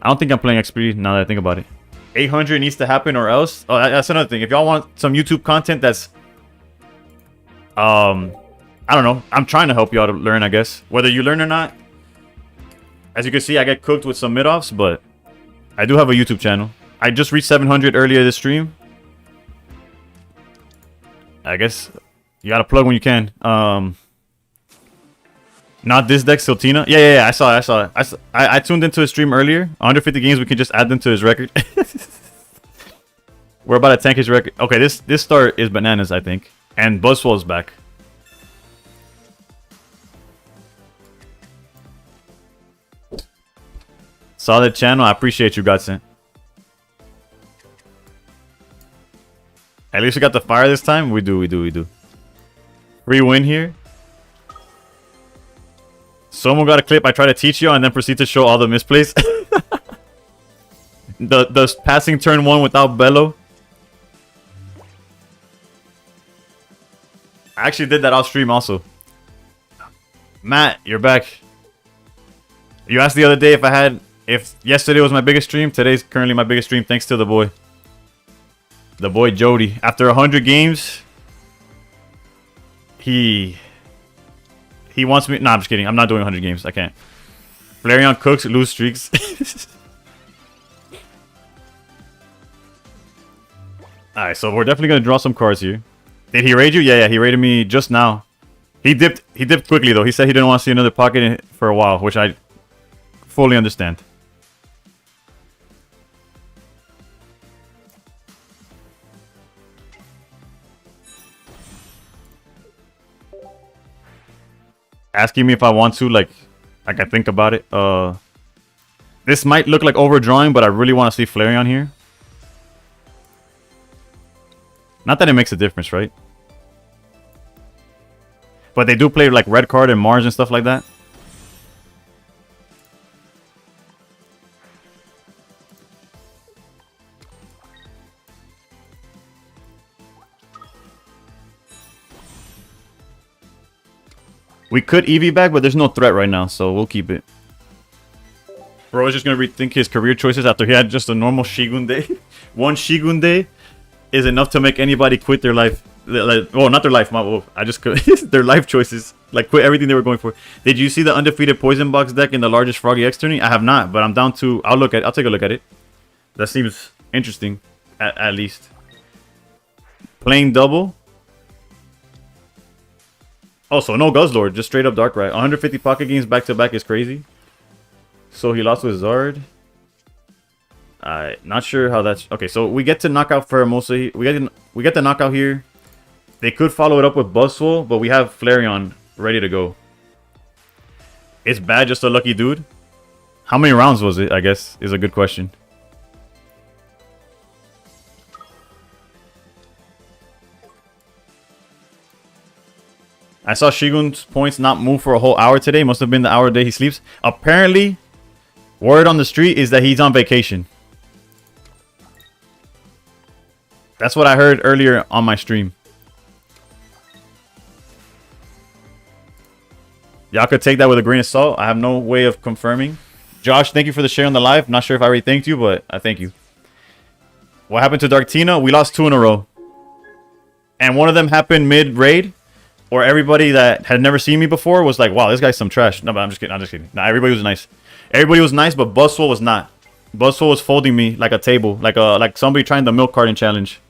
A: I don't think I'm playing X speed now that I think about it. 800 needs to happen or else. Oh, that's another thing. If y'all want some YouTube content that's I don't know. I'm trying to help you out to learn, I guess. Whether you learn or not. As you can see, I get cooked with some mid-offs, but I do have a YouTube channel. I just reached 700 earlier this stream. I guess you gotta plug when you can. Not this deck, Siltina. Yeah. I saw it. I tuned into his stream earlier. 150 games, we can just add them to his record. We're about to tank his record. Okay, this start is bananas, I think. And Buzzswell's back. Solid channel. I appreciate you, Godsent. At least we got the fire this time. We do. Free win here. Someone got a clip. I try to teach you and then proceed to show all the misplays. the passing turn 1 without Bello. I actually did that off stream also. Matt, you're back. You asked the other day if yesterday was my biggest stream. Today's currently my biggest stream thanks to the boy. The boy Jody. After 100 games, he wants me. Nah, I'm just kidding. I'm not doing 100 games. I can't. Flareon cooks, lose streaks. Alright, so we're definitely gonna draw some cards here. Did he raid you? Yeah, he raided me just now. He dipped quickly though. He said he didn't want to see another pocket for a while, which I fully understand. Asking me if I want to, like I think about it. This might look like overdrawing, but I really want to see Flareon here. Not that it makes a difference, right? But they do play like red card and Mars and stuff like that. We could Eevee back, but there's no threat right now, so we'll keep it. Bro is just gonna rethink his career choices after he had just a normal Shigun day. One Shigun day is enough to make anybody quit their life. Well, not their life. I just could. Their life choices. Like quit everything they were going for. Did you see the undefeated Poison Box deck in the largest Froggy X tourney? I have not, but I'm down to. I'll take a look at it. That seems interesting, at least. Playing double. Oh, so no Guzzlord, just straight up Darkrai. 150 pocket games back to back is crazy. So he lost with Zard. Not sure how that's okay. So we get to knockout Pheromosa. We get the knockout here. They could follow it up with Buzzwole, but we have Flareon ready to go. It's bad, just a lucky dude. How many rounds was it? I guess is a good question. I saw Shigun's points not move for a whole hour today. Must have been the hour day he sleeps. Apparently, word on the street is that he's on vacation. That's what I heard earlier on my stream. Y'all could take that with a grain of salt. I have no way of confirming. Josh, thank you for the share on the live. Not sure if I already thanked you, but I thank you. What happened to Darktina? We lost 2 in a row. And one of them happened mid-raid. Or everybody that had never seen me before was like, wow, this guy's some trash. No, but I'm just kidding. Nah, everybody was nice. Everybody was nice, but Buzzwole was not. Buzzwole was folding me like a table. Like somebody trying the milk carton challenge.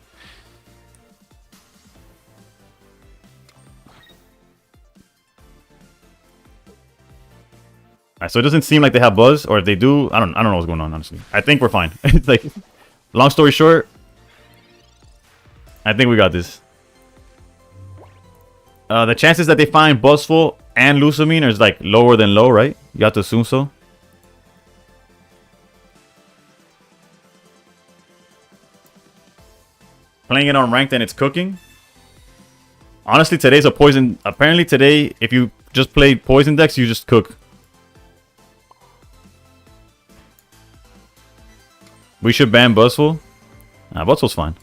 A: Alright, so it doesn't seem like they have Buzz. Or if they do, I don't know what's going on, honestly. I think we're fine. It's like, long story short, I think we got this. The chances that they find Buzzwole and Lusamine is like lower than low, right? You have to assume so. Playing it on ranked and it's cooking. Honestly, today's a poison. Apparently today, if you just play poison decks, you just cook. We should ban Buzzful. Nah, Buzzful's fine.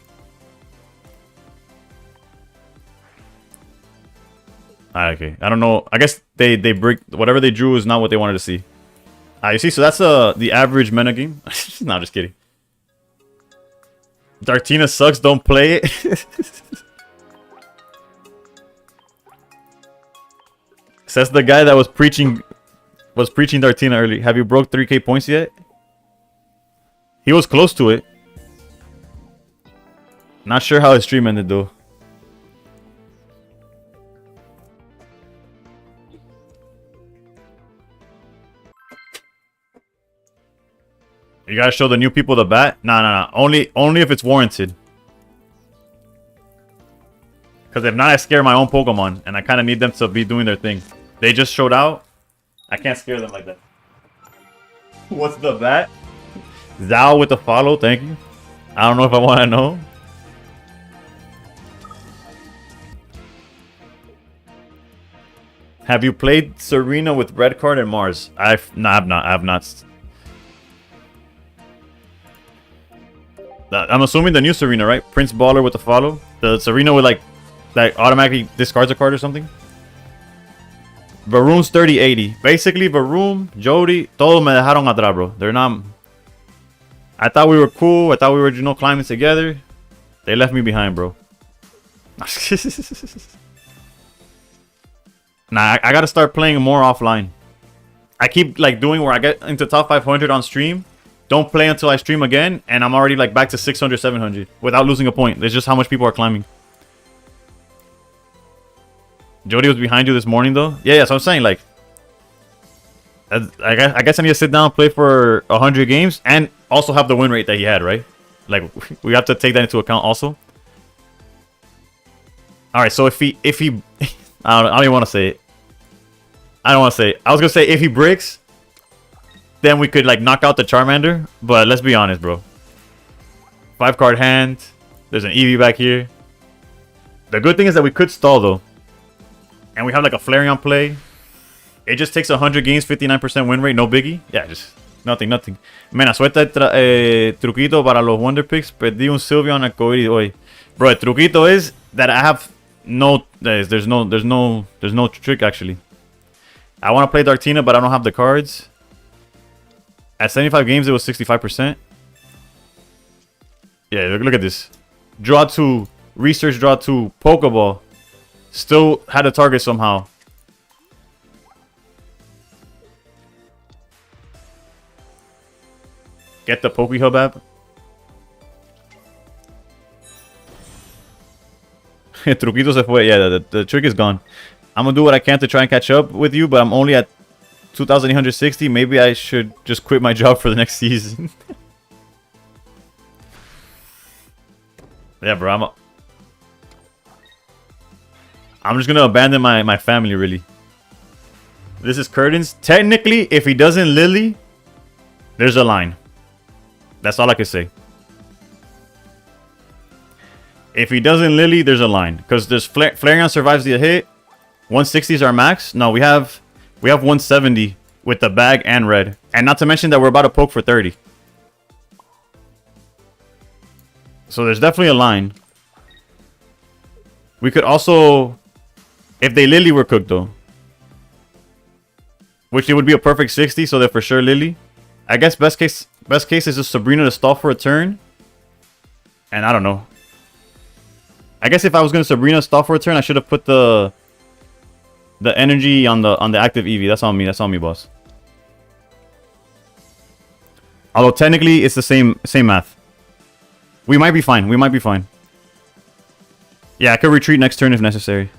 A: Okay, I don't know. I guess they break whatever they drew is not what they wanted to see. You see, so that's the average meta game. No, just kidding. Dartina sucks. Don't play it. Says the guy that was preaching Dartina early. Have you broke 3K points yet? He was close to it. Not sure how his stream ended though. You gotta show the new people the bat? Nah. Only if it's warranted. Because if not, I scare my own Pokemon. And I kind of need them to be doing their thing. They just showed out. I can't scare them like that. What's the bat? Zao with the follow, thank you. I don't know if I want to know. Have you played Serena with Red Card and Mars? I've not. I'm assuming the new Serena, right? Prince Baller with the follow. The Serena with like automatically discards a card or something. Varoom's 30-80. Basically, Varoom, Jody, todos me dejaron atrás, bro. They're not. I thought we were cool. I thought we were, climbing together. They left me behind, bro. Nah, I gotta start playing more offline. I keep like doing where I get into top 500 on stream. Don't play until I stream again, and I'm already like back to 600, 700 without losing a point. It's just how much people are climbing. Jody was behind you this morning, though. Yeah. So I'm saying, like, I guess I need to sit down and play for 100 games and also have the win rate that he had, right? Like, we have to take that into account also. All right. So if he, I don't even want to say it. I don't want to say it. I was gonna say if he breaks, then we could like knock out the Charmander. But let's be honest, bro. 5-card hand. There's an Eevee back here. The good thing is that we could stall though. And we have like a Flareon play. It just takes 100 games, 59% win rate, no biggie. Yeah, just nothing. Mena, suelta el truquito para los Wonder Picks. Perdí un Sylveon Arcoiris hoy. Bro, el truquito is that I have no... There's no trick actually. I want to play Dartina, but I don't have the cards. At 75 games, it was 65%. Yeah, look at this. Draw 2, research draw 2, Pokeball. Still had a target somehow. Get the Pokehub app. Truquito se fue. Yeah, the trick is gone. I'm gonna do what I can to try and catch up with you, but I'm only at 2,860. Maybe I should just quit my job for the next season. Yeah, bro. I'm just gonna abandon my family, really. This is Curtains. Technically, if he doesn't Lily, there's a line. That's all I can say. If he doesn't Lily, there's a line. Because there's Flareon survives the hit. 160 is our max. No, we have 170 with the bag and red. And not to mention that we're about to poke for 30. So there's definitely a line. We could also... If they Lily, we're cooked though. Which it would be a perfect 60, so they're for sure Lily. I guess best case is just Sabrina to stall for a turn. And I don't know. I guess if I was gonna Sabrina stall for a turn, I should have put the energy on the active Eevee. That's on me. That's on me, boss. Although technically it's the same math. We might be fine. Yeah, I could retreat next turn if necessary.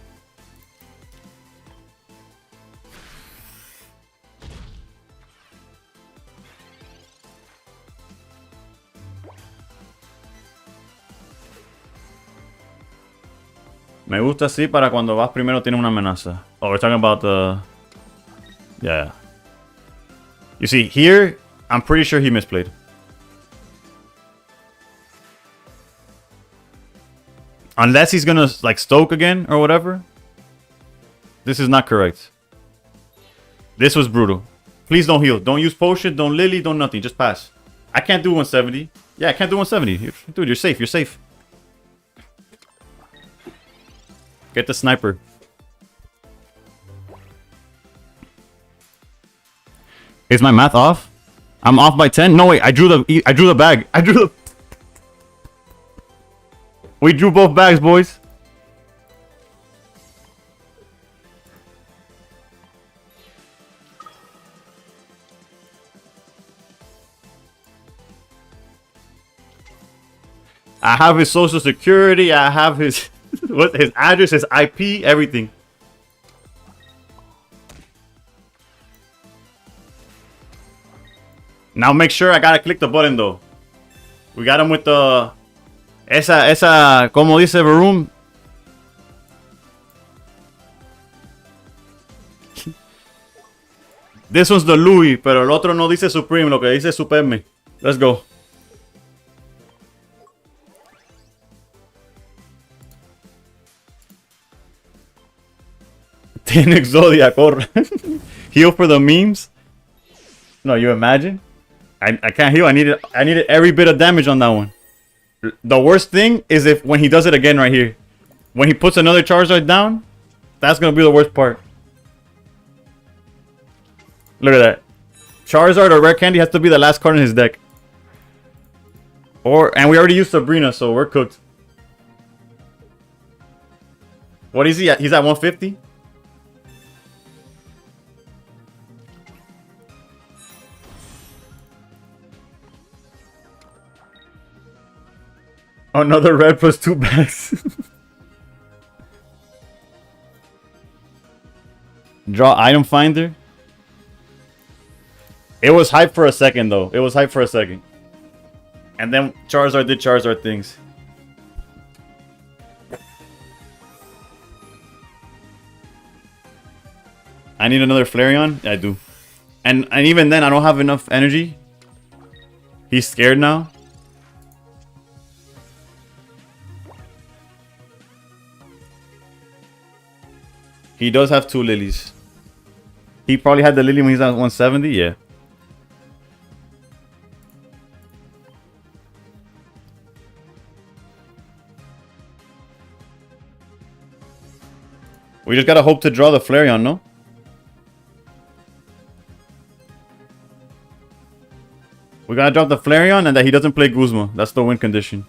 A: Me gusta así para cuando vas primero tiene una amenaza. Oh, we're talking about the... Yeah. You see, here, I'm pretty sure he misplayed. Unless he's gonna like stoke again or whatever. This is not correct. This was brutal. Please don't heal. Don't use potion. Don't lily. Don't nothing. Just pass. I can't do 170. Yeah, I can't do 170. Dude, you're safe. You're safe. Get the sniper. Is my math off? I'm off by 10? No, wait. I drew the bag. We drew both bags, boys. I have his social security. I have his his address, his IP, everything. Now make sure I gotta click the button though. We got him with the esa como dice Varoom. This one's the Louis, pero el otro no dice Supreme, lo que dice Supreme. Let's go. Tiene Zodiac, heal for the memes. No, you imagine? I can't heal. I needed every bit of damage on that one. The worst thing is if when he does it again right here. When he puts another Charizard down, that's gonna be the worst part. Look at that. Charizard or Rare Candy has to be the last card in his deck. And we already used Sabrina, so we're cooked. What is he at? He's at 150? Another red plus 2 bags. Draw item finder. It was hype for a second though. It was hype for a second. And then Charizard did Charizard things. I need another Flareon? I do. And even then I don't have enough energy. He's scared now. He does have 2 lilies. He probably had the lily when he's at 170, yeah. We just gotta hope to draw the Flareon, no? We gotta drop the Flareon and that he doesn't play Guzma. That's the win condition.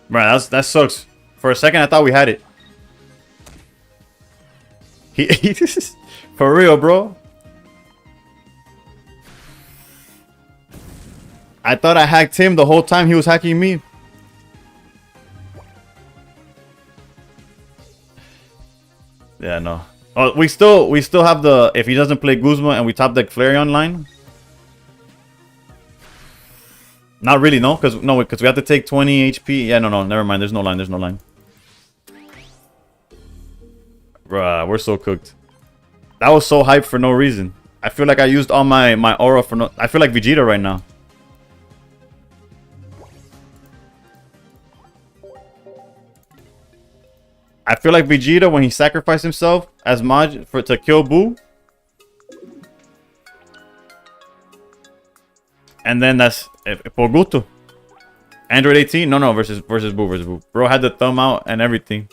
A: Bro, that sucks. For a second, I thought we had it. For real, bro. I thought I hacked him the whole time he was hacking me. Yeah, no. Oh, we still have the if he doesn't play Guzma and we top deck Flareon line. Not really, no, because we have to take 20 HP. Yeah, no, never mind. There's no line. Bruh, we're so cooked. That was so hyped for no reason. I feel like I used all my aura for no. I feel like Vegeta right now. I feel like Vegeta when he sacrificed himself as Maj to kill Boo. And then that's por gusto. Android 18? No, versus Boo. Bro had the thumb out and everything.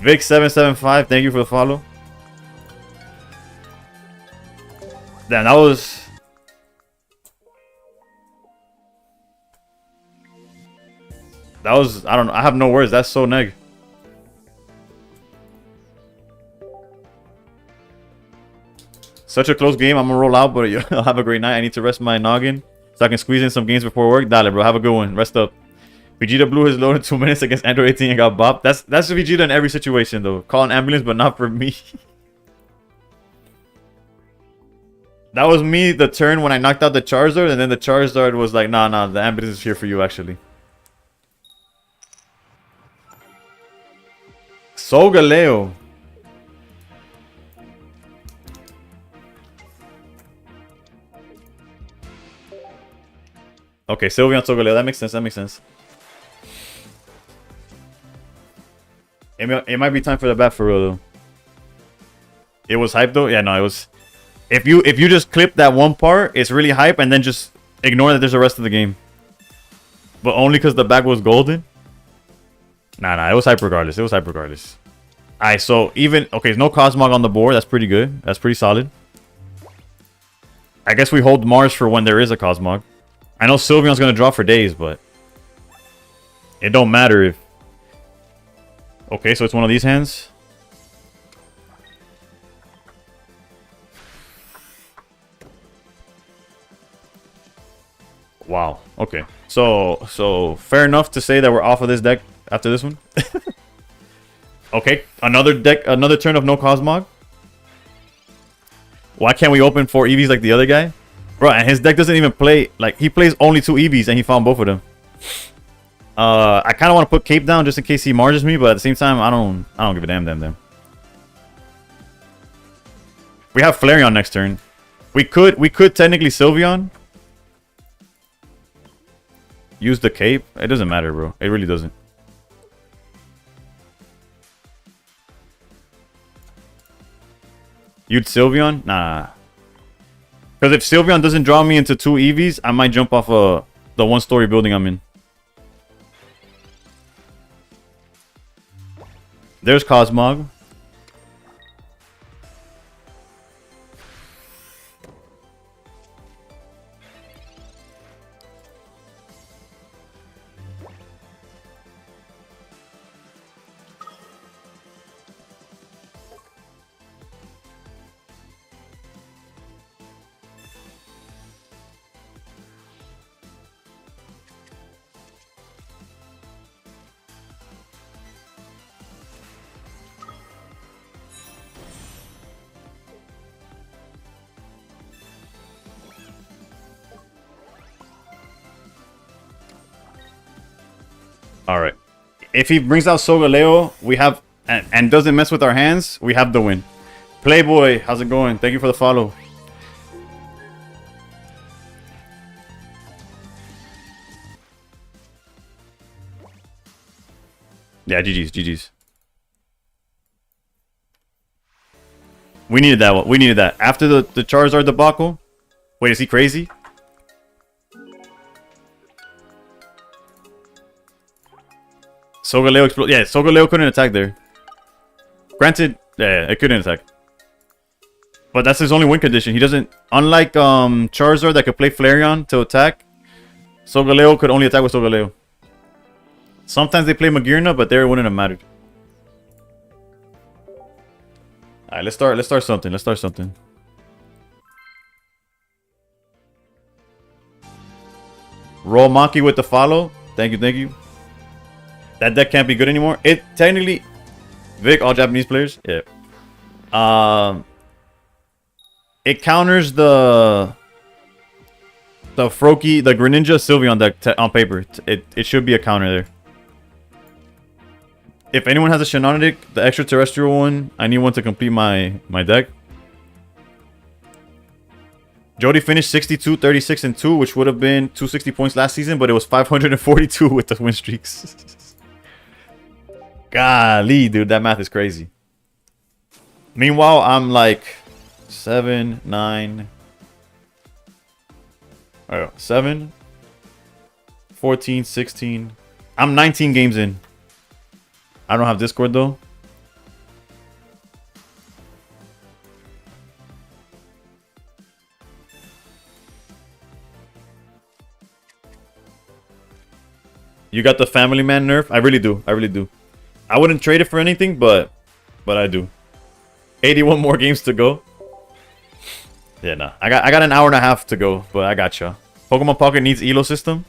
A: Vic775, thank you for the follow. Damn, that was... I don't know, I have no words. That's so neg. Such a close game. I'm gonna roll out, but I'll have a great night. I need to rest my noggin so I can squeeze in some games before work. Dale, bro. Have a good one. Rest up. Vegeta blew his load in 2 minutes against Android 18 and got bopped. That's Vegeta in every situation, though. Call an ambulance, but not for me. That was me the turn when I knocked out the Charizard, and then the Charizard was like, nah, the ambulance is here for you, actually. Solgaleo. Okay, Sylveon, Solgaleo. That makes sense. That makes sense. It might be time for the bat for real though. It was hype though. Yeah, no, it was. If you just clip that one part, it's really hype, and then just ignore that there's the rest of the game. But only because the back was golden. Nah, it was hype regardless. It was hype regardless. Alright, so even okay, there's no Cosmog on the board. That's pretty good. That's pretty solid. I guess we hold Mars for when there is a Cosmog. I know Sylveon's gonna draw for days, but it don't matter if. Okay, so it's one of these hands. Wow. Okay. So fair enough to say that we're off of this deck after this one. Okay, another turn of no Cosmog. Why can't we open 4 EVs like the other guy? Bro, and his deck doesn't even play, like, he plays only 2 EVs and he found both of them. I kind of want to put Cape down just in case he marges me, but at the same time, I don't give a damn. We have Flareon next turn. We could technically Sylveon. Use the Cape. It doesn't matter, bro. It really doesn't. You'd Sylveon? Nah. Because if Sylveon doesn't draw me into 2 EVs, I might jump off the 1-story building I'm in. There's Cosmog. Alright. If he brings out Solgaleo, we have and doesn't mess with our hands, we have the win. Playboy, how's it going? Thank you for the follow. Yeah, GG's. We needed that one. We needed that. After the Charizard debacle. Wait, is he crazy? Solgaleo explode. Yeah, Solgaleo couldn't attack there. Granted, yeah, it couldn't attack. But that's his only win condition. He doesn't, unlike Charizard that could play Flareon to attack, Solgaleo could only attack with Solgaleo. Sometimes they play Magearna, but there it wouldn't have mattered. Alright, let's start something. Roll Maki with the follow. Thank you. That deck can't be good anymore. It technically, Vic, all Japanese players, yeah. It counters the Froakie, the Greninja Sylveon deck on paper. It should be a counter there. If anyone has a Shenanic, the extraterrestrial one, I need one to complete my deck. Jody finished 62, 36, and 2, which would have been 260 points last season, but it was 542 with the win streaks. Golly, dude, that math is crazy. Meanwhile, I'm like 7, 9, 7, 14, 16. I'm 19 games in. I don't have Discord though. You got the Family Man nerf? I really do. I wouldn't trade it for anything, but I do. 81 more games to go. Yeah, nah. I got an hour and a half to go, but I gotcha. Pokemon Pocket needs Elo system.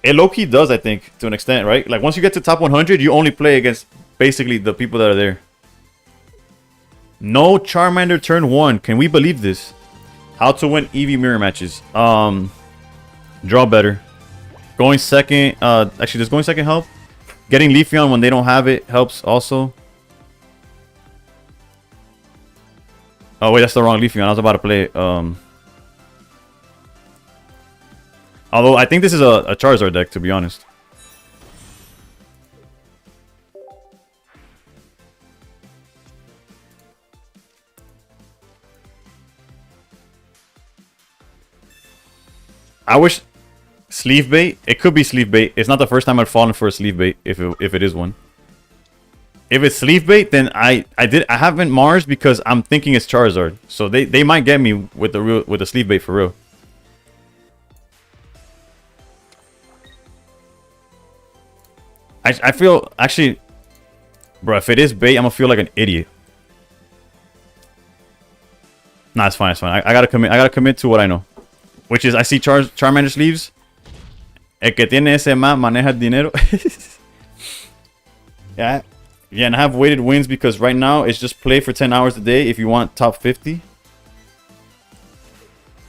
A: It low-key does, I think, to an extent, right? Like, once you get to top 100, you only play against, basically, the people that are there. No Charmander turn 1. Can we believe this? How to win EV mirror matches. Draw better. Going second, actually, does going second help? Getting Leafeon when they don't have it helps also. Oh, wait, that's the wrong Leafeon. I was about to play, Although I think this is a Charizard deck, to be honest. I wish sleeve bait. It could be sleeve bait. It's not the first time I've fallen for a sleeve bait. If it is one. If it's sleeve bait, then I haven't Mars because I'm thinking it's Charizard. So they might get me with the sleeve bait for real. I feel actually, bro. If it is bait, I'm gonna feel like an idiot. Nah, it's fine. It's fine. I gotta commit. I gotta commit to what I know. Which is, I see Charmander sleeves. El que tiene ese más maneja el dinero. Yeah. Yeah, and I have weighted wins because right now it's just play for 10 hours a day if you want top 50.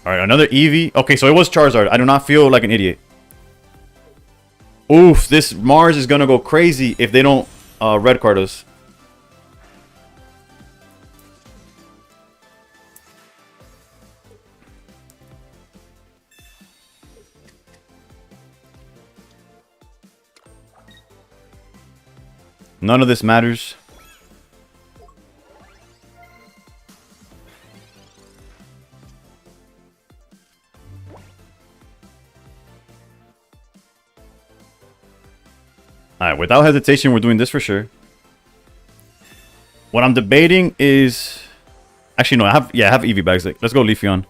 A: Alright, another Eevee. Okay, so it was Charizard. I do not feel like an idiot. Oof, this Mars is gonna go crazy if they don't red card us. None of this matters. Alright, without hesitation, we're doing this for sure. What I'm debating is... Actually, no, I have Eevee bags. Let's go Leafeon.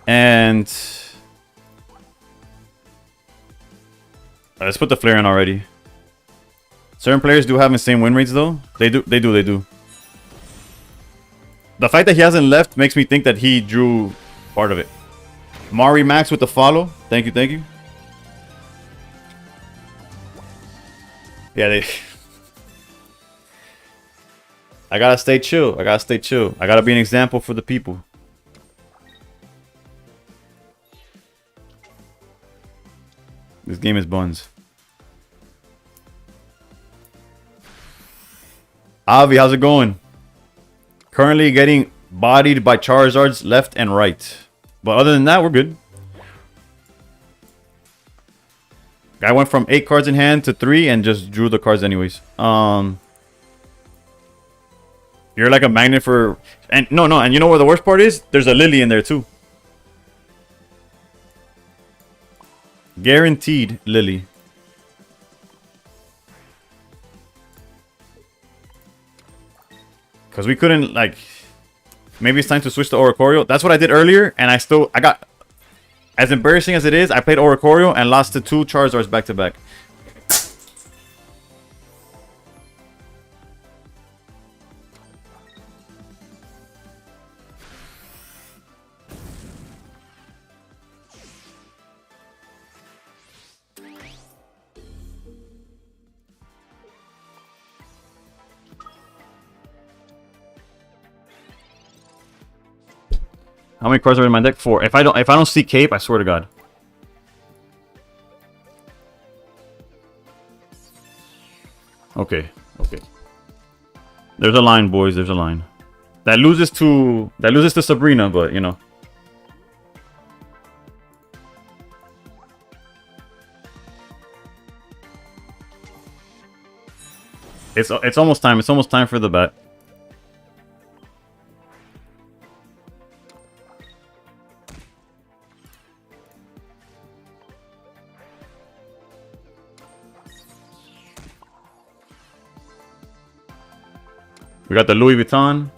A: And let's put the Flareon already. Certain players do have insane win rates though. They do. The fact that he hasn't left makes me think that he drew part of it. Mari Max with the follow. Thank you. Yeah, I gotta stay chill. I gotta be an example for the people. This game is buns. Avi, how's it going? Currently getting bodied by Charizards left and right. But other than that, we're good. Guy went from 8 cards in hand to 3 and just drew the cards anyways. You're like a magnet for... And no, and you know where the worst part is? There's a Lily in there too. Guaranteed Lily. Because we couldn't, like... Maybe it's time to switch to Oricorio. That's what I did earlier, and I got... As embarrassing as it is, I played Oricorio and lost to 2 Charizards back to back. How many cards are in my deck? 4. If I don't see Cape, I swear to God. Okay. There's a line, boys. There's a line. That loses to Sabrina, but you know. It's almost time. It's almost time for the bet. We got the Louis Vuitton.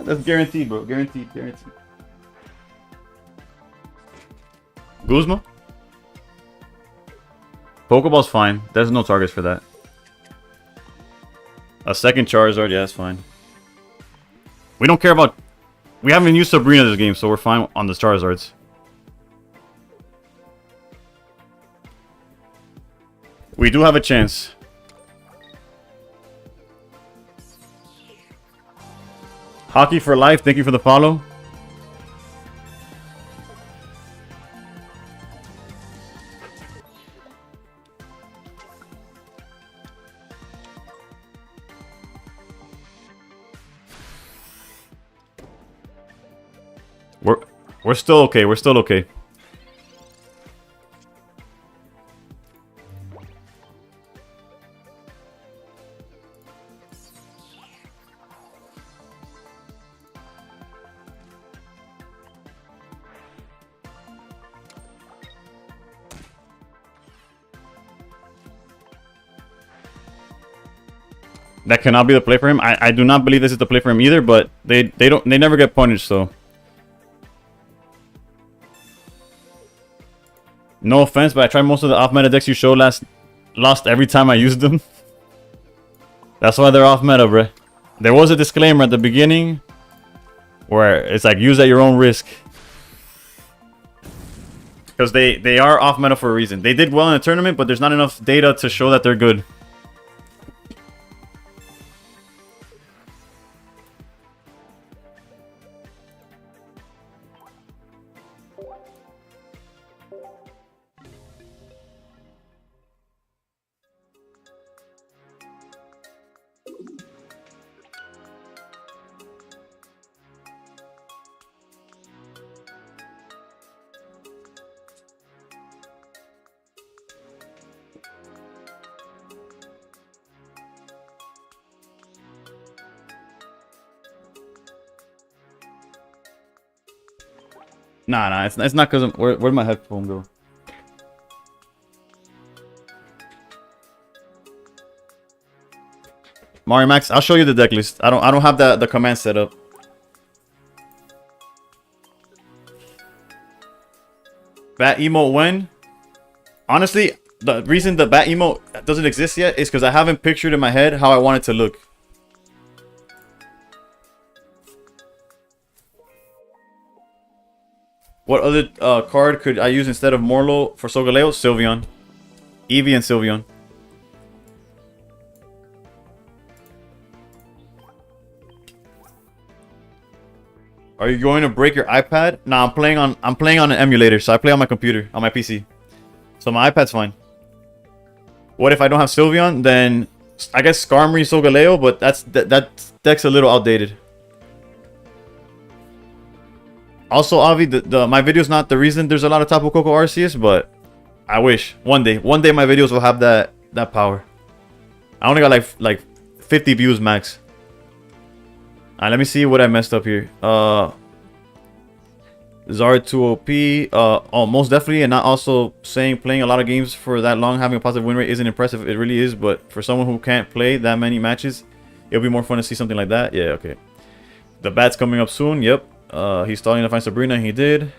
A: That's guaranteed, bro. Guaranteed. Guzma? Pokeball's fine. There's no targets for that. A second Charizard, yeah, that's fine. We don't care about... We haven't used Sabrina this game, so we're fine on the Charizards. We do have a chance. Hockey for life, thank you for the follow. We're still okay. We're still okay. That cannot be the play for him. I do not believe this is the play for him either, but they never get punished, so. No offense, but I tried most of the off-meta decks you showed lost every time I used them. That's why they're off-meta, bruh. There was a disclaimer at the beginning where it's like, use at your own risk. Because they are off-meta for a reason. They did well in the tournament, but there's not enough data to show that they're good. Nah, it's not because where'd my headphone go? Mario Max, I'll show you the deck list. I don't have the command set up. Bat emote when? Honestly, the reason the bat emote doesn't exist yet is because I haven't pictured in my head how I want it to look. What other card could I use instead of Morlo for Solgaleo? Sylveon. Eevee and Sylveon. Are you going to break your iPad? Nah, I'm playing on an emulator, so I play on my computer, on my PC. So my iPad's fine. What if I don't have Sylveon? Then I guess Skarmory, Solgaleo, but that deck's a little outdated. Also, Avi, my video's not the reason there's a lot of Tapu Koko Arceus, but I wish one day my videos will have that power. I only got like 50 views max. Let me see what I messed up here. Zard 2 OP. Oh, most definitely, and not also saying playing a lot of games for that long, having a positive win rate isn't impressive. It really is, but for someone who can't play that many matches, it'll be more fun to see something like that. Yeah, okay. The bat's coming up soon. Yep. He's starting to find Sabrina. He did.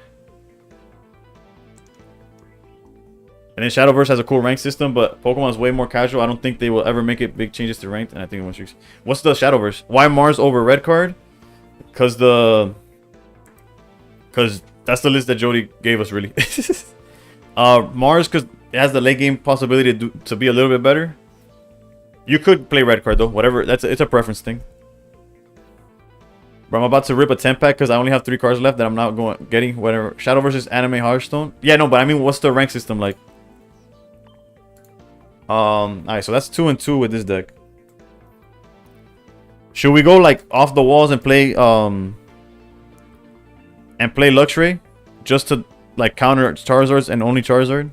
A: And then Shadowverse has a cool rank system, but Pokemon's way more casual. I don't think they will ever make it big changes to ranked. And I think it wants. What's the Shadowverse? Why Mars over Red Card? Because that's the list that Jody gave us, really. Mars, because it has the late game possibility to be a little bit better. You could play Red Card though. Whatever. It's a preference thing. But I'm about to rip a 10-pack because I only have 3 cards left that I'm not getting. Whatever. Shadowverse is Anime Hearthstone. Yeah, no, but I mean, what's the rank system like? Alright, so that's 2 and 2 with this deck. Should we go like off the walls and play Luxray just to like counter Charizards and only Charizard?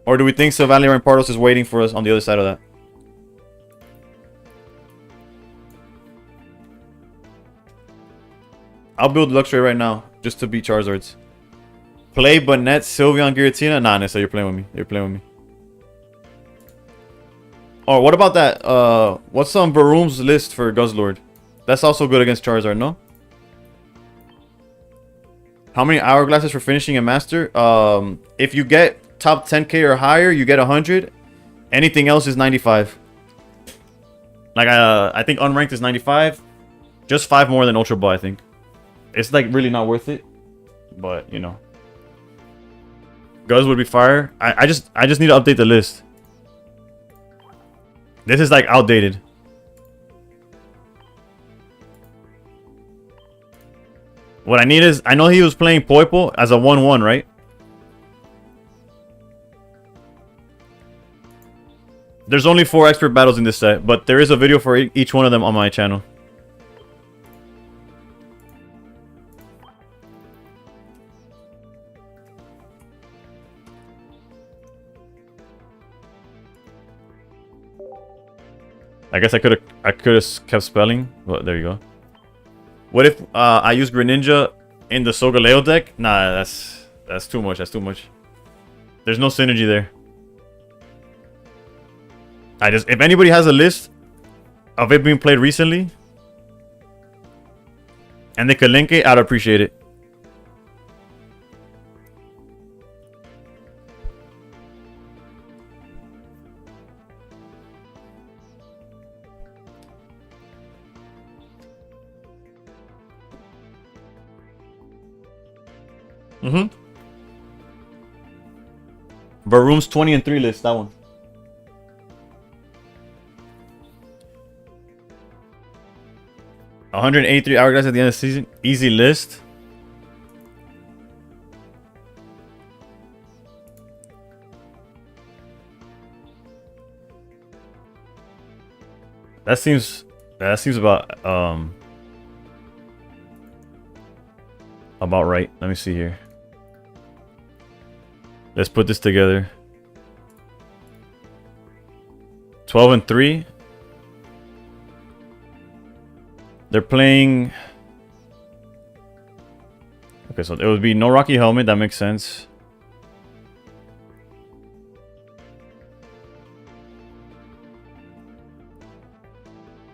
A: Or do we think Sylvania and Pardos is waiting for us on the other side of that? I'll build Luxray right now just to beat Charizards. Play Banette, Sylveon, Giratina? Nah, Nessa, you're playing with me. You're playing with me. Oh, what about that? What's on Varoom's list for Guzzlord? That's also good against Charizard, no? How many hourglasses for finishing a master? If you get top 10k or higher, you get 100. Anything else is 95. Like I think unranked is 95. Just 5 more than Ultra Ball, I think. It's like really not worth it. But you know. Guz would be fire. I just need to update the list. This is like outdated. What I need is, I know he was playing Poipo as a 1-1, right? There's only 4 expert battles in this set, but there is a video for each one of them on my channel. I guess I could have kept spelling, but there you go. What if I use Greninja in the Solgaleo deck? Nah, that's too much. That's too much. There's no synergy there. If anybody has a list of it being played recently and they could link it, I'd appreciate it. Baroom's 20-3 list, that one. $183 hourglass at the end of the season. Easy list. That seems about right. Let me see here. Let's put this together. 12-3. They're playing. Okay, so it would be no Rocky Helmet. That makes sense.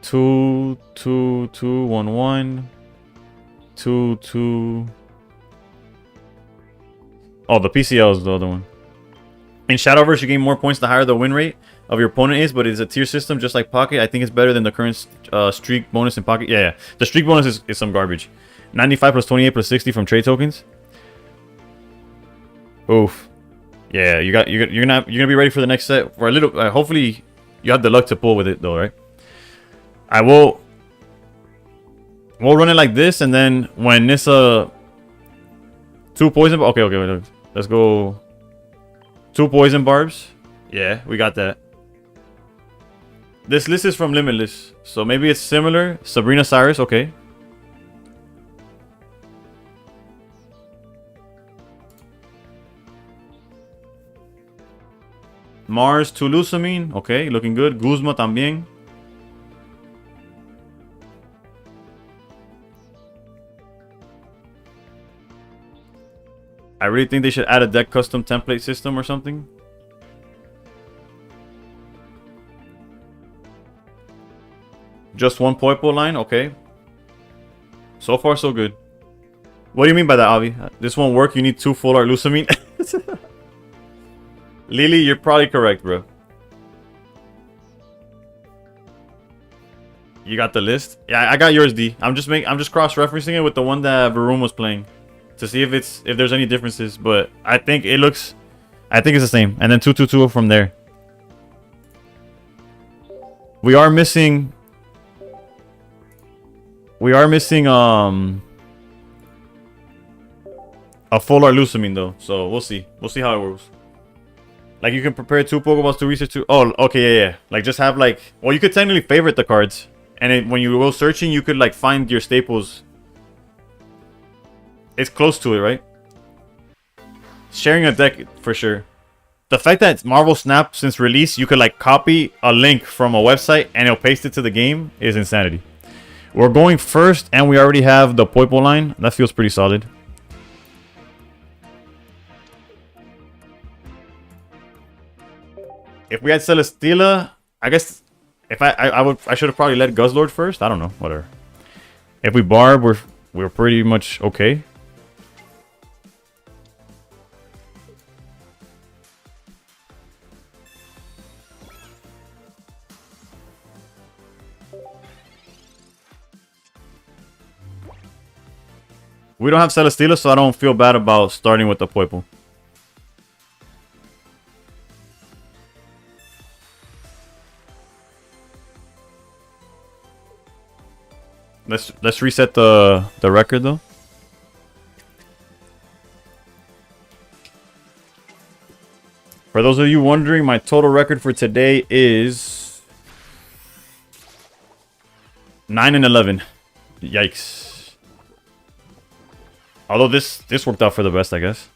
A: Two, 1-1. 2. Oh, the PCL is the other one. In Shadowverse, you gain more points the higher the win rate of your opponent is, but it's a tier system just like Pocket. I think it's better than the current streak bonus in Pocket. Yeah. The streak bonus is some garbage. 95 plus 28 plus 60 from trade tokens. Oof. Yeah, you're gonna be ready for the next set for a little. Hopefully, you have the luck to pull with it though, right? We'll run it like this, and then when Nissa 2 poison. Okay, wait, let's go. 2 poison barbs. Yeah, we got that. This list is from Limitless, so maybe it's similar. Sabrina Cyrus, okay. Mars Tulusamine, okay, looking good. Guzma también. I really think they should add a deck custom template system or something. Just 1 Poipo line, okay. So far, so good. What do you mean by that, Avi? This won't work, you need 2 full art Lusamine. Lily, you're probably correct, bro. You got the list? Yeah, I got yours, D. I'm just cross-referencing it with the one that Varoom was playing to see if there's any differences, but I think it's the same. And then 2 from there. We are missing a full art Lusamine though, so we'll see how it works. Like, you can prepare 2 Pokeballs to research 2. Oh, okay, yeah. Like, just have like, well, you could technically favorite the cards, and when you go searching, you could like find your staples. It's close to it, right? Sharing a deck for sure. The fact that Marvel Snap since release, you could like copy a link from a website and it'll paste it to the game is insanity. We're going first, and we already have the Poipo line. That feels pretty solid. If we had Celesteela, I guess if I should have probably let Guzzlord first. I don't know, whatever. If we Barb, we're pretty much okay. We don't have Celesteela, so I don't feel bad about starting with the Poipo. Let's reset the record though. For those of you wondering, my total record for today is 9-11. Yikes. Although this worked out for the best, I guess.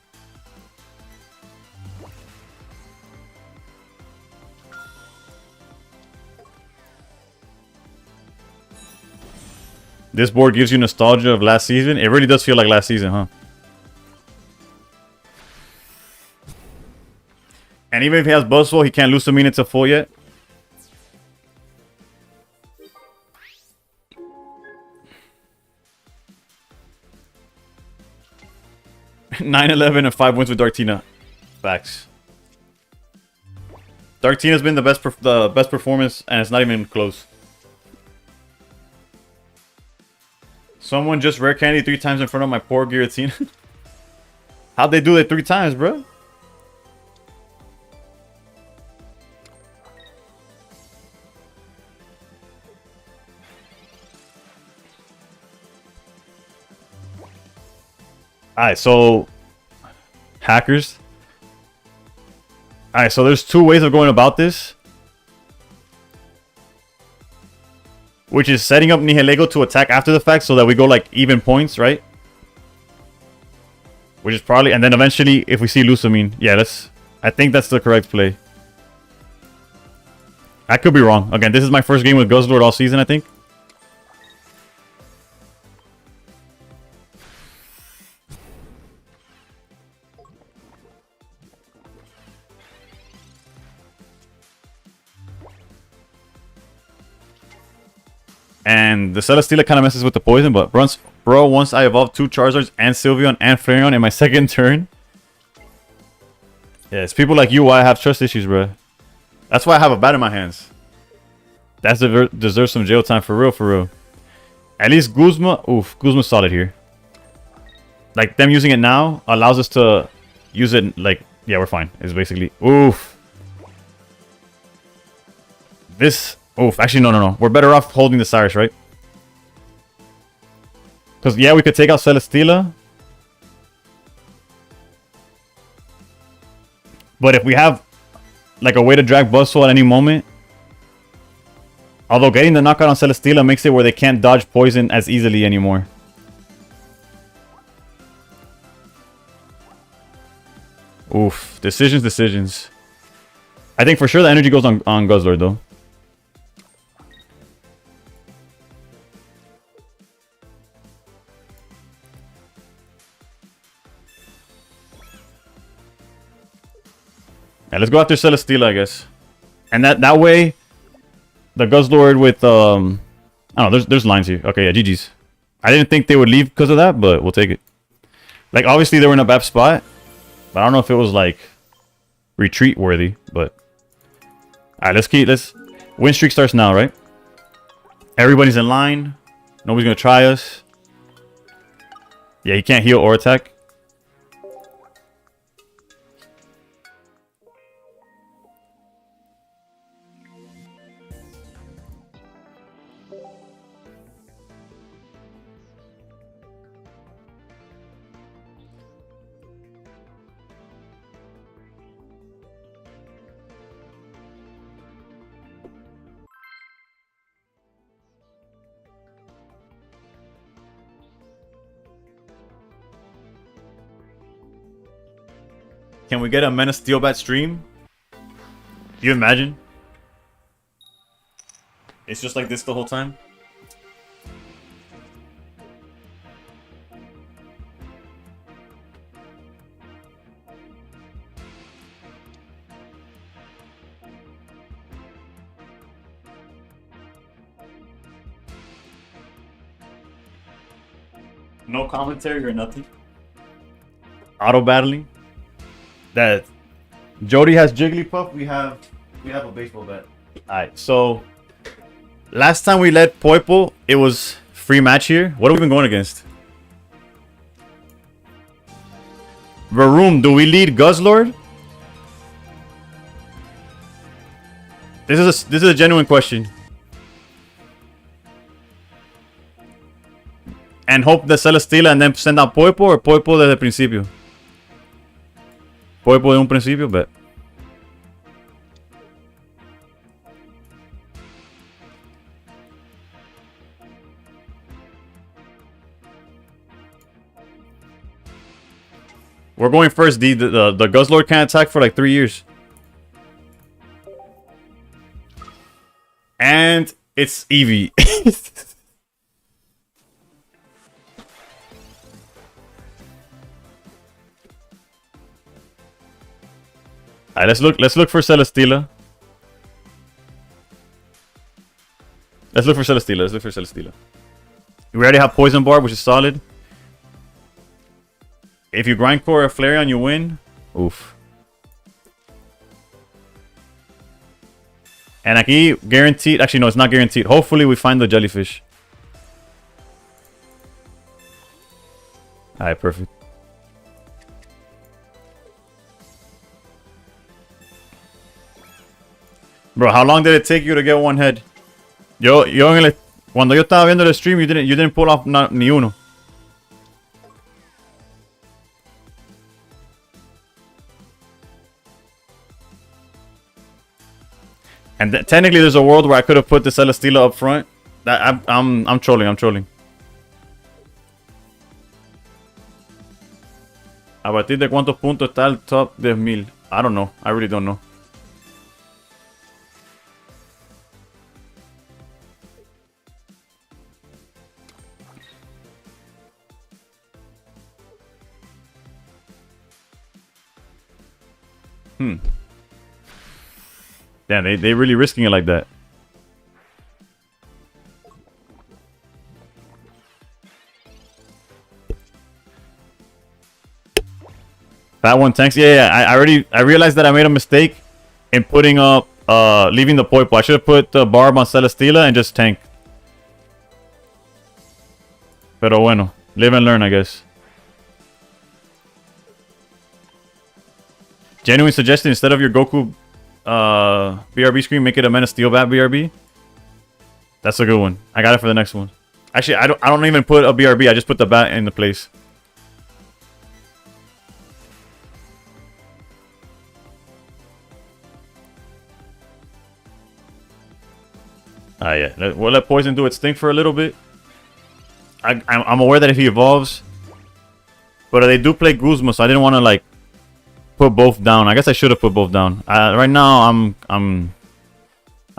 A: This board gives you nostalgia of last season. It really does feel like last season, huh? And even if he has Buzzwole, he can't lose Lumina to full yet. (9-11) and 5 wins with Darktina. Facts. Darktina's been the best performance, and it's not even close. Someone just rare candy 3 times in front of my poor Giratina. How'd they do it 3 times, bro? Alright, so hackers. Alright, so there's 2 ways of going about this. Which is setting up Nihilego to attack after the fact so that we go like even points, right? Which is probably, and then eventually if we see Lusamine, yeah, I think that's the correct play. I could be wrong. Again, this is my first game with Guzzlord all season, I think. And the Celesteela kind of messes with the poison, but bro, once I evolve 2 Charizards and Sylveon and Flareon in my second turn. Yeah, it's people like you why I have trust issues, bro. That's why I have a bat in my hands. That deserves some jail time for real, for real. At least Guzma, oof, Guzma's solid here. Like, them using it now allows us to use it, like, yeah, we're fine. It's basically, oof. This... Oof, actually, no. We're better off holding the Cyrus, right? Because, yeah, we could take out Celesteela. But if we have, like, a way to drag Buzzwole at any moment. Although getting the knockout on Celesteela makes it where they can't dodge poison as easily anymore. Oof, decisions. I think for sure the energy goes on Guzzlord, though. Yeah, let's go after Celesteela, I guess. And that way, the Guzzlord with, I don't know, there's lines here. Okay, yeah, GG's. I didn't think they would leave because of that, but we'll take it. Like, obviously, they were in a bad spot. But I don't know if it was, like, retreat worthy, but... Alright, let's... Win streak starts now, right? Everybody's in line. Nobody's gonna try us. Yeah, he can't heal or attack. Can we get a Menace Steelbat stream? You imagine? It's just like this the whole time? No commentary or nothing? Auto battling? That Jody has Jigglypuff, we have a baseball bat. Alright, so last time we led Poipo, it was free match here. What have we been going against? Varoom, do we lead Guzzlord? This is a genuine question. And hope de Celesteela and then send out Poipo, or Poipo desde el principio? Poipo de un principio, bet. We're going first, D. The Guzzlord can't attack for like 3 years. And it's Eevee. Alright, let's look for Celesteela. Let's look for Celesteela. We already have Poison Barb, which is solid. If you grindcore a Flareon, you win. Oof. And aquí, guaranteed. Actually, no, it's not guaranteed. Hopefully, we find the jellyfish. Alright, perfect. Bro, how long did it take you to get one head? Cuando yo estaba viendo el stream, you didn't pull off ni uno. And technically, there's a world where I could have put the Celesteela up front. I'm trolling. A partir de cuántos puntos está el top 10,000. I don't know. I really don't know. Damn, they really risking it like that. That one tanks. Yeah. I realized that I made a mistake in putting up leaving the Poipo. I should have put the Barb on Celesteela and just tank. Pero bueno, live and learn, I guess. Genuine suggestion, instead of your Goku BRB screen, make it a Men of Steel Bat BRB. That's a good one. I got it for the next one. Actually, I don't even put a BRB. I just put the bat in the place. Yeah. We'll let Poison do its thing for a little bit. I'm aware that if he evolves, but they do play Guzma, so I didn't want to like put both down. I guess I should have put both down. Right now, I'm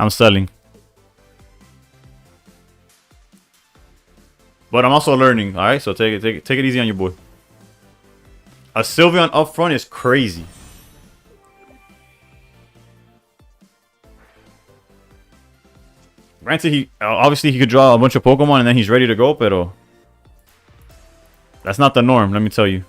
A: selling, but I'm also learning. All right, so take it easy on your boy. A Sylveon up front is crazy. Granted, he obviously he could draw a bunch of Pokemon and then he's ready to go, pero that's not the norm. Let me tell you.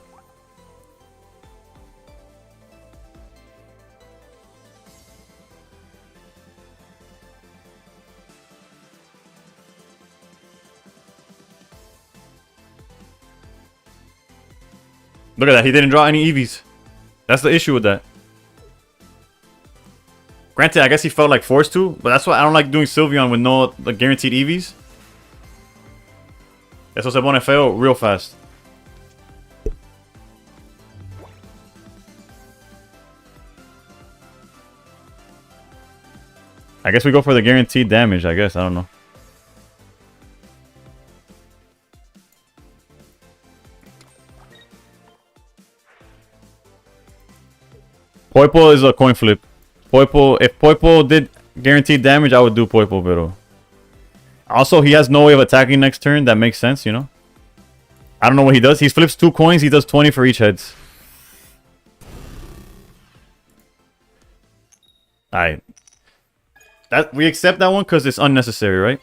A: Look at that. He didn't draw any Eevees. That's the issue with that. Granted, I guess he felt like forced to, but that's why I don't like doing Sylveon with no guaranteed Eevees. Eso se pone feo real fast. I guess we go for the guaranteed damage, I guess. I don't know. Poipo is a coin flip. Poipo, if Poipo did guaranteed damage, I would do Poipo, pero also he has no way of attacking next turn. That makes sense, you know. I don't know what he does. He flips 2 coins. He does 20 for each heads. Alright. That we accept that one because it's unnecessary, right?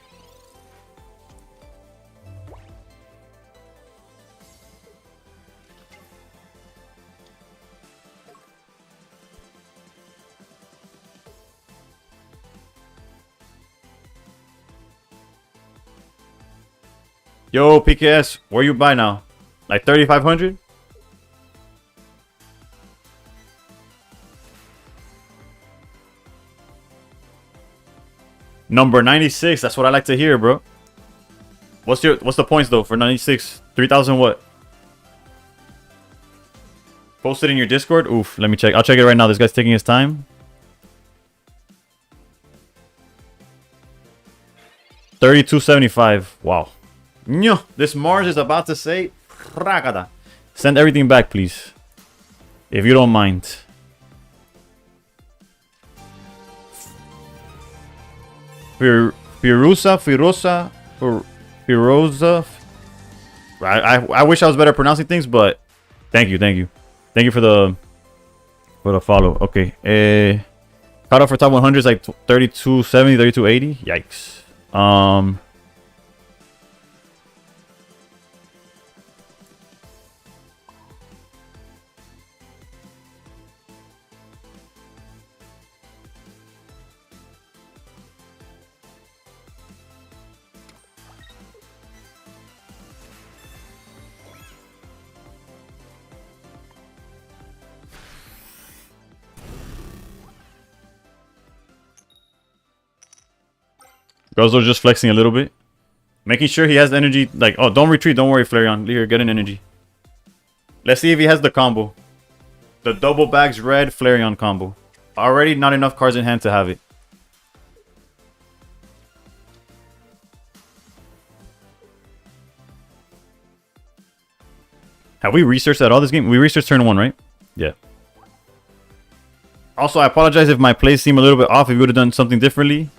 A: Yo, PKS, where you buy now? Like 3,500? Number 96. That's what I like to hear, bro. What's the points though for 96? 3,000 what? Post it in your Discord. Oof, let me check. I'll check it right now. This guy's taking his time. 3275. Wow. This Mars is about to say Rakata. Send everything back, please. If you don't mind. Firosa. I wish I was better at pronouncing things, but thank you for the follow. Okay. Cut off for top 100 is like 3270, 3280. Yikes. Guzzler's just flexing a little bit. Making sure he has energy. Like, oh, don't retreat. Don't worry, Flareon. Here, get an energy. Let's see if he has the combo. The double bags red Flareon combo. Already not enough cards in hand to have it. Have we researched at all this game? We researched turn 1, right? Yeah. Also, I apologize if my plays seem a little bit off. If we would have done something differently.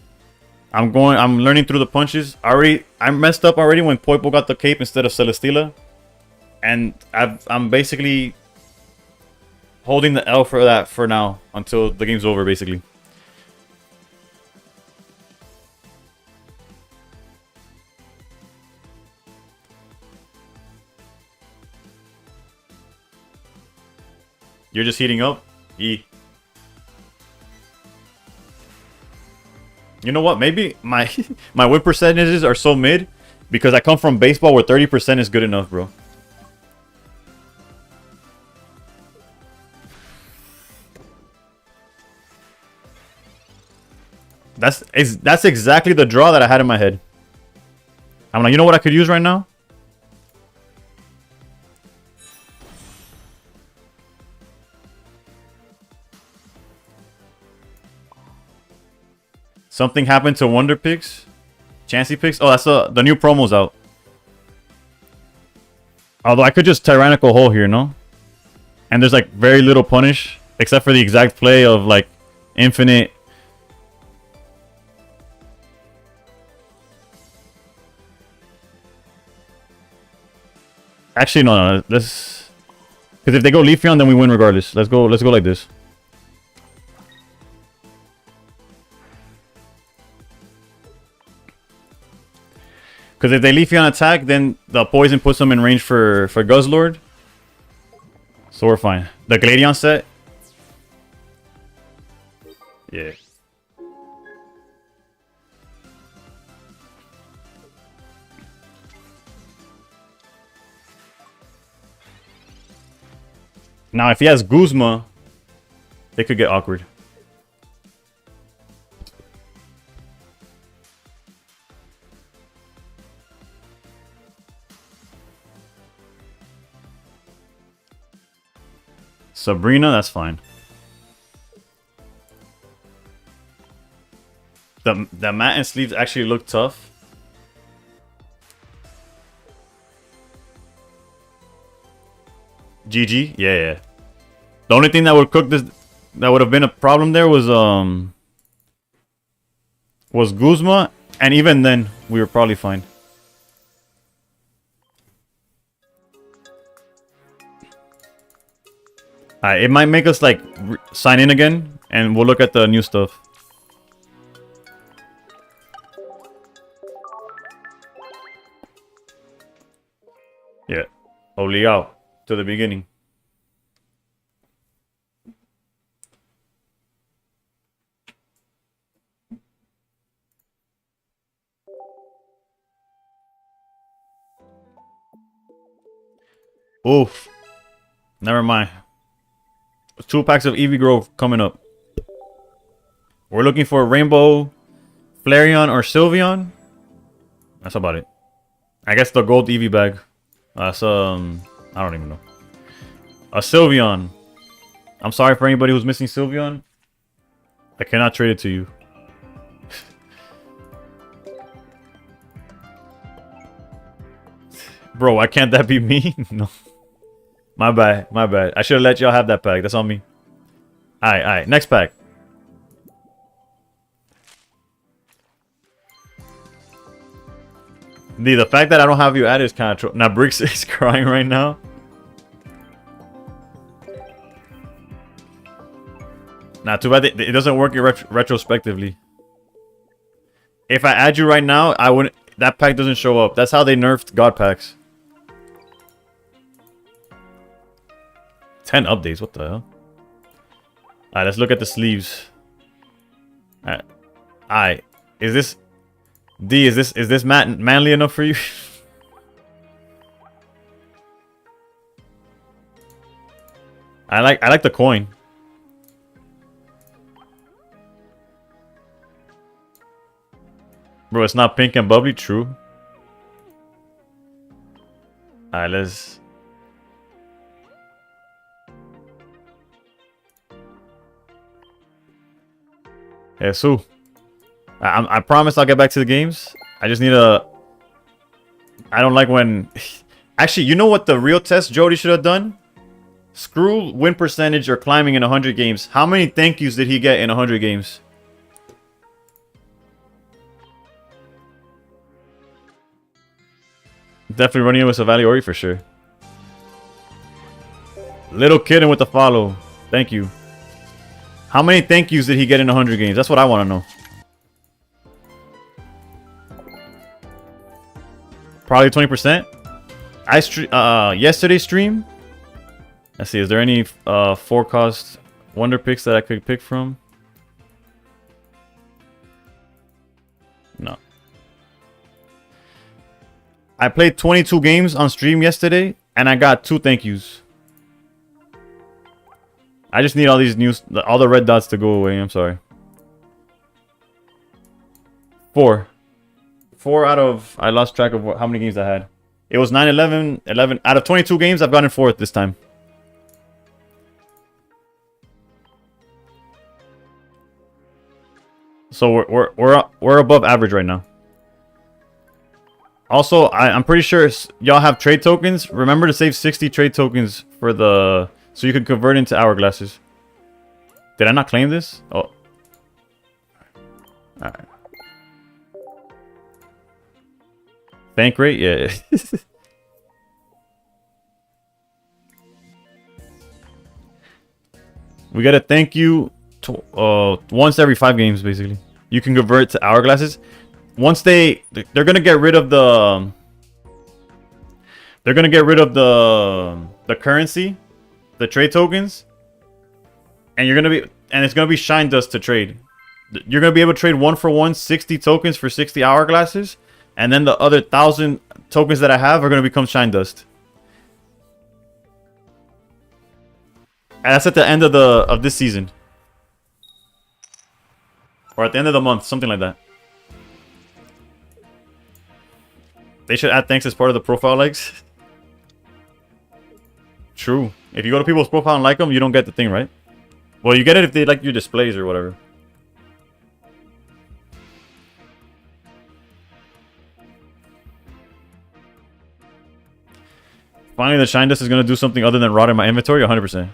A: I'm learning through the punches. I messed up already when Poipo got the cape instead of Celesteela. And I'm basically holding the L for that for now until the game's over, basically. You're just heating up? E. You know what? Maybe my win percentages are so mid because I come from baseball where 30% is good enough, bro. That's exactly the draw that I had in my head. I'm like, you know what I could use right now? Something happened to Wonder Picks? Chansey Picks? Oh, that's the new promo's out. Although I could just Tyrannical Hole here, no? And there's like very little punish. Except for the exact play of like infinite. Actually, no. Let's... Because if they go Leafeon, then we win regardless. Let's go like this. Because if they Leafeon attack, then the poison puts them in range for Guzzlord. So we're fine. The Gladion set. Yeah. Now, if he has Guzma, they could get awkward. Sabrina, that's fine. The mat and sleeves actually look tough. GG, yeah. The only thing that would cook this, that would have been a problem there was Guzma, and even then we were probably fine. It might make us like sign in again, and we'll look at the new stuff. Yeah, obligado to the beginning. Oof. Never mind. 2 packs of Eevee Grove coming up. We're looking for Rainbow, Flareon or Sylveon. That's about it. I guess the gold Eevee bag. That's I don't even know. A Sylveon. I'm sorry for anybody who's missing Sylveon. I cannot trade it to you. Bro, why can't that be me? No. My bad. My bad. I should have let y'all have that pack. That's on me. Alright, alright. Next pack. The fact that I don't have you added is kind of... Now, Bricks is crying right now. Nah, too bad it doesn't work retrospectively. If I add you right now, I wouldn't... That pack doesn't show up. That's how they nerfed God packs. 10 updates, what the hell? Alright, let's look at the sleeves. Alright. Is this... D, is this manly enough for you? I like the coin. Bro, it's not pink and bubbly, true. Alright, let's... Yeah, so I promise I'll get back to the games. I just need a... I don't like when... Actually, you know what the real test Jody should have done? Screw win percentage or climbing in 100 games. How many thank yous did he get in 100 games? Definitely running in with Savali Ori for sure. Little Kitten with the follow. Thank you. How many thank yous did he get in 100 games? That's what I want to know. Probably 20%. Yesterday's stream. Let's see. Is there any forecast wonder picks that I could pick from? No. I played 22 games on stream yesterday, and I got 2 thank yous. I just need all these all the red dots to go away. I'm sorry. 4. 4 out of... I lost track of how many games I had. It was 9, 11, 11. Out of 22 games, I've gotten 4th this time. So we're above average right now. Also, I'm pretty sure y'all have trade tokens. Remember to save 60 trade tokens for the... So you can convert into hourglasses. Did I not claim this? Oh. Alright. Bank rate? Yeah. We gotta thank you once every 5 games, basically. You can convert to hourglasses. Once they're gonna get rid of the... They're gonna get rid of the currency. The trade tokens. And it's gonna be shine dust to trade. You're gonna be able to trade 1-for-1 60 tokens for 60 hourglasses. And then the other 1,000 tokens that I have are gonna become shine dust. And that's at the end of this season. Or at the end of the month, something like that. They should add thanks as part of the profile likes. True. If you go to people's profile and like them, you don't get the thing, right? Well, you get it if they like your displays or whatever. Finally, the shine dust is going to do something other than rot in my inventory, 100%.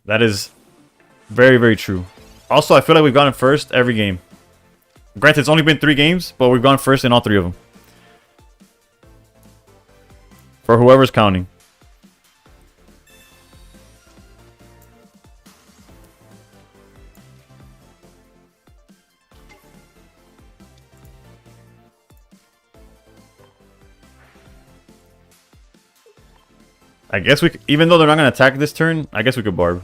A: That is very, very true. Also, I feel like we've gotten first every game. Granted, it's only been 3 games, but we've gone first in all 3 of them. For whoever's counting. I guess we... Even though they're not going to attack this turn, I guess we could barb.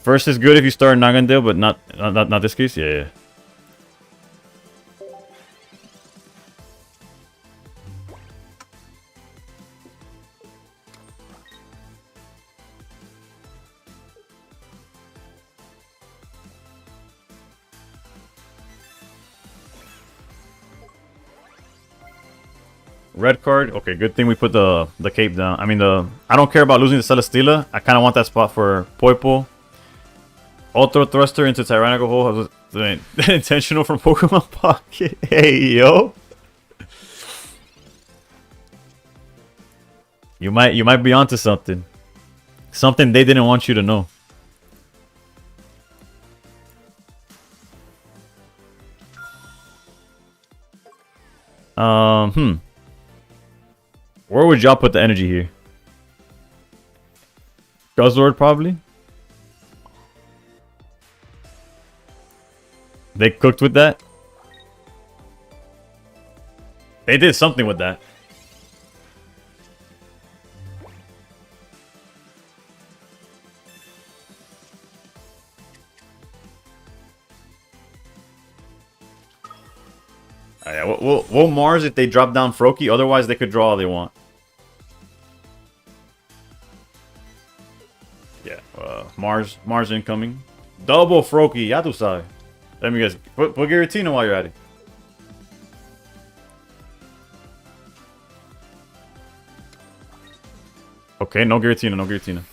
A: First is good if you start Nagandale, but not this case. Yeah. Red card. Okay, good thing we put the cape down. I mean, I don't care about losing the Celesteela. I kind of want that spot for Poipo. Ultra Thruster into Tyrannical Hole. Intentional from Pokemon Pocket. Hey, yo. You might be onto something. Something they didn't want you to know. Where would y'all put the energy here? Guzzlord probably. They cooked with that. They did something with that. Yeah, we'll Mars if they drop down Froakie. Otherwise, they could draw all they want. Yeah, Mars incoming. Double Froakie, ya tu sabes. Let me guess. Put Giratina while you're at it. Okay, no Giratina, no Giratina.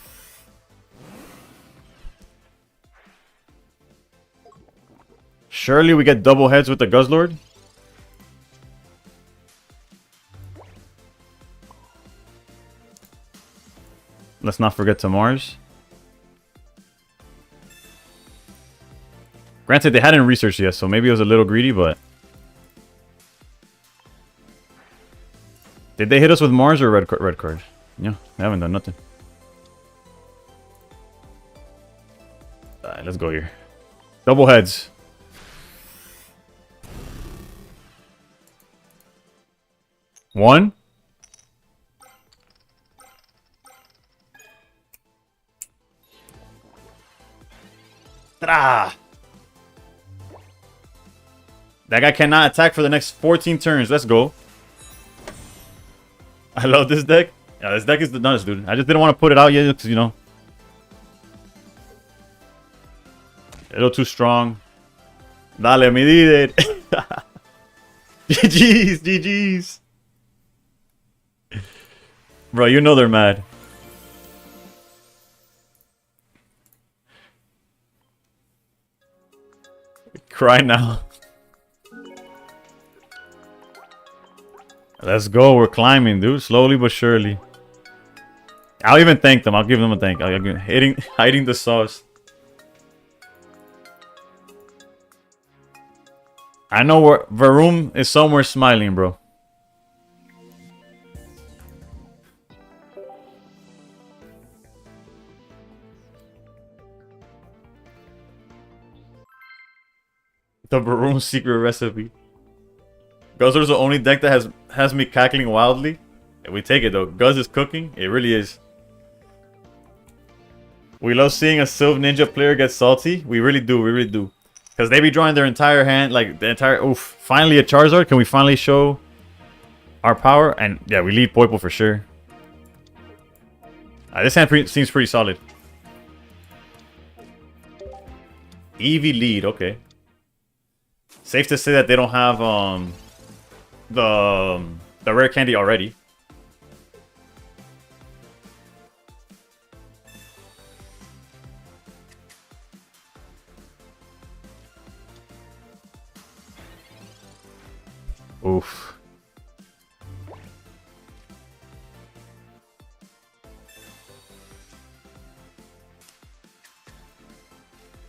A: Surely we get double heads with the Guzzlord. Let's not forget to Mars. Granted, they hadn't researched yet, so maybe it was a little greedy, but... Did they hit us with Mars or red card? Yeah, they haven't done nothing. Alright, let's go here. Double heads. One. Ta-da! That guy cannot attack for the next 14 turns. Let's go. I love this deck. Yeah, this deck is the nuts, dude. I just didn't want to put it out yet because, you know, a little too strong. Dale, me did it. GG's, GG's. Bro, you know they're mad. Cry now. Let's go. We're climbing, dude. Slowly but surely. I'll even thank them. I'll give them a thank. I'll give hiding the sauce. I know where Varoom is somewhere smiling, bro. The Varoom secret recipe. Guzzler's the only deck that has me cackling wildly. We take it though. Guzz is cooking. It really is. We love seeing a Sylve Ninja player get salty. We really do. We really do. Because they be drawing their entire hand. Like the entire... Oof. Finally a Charizard. Can we finally show our power? And yeah, we lead Poipo for sure. This hand seems pretty solid. Eevee lead. Okay. Safe to say that they don't have the rare candy already. Oof.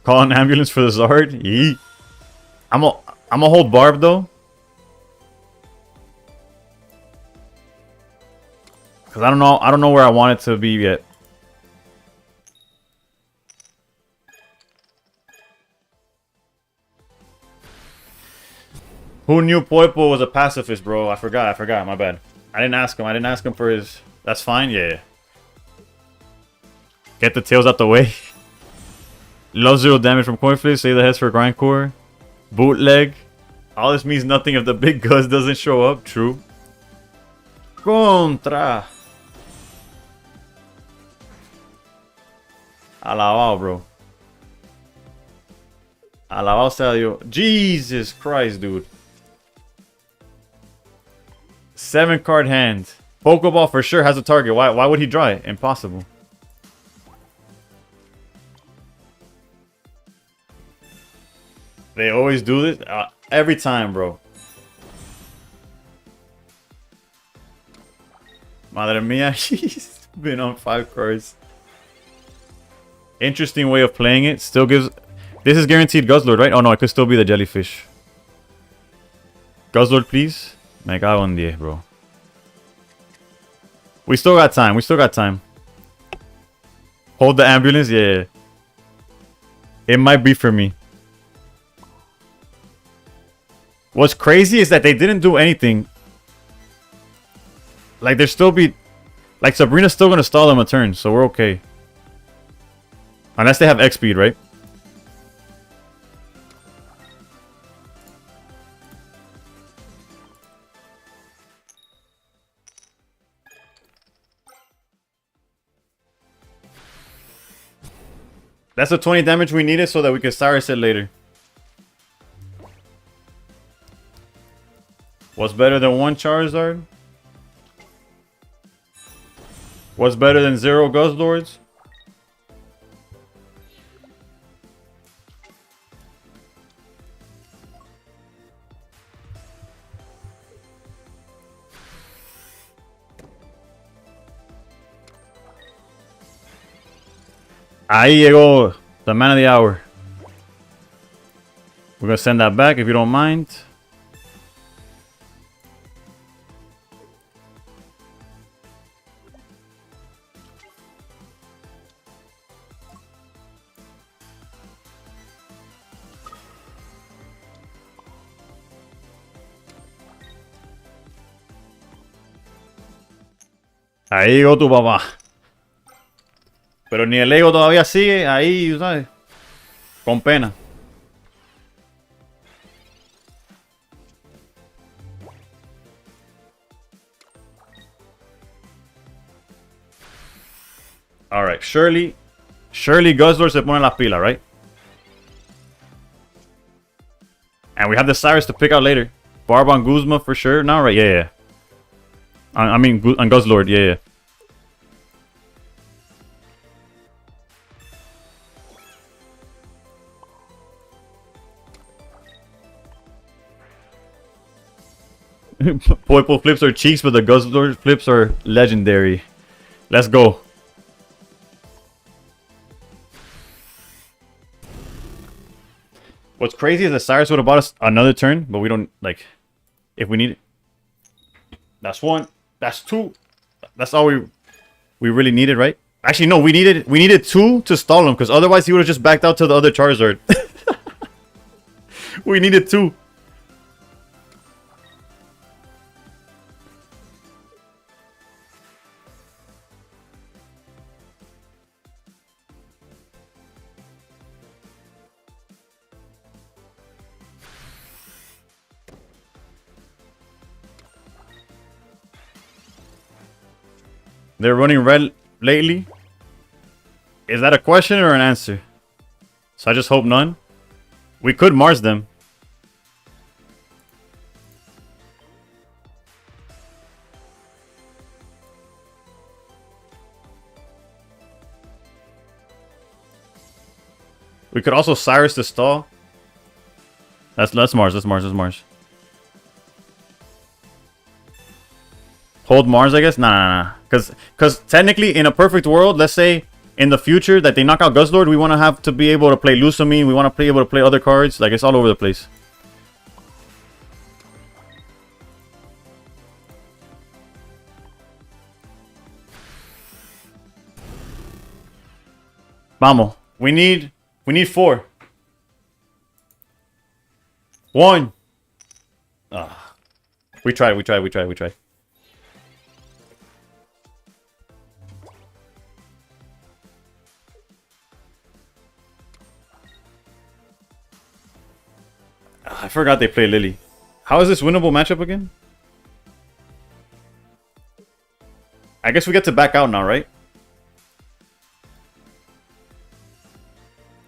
A: Call an ambulance for the Zard? Yee. I'm gonna hold Barb though. Cause I don't know where I want it to be yet. Who knew Poipo was a pacifist, bro? I forgot, my bad. I didn't ask him for his... That's fine, yeah. Get the tails out the way. Love 0 damage from Coinflip, save the heads for Grindcore. Bootleg. All this means nothing if the big Guzz doesn't show up. True. Contra. Alabao, bro. Alabao sea Dios. Jesus Christ, dude. 7-card hand. Pokeball for sure has a target. Why would he draw it? Impossible. They always do this. Every time, bro. Madre mia, he's been on 5 cards. Interesting way of playing it. Still gives... This is guaranteed Guzzlord, right? Oh no, it could still be the jellyfish. Guzzlord, please. Me cago en 10, bro. We still got time. We still got time. Hold the ambulance? Yeah. It might be for me. What's crazy is that they didn't do anything. Like, there still be... Like, Sabrina's still going to stall them a turn, so we're okay. Unless they have X speed, right? That's the 20 damage we needed so that we could Cyrus it later. What's better than 1 Charizard? What's better than 0 Guzzlords? Ahí llegó the man of the hour. We're gonna send that back if you don't mind. Ahí llegó tu papá. Pero ni el ego todavía sigue ahí, ¿sabes? Con pena. Alright, Shirley Guzzlord se pone las pilas, right? And we have the Cyrus to pick out later. Barb on Guzma for sure. No, right? Yeah. I mean, on Guzzlord, yeah. Poipo flips are cheeks, but the Guzzlord flips are legendary. Let's go. What's crazy is that Cyrus would have bought us another turn, but we don't, like, if we need it. That's 1. That's 2. That's all we really needed, right? Actually, no, we needed 2 to stall him, because otherwise he would have just backed out to the other Charizard. We needed 2. They're running red lately. Is that a question or an answer? So I just hope none. We could Mars them. We could also Cyrus the stall. Let's Mars. Let's Mars. Hold Mars, I guess? Nah. Because technically, in a perfect world, let's say in the future that they knock out Guzzlord, we want to have to be able to play Lusamine. We want to be able to play other cards. Like, it's all over the place. Vamos. We need 4. 1. We tried. I forgot they play Lily. How is this winnable matchup again? I guess we get to back out now, right?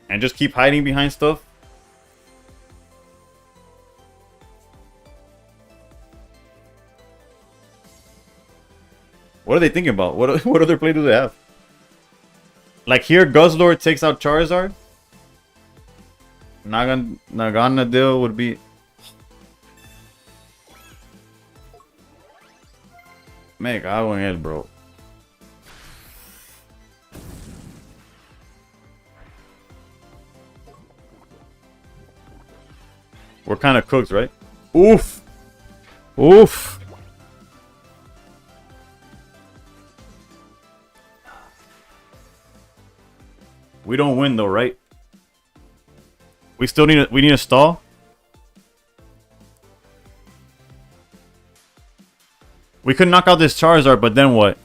A: And just keep hiding behind stuff. What are they thinking about? What other play do they have? Like here, Guzzlord takes out Charizard. Naganadel would be... Me cago en él, bro. We're kind of cooked, right? Oof. Oof. We don't win though, right? We still need we need a stall. We could knock out this Charizard, but then what?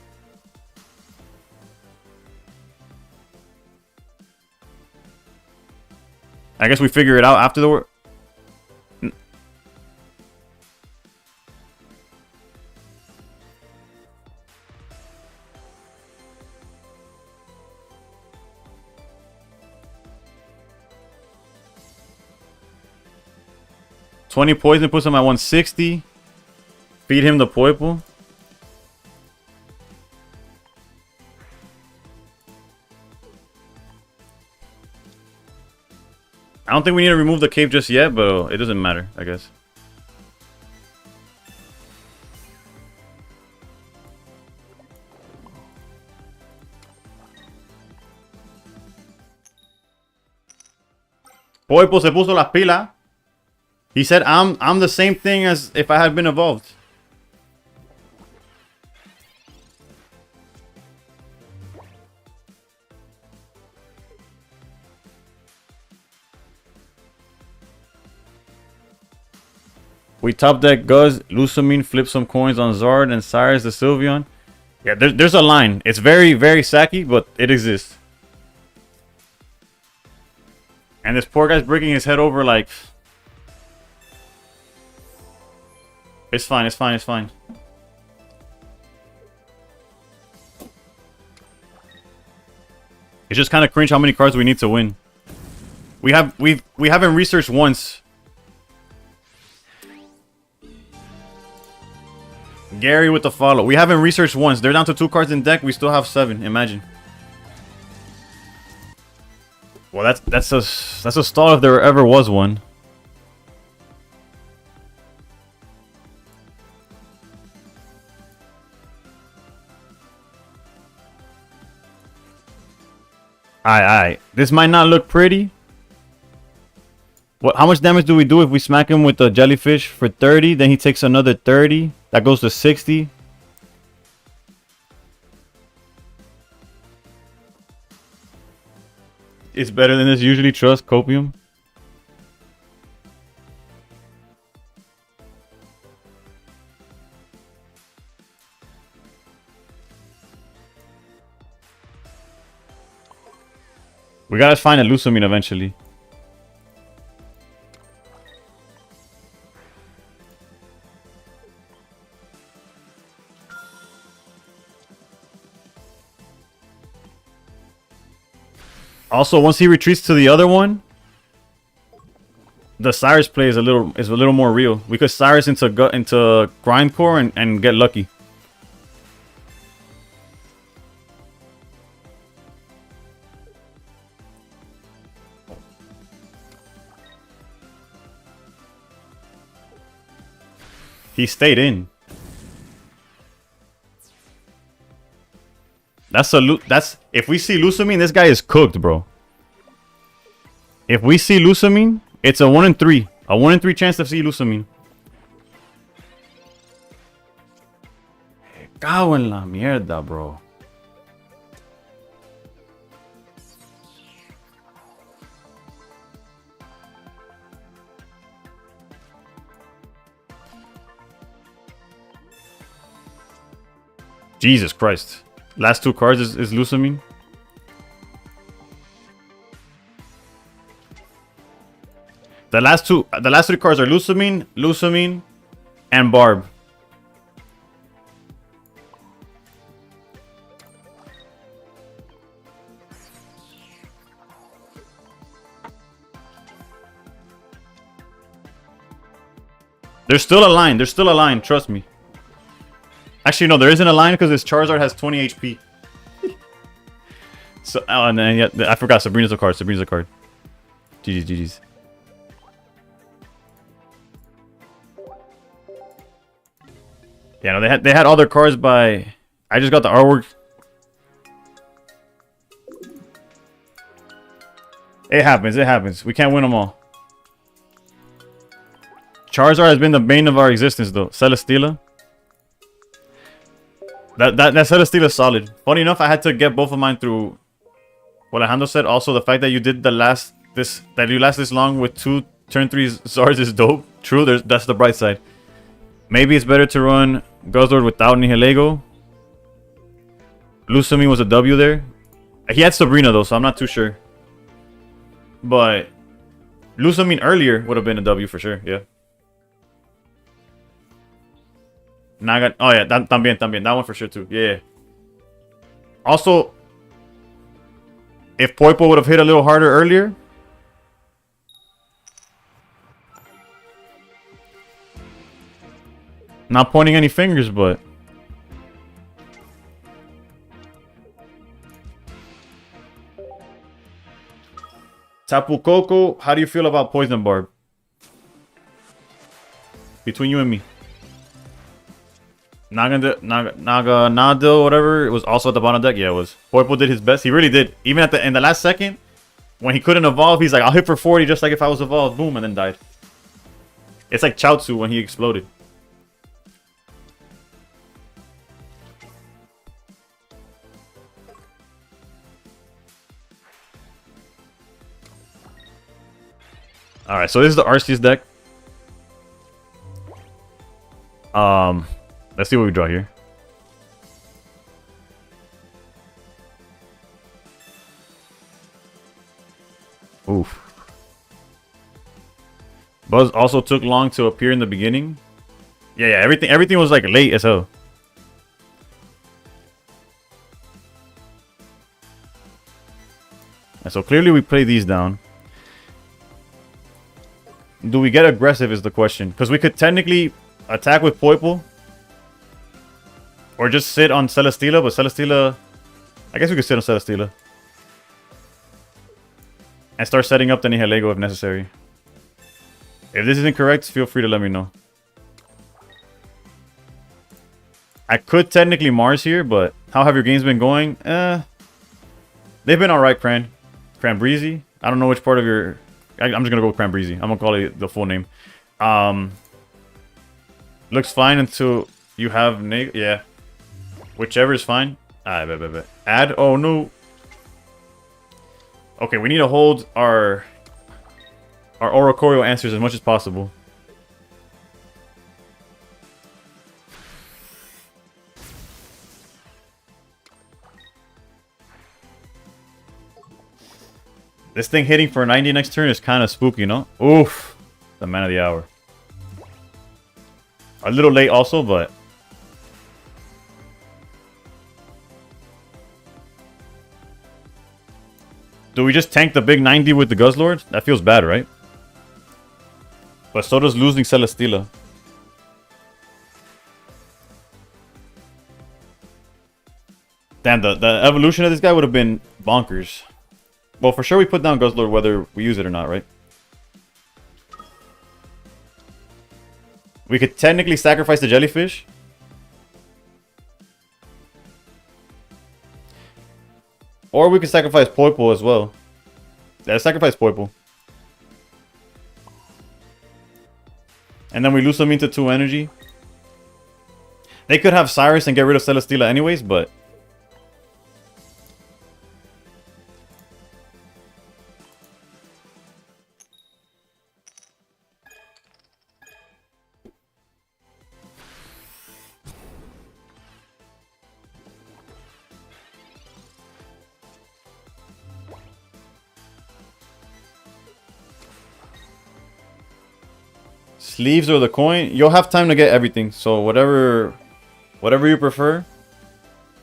A: I guess we figure it out after the work. 20 poison puts him at 160. Feed him the Poiple. I don't think we need to remove the cave just yet, but it doesn't matter, I guess. Poiple se puso las pilas. He said, I'm the same thing as if I had been evolved. We top deck Guzz, Lusamine, flip some coins on Zard and Cyrus the Sylveon. Yeah, there's a line. It's very, very sacky, but it exists. And this poor guy's breaking his head over like... It's fine, it's fine, it's fine. It's just kind of cringe how many cards we need to win. We haven't researched once. Gary with the follow. We haven't researched once. They're down to 2 cards in deck. We still have 7. Imagine. Well, that's a stall if there ever was one. Alright. This might not look pretty. How much damage do we do if we smack him with the jellyfish for 30? Then he takes another 30. That goes to 60. It's better than this usually. Trust Copium. We gotta find a Lusamine eventually. Also, once he retreats to the other one, the Cyrus play is a little more real. We could Cyrus into Grindcore and get lucky. He stayed in. That's if we see Lusamine, this guy is cooked, bro. If we see Lusamine, it's a 1 in 3. A 1 in 3 chance to see Lusamine. Cago en la mierda, bro. Jesus Christ. Last 2 cards is Lusamine. The last 3 cards are Lusamine, and Barb. There's still a line. Trust me. Actually, no, there isn't a line because this Charizard has 20 HP. So, oh, and then yeah, I forgot Sabrina's a card. Sabrina's a card. GG's, GG's. Yeah, no, they had all their cards by. I just got the artwork. It happens. It happens. We can't win them all. Charizard has been the bane of our existence, though. Celesteela. That Celesteela is solid. Funny enough, I had to get both of mine through what Alejandro said. Also, the fact that you did that you last this long with 2 turn 3 Zards is dope. True, that's the bright side. Maybe it's better to run Guzzlord without Nihilego. Lusami was a W there. He had Sabrina though, so I'm not too sure. But Lusami earlier would have been a W for sure, yeah. Naga, oh yeah, también. That one for sure too, yeah. Also, if Poipo would have hit a little harder earlier. Not pointing any fingers, but Tapu Koko, how do you feel about Poison Barb? Between you and me. Nado, whatever, it was also at the bottom deck. Yeah, it was. Poipo did his best. He really did. Even in the last second, when he couldn't evolve, he's like, I'll hit for 40 just like if I was evolved. Boom, and then died. It's like Chaozu when he exploded. Alright, so this is the Arceus deck. Let's see what we draw here. Oof. Buzz also took long to appear in the beginning. Yeah, everything was like late as hell. And so clearly we play these down. Do we get aggressive is the question. Because we could technically attack with Poipo. Or just sit on Celesteela, but Celesteela... I guess we could sit on Celesteela. And start setting up the Nihilego if necessary. If this is incorrect, feel free to let me know. I could technically Mars here, but how have your games been going? They've been alright, Cranbreezy. I don't know which part of your... I'm just gonna go with Cranbreezy. I'm gonna call it the full name. Looks fine until you have yeah. Whichever is fine. Bet. Add. Oh no. Okay, we need to hold our Oricorio answers as much as possible. This thing hitting for 90 next turn is kind of spooky, no? Oof. The man of the hour. A little late also, but... Do we just tank the big 90 with the Guzzlord? That feels bad, right? But so does losing Celesteela. Damn, the evolution of this guy would have been bonkers. Well, for sure we put down Guzzlord whether we use it or not, right? We could technically sacrifice the Jellyfish. Or we could sacrifice Poipo as well. Yeah, sacrifice Poipo. And then we lose them into 2 energy. They could have Cyrus and get rid of Celesteela anyways, but... Sleeves or the coin? You'll have time to get everything. So whatever you prefer.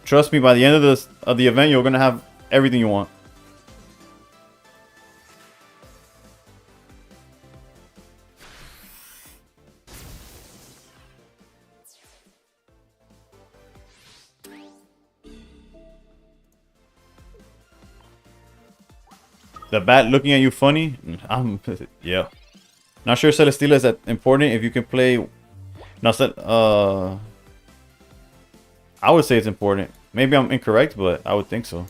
A: Trust me, by the end of the event, you're gonna have everything you want. The bat looking at you funny? Yeah. Not sure Celesteela is that important if you can play... No, I would say it's important. Maybe I'm incorrect, but I would think so.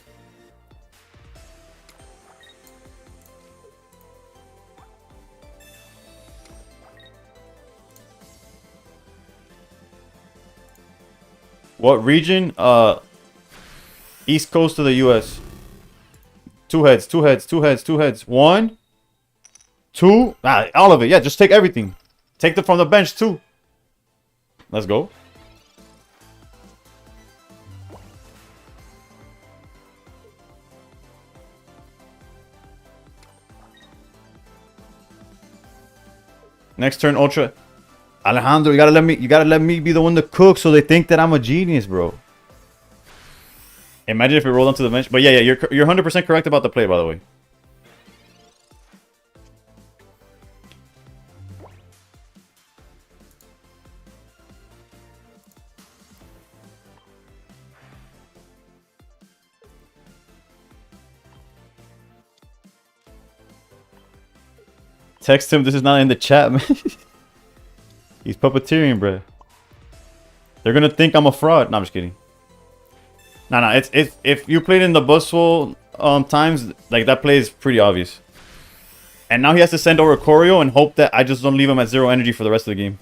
A: What region? East coast of the US. Two heads, two heads, two heads, two heads. One, two. All of it. Yeah, just take everything. Take them from the bench too. Let's go. Next turn, Ultra. Alejandro, you gotta let me be the one to cook so they think that I'm a genius, bro. Imagine if it rolled onto the bench. But yeah, you're 100% correct about the play, by the way. Text him, this is not in the chat, man. He's puppeteering, bro. They're gonna think I'm a fraud. No, I'm just kidding. No, it's if you played in the Buzzwole times, like that play is pretty obvious. And now he has to send over Choreo and hope that I just don't leave him at 0 energy for the rest of the game.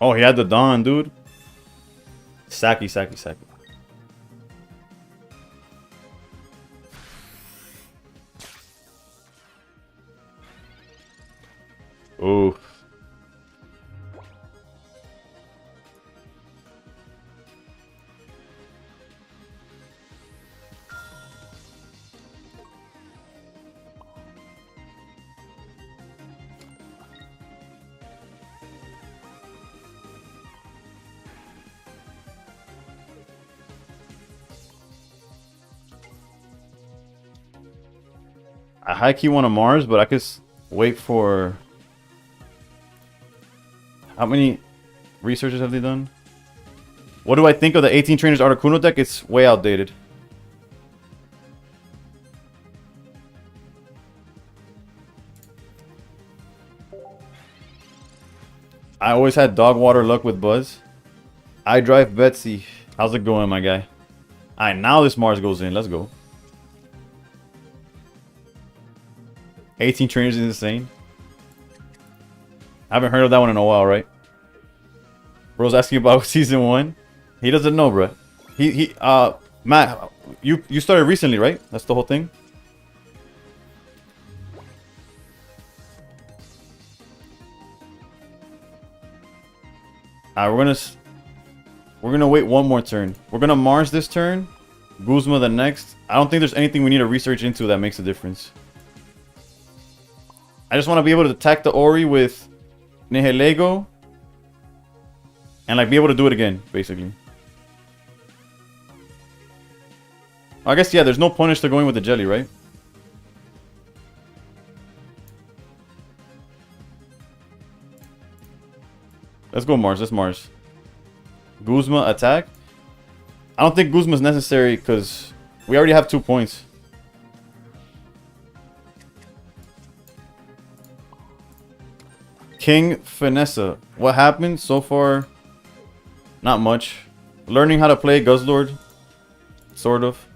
A: Oh, he had the Dawn, dude. Saki. Ooh. I high-key want a Mars, but I could wait for... How many researches have they done? What do I think of the 18 Trainers Articuno deck? It's way outdated. I always had dog water luck with Buzz. I drive Betsy. How's it going, my guy? Alright, now this Mars goes in. Let's go. 18 Trainers is insane. I haven't heard of that one in a while, right? Bro's asking about season 1. He doesn't know, bro. Matt, you started recently, right? That's the whole thing. We're gonna wait one more turn. We're gonna Mars this turn, Guzma the next. I don't think there's anything we need to research into that makes a difference. I just want to be able to attack the Ori with Nihilego and like be able to do it again, basically. I guess, yeah, there's no punish to going with the jelly, right? Let's go Mars. Let's Mars. Guzma attack. I don't think Guzma's necessary because we already have 2 points. King Finessa. What happened so far? Not much. Learning how to play Guzzlord. Sort of.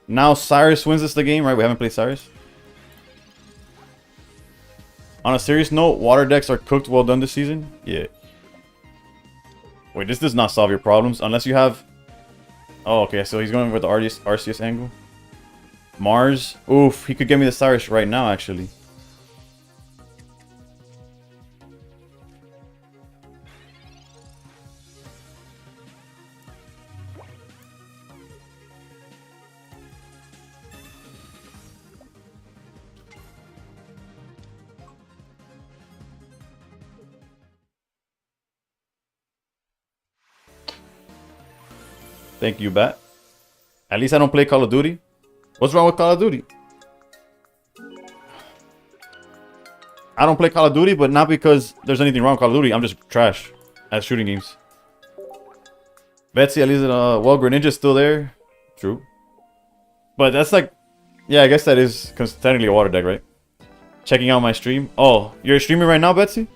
A: Now Cyrus wins us the game, right? We haven't played Cyrus. On a serious note, water decks are cooked well done this season. Yeah. Wait, this does not solve your problems unless you have... Oh, okay. So he's going with the RCS angle. Mars. Oof, he could get me the Cyrus right now, actually. Thank you, Bat. At least I don't play Call of Duty. What's wrong with Call of Duty? I don't play Call of Duty, but not because there's anything wrong with Call of Duty. I'm just trash at shooting games. Betsy, at least, well, Greninja's still there. True. But that's like, yeah, I guess that is technically a water deck, right? Checking out my stream. Oh, you're streaming right now, Betsy?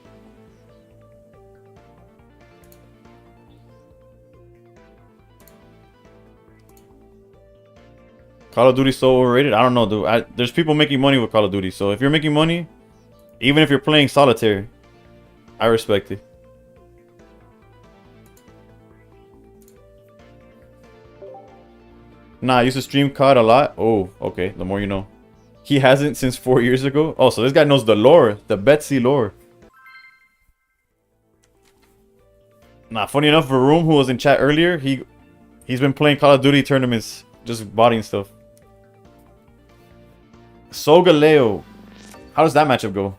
A: Call of Duty's so overrated. I don't know, dude. There's people making money with Call of Duty. So if you're making money, even if you're playing solitaire, I respect it. Nah, I used to stream COD a lot. Oh, okay. The more you know. He hasn't since 4 years ago. Oh, so this guy knows the lore. The Betsy lore. Nah, funny enough, Varoom, who was in chat earlier, he's been playing Call of Duty tournaments. Just botting stuff. Solgaleo. How does that matchup go?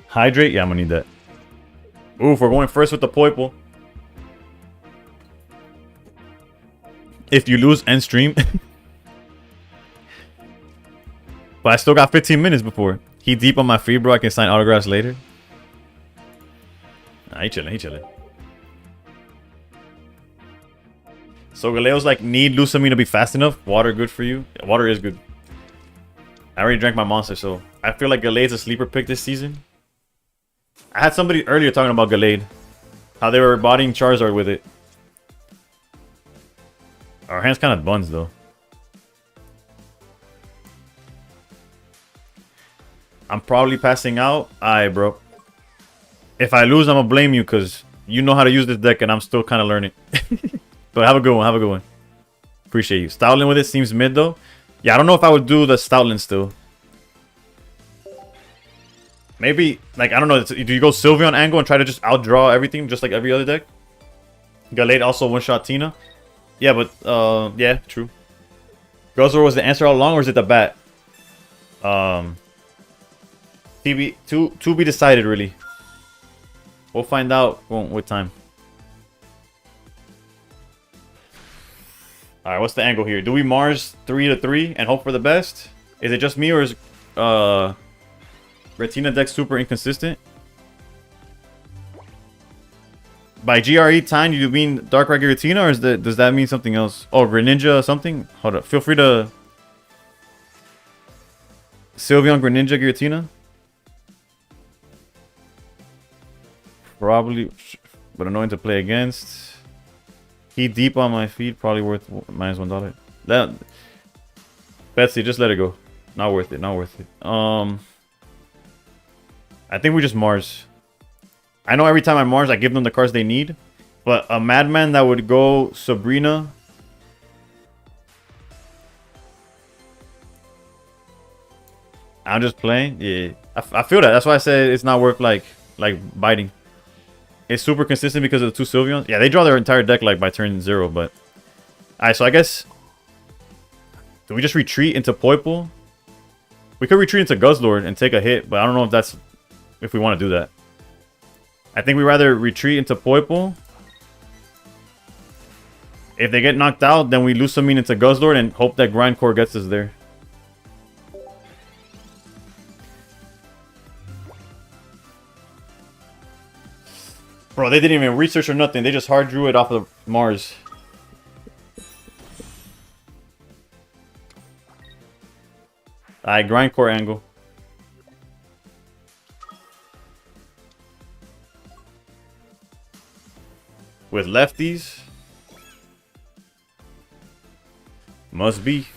A: Hydrate? Yeah, I'm gonna need that. Oof, we're going first with the Poiple. If you lose, end stream. But I still got 15 minutes before. He deep on my feed, bro. I can sign autographs later. Nah, he chilling, he chilling. So Galeo's like, need Lusamine to be fast enough. Water good for you? Yeah, water is good. I already drank my monster, so I feel like Galade's a sleeper pick this season. I had somebody earlier talking about Gallade. How they were bodying Charizard with it. Our hand's kind of buns, though. I'm probably passing out. Alright, bro. If I lose, I'm gonna blame you, because you know how to use this deck, and I'm still kind of learning. But have a good one, have a good one. Appreciate you. Stoutland with it seems mid, though. Yeah, I don't know if I would do the Stoutland still. Maybe, like, I don't know. Do you go Sylveon angle and try to just outdraw everything, just like every other deck? Gallade also one-shot Tina. Yeah, but, yeah, true. Guzzler was the answer all along, or is it the bat? TB, to be decided, really. We'll find out with time. Alright, what's the angle here? Do we Mars 3-3 and hope for the best? Is it just me, or is Retina deck super inconsistent? By GRE time, you mean Darkrai Giratina, or does that mean something else? Oh, Greninja something? Hold up. Feel free to... Sylveon, Greninja, Giratina? Probably, but annoying to play against. He deep on my feed, probably worth -$1. That... Betsy, just let it go. Not worth it, not worth it. I think we just Mars. I know every time I Mars, I give them the cards they need. But a Madman that would go Sabrina. I'm just playing. Yeah, I feel that. That's why I said it's not worth like biting. It's super consistent because of the two Sylveons. Yeah, they draw their entire deck like by turn 0. But alright, so I guess do we just retreat into Poiple? We could retreat into Guzzlord and take a hit, but I don't know if we want to do that. I think we rather retreat into Poiple. If they get knocked out, then we Lusamine into Guzzlord and hope that Grindcore gets us there. Bro, they didn't even research or nothing. They just hard drew it off of Mars. Alright, Grindcore angle. With lefties. Must be.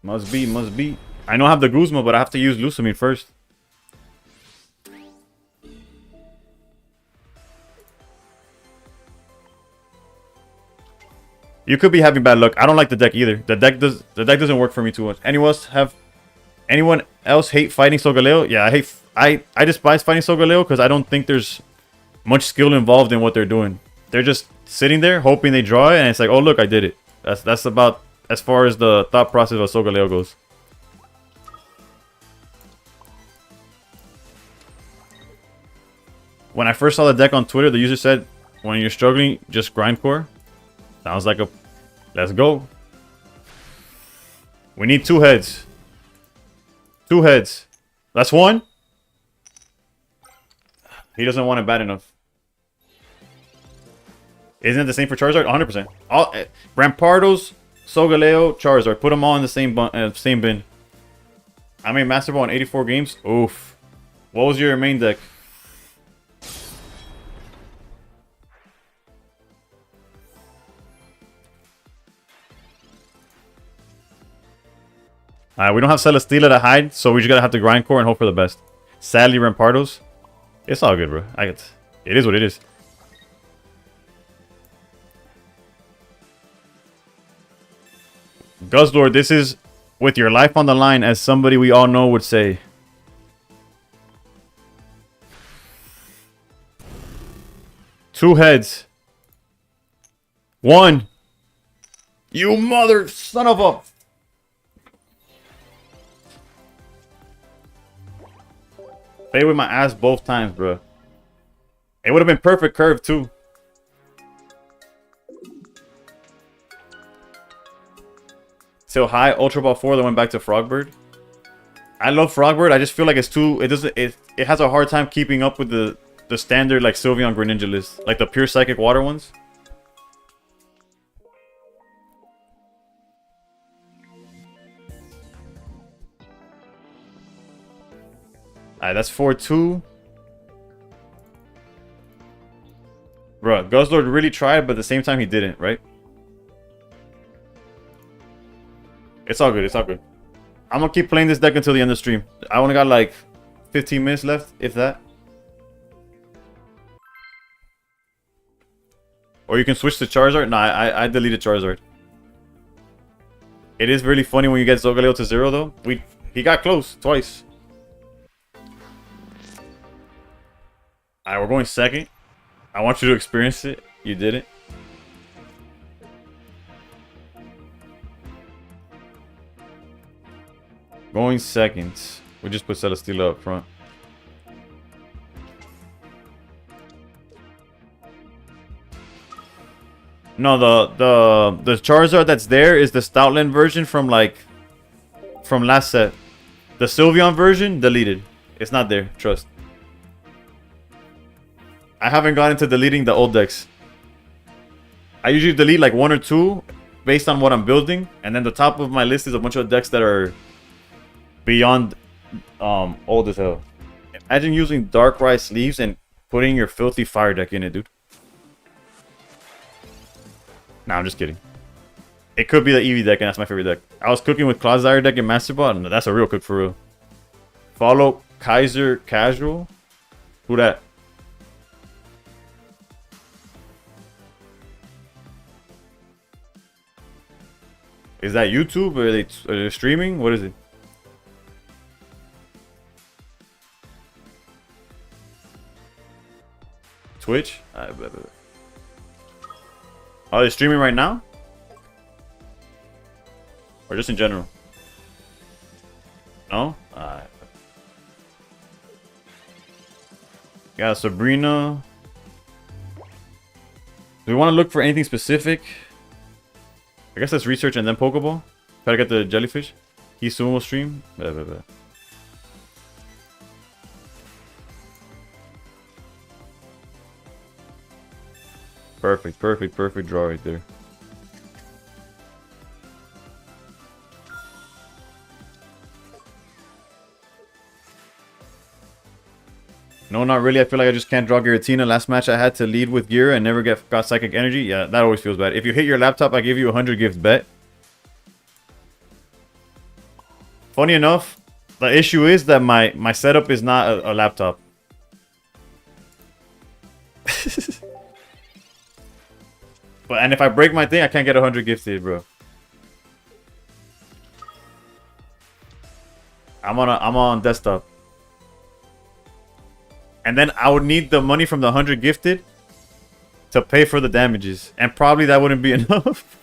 A: Must be, must be. I know I have the Guzma, but I have to use Lusamine first. You could be having bad luck. I don't like the deck either. The deck doesn't work for me too much. Anyone else hate fighting Solgaleo? Yeah, I despise fighting Solgaleo because I don't think there's much skill involved in what they're doing. They're just sitting there hoping they draw it, and it's like, oh look, I did it. That's about as far as the thought process of Solgaleo goes. When I first saw the deck on Twitter, the user said when you're struggling, just grindcore. Sounds like a... Let's go. We need 2 heads. 2 heads. That's 1. He doesn't want it bad enough. Isn't it the same for Charizard? 100%. All Rampardos, Solgaleo, Charizard. Put them all in the same bin. I made Master Ball in 84 games. Oof. What was your main deck? Alright, we don't have Celesteela to hide, so we just gotta have to grind core and hope for the best. Sadly, Rampardos. It's all good, bro. It is what it is. Guzzlord, this is with your life on the line, as somebody we all know would say. Two heads. 1. You mother son of a... Play with my ass both times, bro. It would have been perfect curve, too. Still high. Ultra Ball 4 that went back to Frogbird. I love Frogbird. I just feel like it's too... It has a hard time keeping up with the standard, like, Sylveon Greninja list. Like, the pure Psychic Water ones. Alright, that's 4-2. Bruh, Guzzlord really tried, but at the same time he didn't, right? It's all good, it's all good. I'm gonna keep playing this deck until the end of the stream. I only got like 15 minutes left, if that. Or you can switch to Charizard. Nah, I deleted Charizard. It is really funny when you get Solgaleo to 0 though. He got close twice. Alright, we're going second. I want you to experience it. You did it. Going second. We just put Celesteela up front. No, the Charizard that's there is the Stoutland version from last set. The Sylveon version deleted. It's not there. Trust. I haven't gotten into deleting the old decks. I usually delete like 1 or 2 based on what I'm building, and then the top of my list is a bunch of decks that are beyond old as hell. Imagine using Darkrai sleeves and putting your filthy fire deck in it, dude. Nah, I'm just kidding. It could be the Eevee deck, and that's my favorite deck. I was cooking with Clodsire deck and Master Ball, and that's a real cook for real. Follow Kaiser Casual. Who that? Is that YouTube? Are they streaming? What is it? Twitch? Are they streaming right now? Or just in general? No? Yeah, Sabrina. Do we want to look for anything specific? I guess let's research and then Pokeball. Try to get the jellyfish. Sumo stream. Perfect draw right there. No, not really. I feel like I just can't draw Giratina. Last match I had to lead with Gira and never got Psychic Energy. Yeah, that always feels bad. If you hit your laptop, I give you 100 gift bet. Funny enough, the issue is that my setup is not a laptop. And if I break my thing, I can't get 100 gifted, bro. I'm on desktop. And then I would need the money from the 100 gifted to pay for the damages. And probably that wouldn't be enough.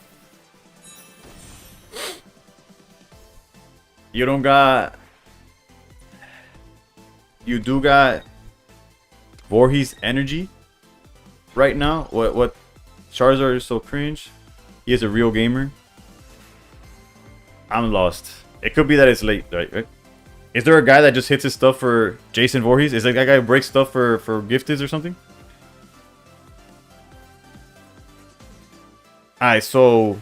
A: You don't got... You do got Voorhees Energy. right now. What Charizard is so cringe. He is a real gamer. I'm lost. It could be that it's late, right? Is there a guy that just hits his stuff for Jason Voorhees? Is that guy who breaks stuff for Gifted or something? Alright, so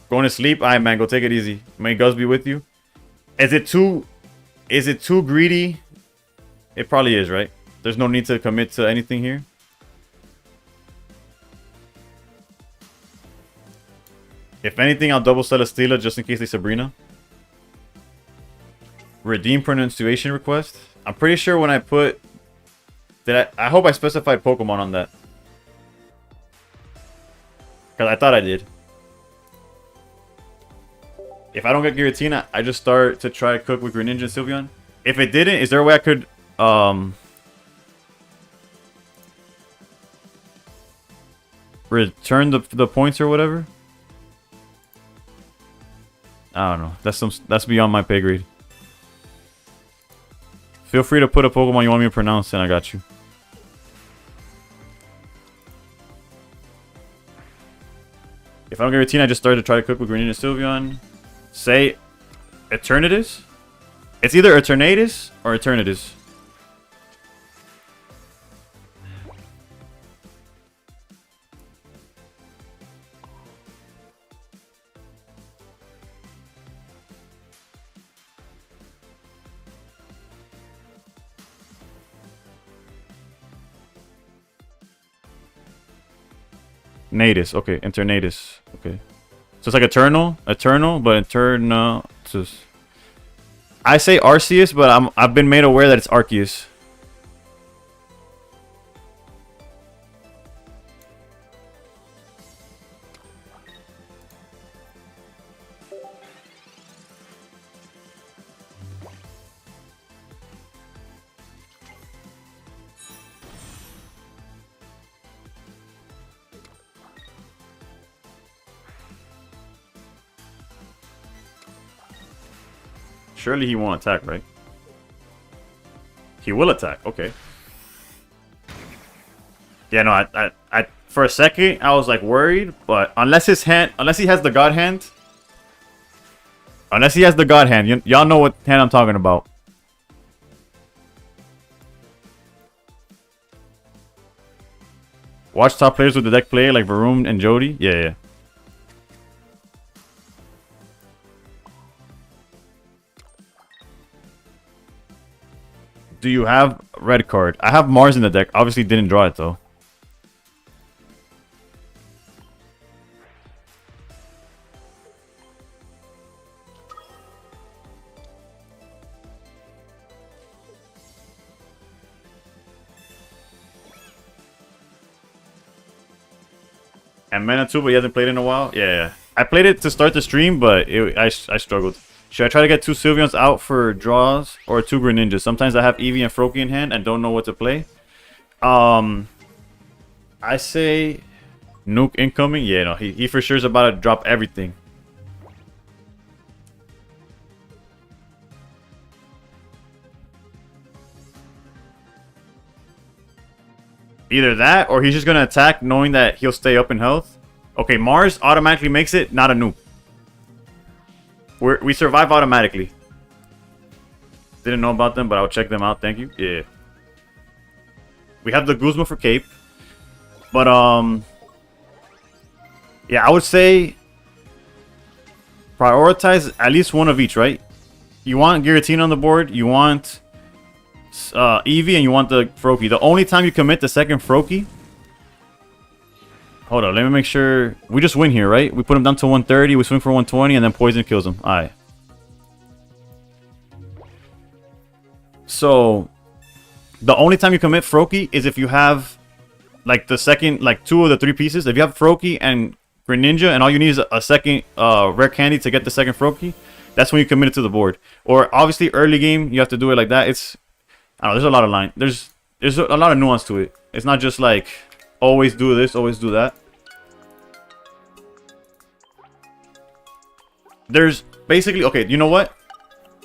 A: going to sleep. Alright, man, go take it easy. May Gus be with you. Is it too greedy? It probably is, right? There's no need to commit to anything here. If anything, I'll double Celesteela just in case they Sabrina. Redeem pronunciation request. I'm pretty sure when I put... I hope I specified Pokemon on that. Because I thought I did. If I don't get Giratina, I just start to try to cook with Greninja and Sylveon. If it didn't, is there a way I could... return the points or whatever? I don't know. That's beyond my pay grade. Feel free to put a Pokemon you want me to pronounce, and I got you. If I don't get Giratina, I just start to try to cook with Greninja and Sylveon. Say Eternatus? It's either Eternatus or Eternatus. Natus, okay, Eternatus, okay. So it's like Eternal, but Eternatus. I say Arceus, but I've been made aware that it's Arceus. Surely he won't attack, right? He will attack. Okay. Yeah, no, I for a second I was like worried, but unless he has the God Hand, y'all know what hand I'm talking about. Watch top players with the deck play like Varoom and Jody. Yeah. Do you have red card? I have Mars in the deck. Obviously didn't draw it though. And Mana 2, but he hasn't played in a while? Yeah. I played it to start the stream, but I struggled. Should I try to get 2 Sylveons out for draws or 2 Greninjas? Sometimes I have Eevee and Froakie in hand and don't know what to play. I say Nuke incoming. Yeah, no, he for sure is about to drop everything. Either that or he's just going to attack knowing that he'll stay up in health. Okay, Mars automatically makes it not a Nuke. We survive automatically. Didn't know about them, but I'll check them out. Thank you. Yeah. We have the Guzma for Cape. But, yeah, I would say prioritize at least one of each, right? You want Giratina on the board. You want Eevee, and you want the Froakie. The only time you commit the second Froakie... Hold on, let me make sure. We just win here, right? We put him down to 130, we swing for 120, and then Poison kills him. Alright. So, the only time you commit Froakie is if you have, like, the second, like, 2 of the 3 pieces. If you have Froakie and Greninja, and all you need is a second rare candy to get the second Froakie, that's when you commit it to the board. Or, obviously, early game, you have to do it like that. It's, I don't know, there's a lot of line. There's a lot of nuance to it. It's not just, like... always do this, always do that. There's basically... Okay, you know what?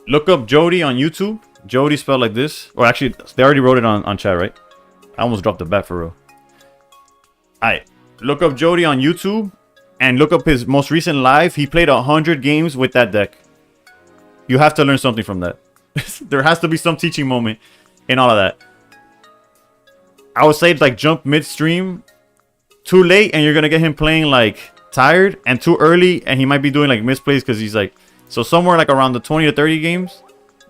A: Look up Jody on YouTube. Jody spelled like this. Or actually, they already wrote it on chat, right? I almost dropped the bat for real. Alright, look up Jody on YouTube and look up his most recent live. He played 100 games with that deck. You have to learn something from that. There has to be some teaching moment in all of that. I would say like jump midstream too late and you're gonna get him playing like tired, and too early and he might be doing like misplays because he's like, so somewhere like around the 20 to 30 games.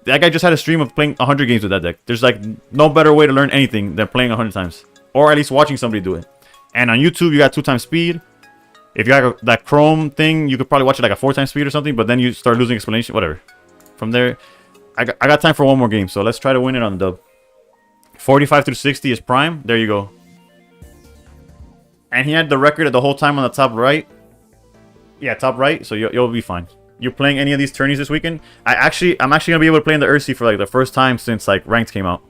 A: That guy just had a stream of playing 100 games with that deck. There's like no better way to learn anything than playing 100 times, or at least watching somebody do it. And on YouTube you got 2x speed. If you got that Chrome thing, you could probably watch it like a 4x speed or something, but then you start losing explanation, whatever. From there, I got time for one more game, so let's try to win it on the dub. 45 through 60 is prime. There you go. And he had the record of the whole time on the top right. Yeah, top right, so you'll be fine. You're playing any of these tourneys this weekend? I'm actually gonna be able to play in the Ursi for like the first time since like ranked came out.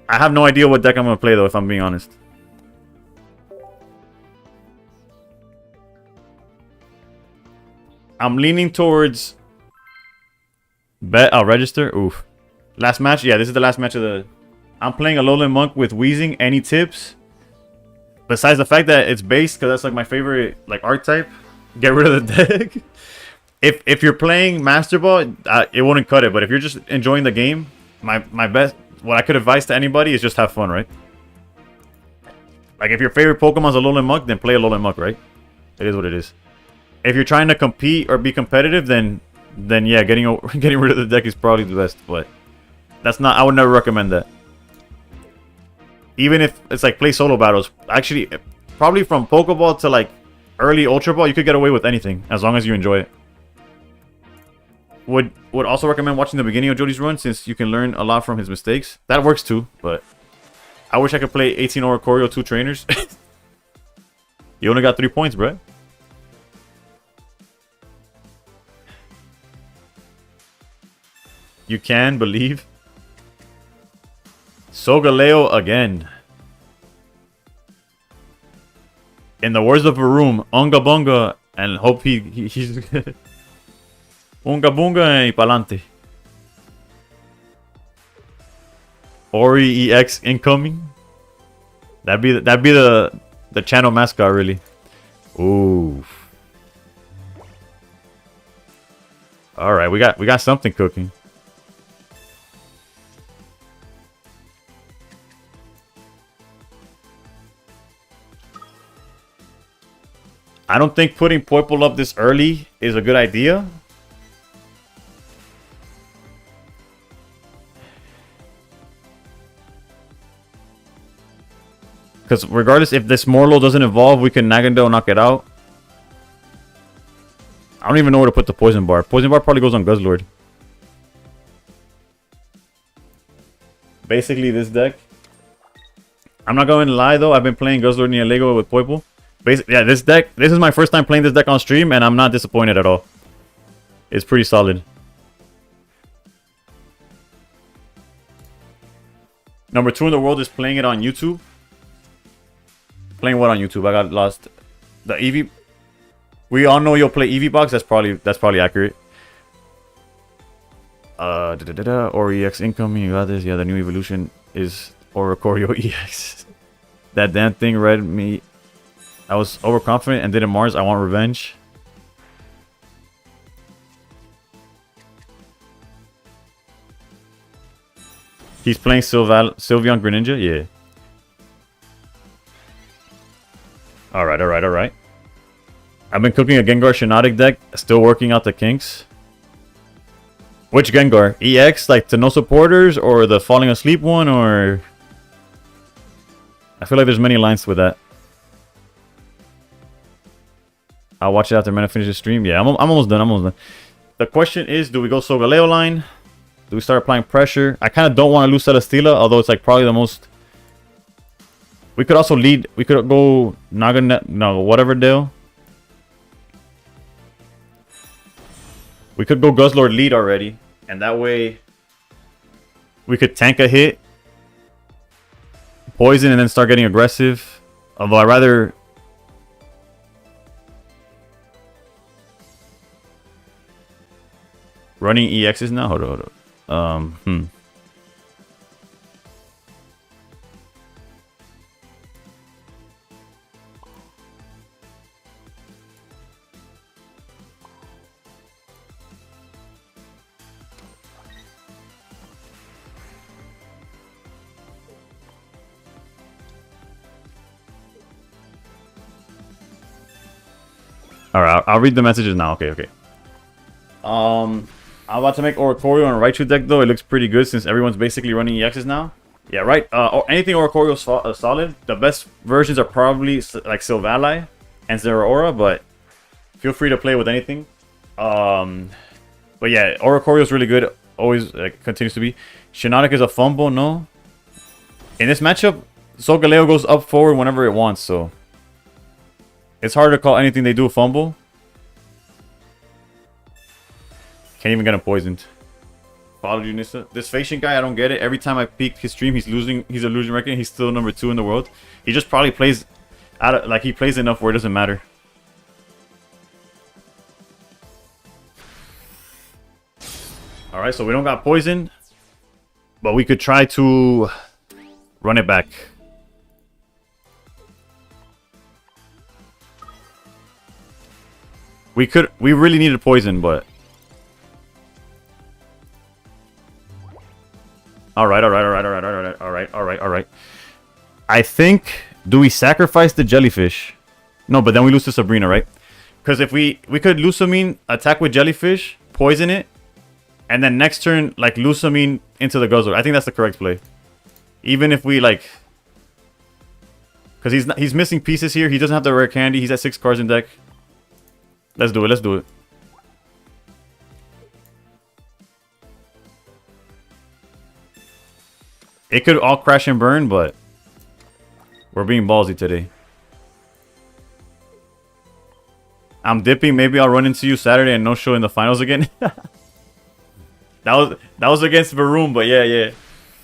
A: I have no idea what deck I'm gonna play though, if I'm being honest. I'm leaning towards bet. I'll register. Oof. Last match. Yeah, this is the last match of the. I'm playing Alolan Monk with Weezing. Any tips? Besides the fact that it's base, because that's like my favorite like archetype. Get rid of the deck. If you're playing Master Ball, it wouldn't cut it. But if you're just enjoying the game, my best, what I could advise to anybody is just have fun, right? Like if your favorite Pokemon's Alolan Monk, then play Alolan Monk, right? It is what it is. If you're trying to compete or be competitive, then yeah, getting rid of the deck is probably the best. But that's not. I would never recommend that. Even if it's like play solo battles. Actually, probably from Pokeball to like early Ultra Ball, you could get away with anything as long as you enjoy it. Would also recommend watching the beginning of Jody's run since you can learn a lot from his mistakes. That works too, but I wish I could play 18 Oricorio 2 trainers. You only got 3 points, bro. You can believe. Solgaleo again. In the words of Varoom, Unga Bunga, and hope he's Unga Bunga y Palante. Ori EX incoming. That'd be the channel mascot, really. Ooh. All right, we got something cooking. I don't think putting Poipole up this early is a good idea. Because regardless, if this Morlo doesn't evolve, we can Nagandel knock it out. I don't even know where to put the Poison Bar. Poison Bar probably goes on Guzzlord. Basically, this deck. I'm not going to lie, though. I've been playing Guzzlord Nialego with Poipole. Yeah, this deck, this is my first time playing this deck on stream, and I'm not disappointed at all. It's pretty solid. Number 2 in the world is playing it on YouTube. Playing what on YouTube? I got lost. The Eevee. We all know you'll play Eevee Box. That's probably accurate. Ori EX incoming. You got this. Yeah, the new evolution is Oricorio EX. That damn thing read me. I was overconfident and didn't Mars. I want revenge. He's playing Sylveon Greninja? Yeah. Alright. I've been cooking a Gengar Shiinotic deck. Still working out the kinks. Which Gengar? EX? Like to no supporters? Or the falling asleep one? Or... I feel like there's many lines with that. I'll watch it after Mana finishes the stream. Yeah, I'm almost done. The question is, do we go Solgaleo line? Do we start applying pressure? I kind of don't want to lose Celesteela, although it's like probably the most... We could also lead. We could go Naganet... No, whatever Dale. We could go Guzzlord lead already. And that way... We could tank a hit. Poison and then start getting aggressive. Although I'd rather... Running EXs now? Hold on. All right, I'll read the messages now. Okay, okay. I'm about to make Oricorio on Raichu deck though. It looks pretty good since everyone's basically running EXs now. Yeah, right. Or anything Oricorio solid. The best versions are probably like Silvally and Zeraora, but feel free to play with anything. But yeah, Oricorio is really good. Always continues to be. Shiinotic is a fumble, no. In this matchup, Solgaleo goes up forward whenever it wants, so it's hard to call anything they do a fumble. Can't even get him poisoned. Follow you, Nissa. This Facian guy, I don't get it. Every time I peek his stream, he's losing. He's a losing record. He's still number 2 in the world. He just probably plays out of, like he plays enough where it doesn't matter. All right, so we don't got poison, but we could try to run it back. We really needed poison, but all right. I think, do we sacrifice the jellyfish? No, but then we lose to Sabrina, right? Because if we could Lusamine, attack with jellyfish, poison it, and then next turn like Lusamine into the Guzzler. I think that's the correct play. Even if we like, because he's missing pieces here. He doesn't have the rare candy. He's at 6 cards in deck. Let's do it. Let's do it. It could all crash and burn, but we're being ballsy today. I'm dipping. Maybe I'll run into you Saturday and no show in the finals again. That was against Varoom, but yeah.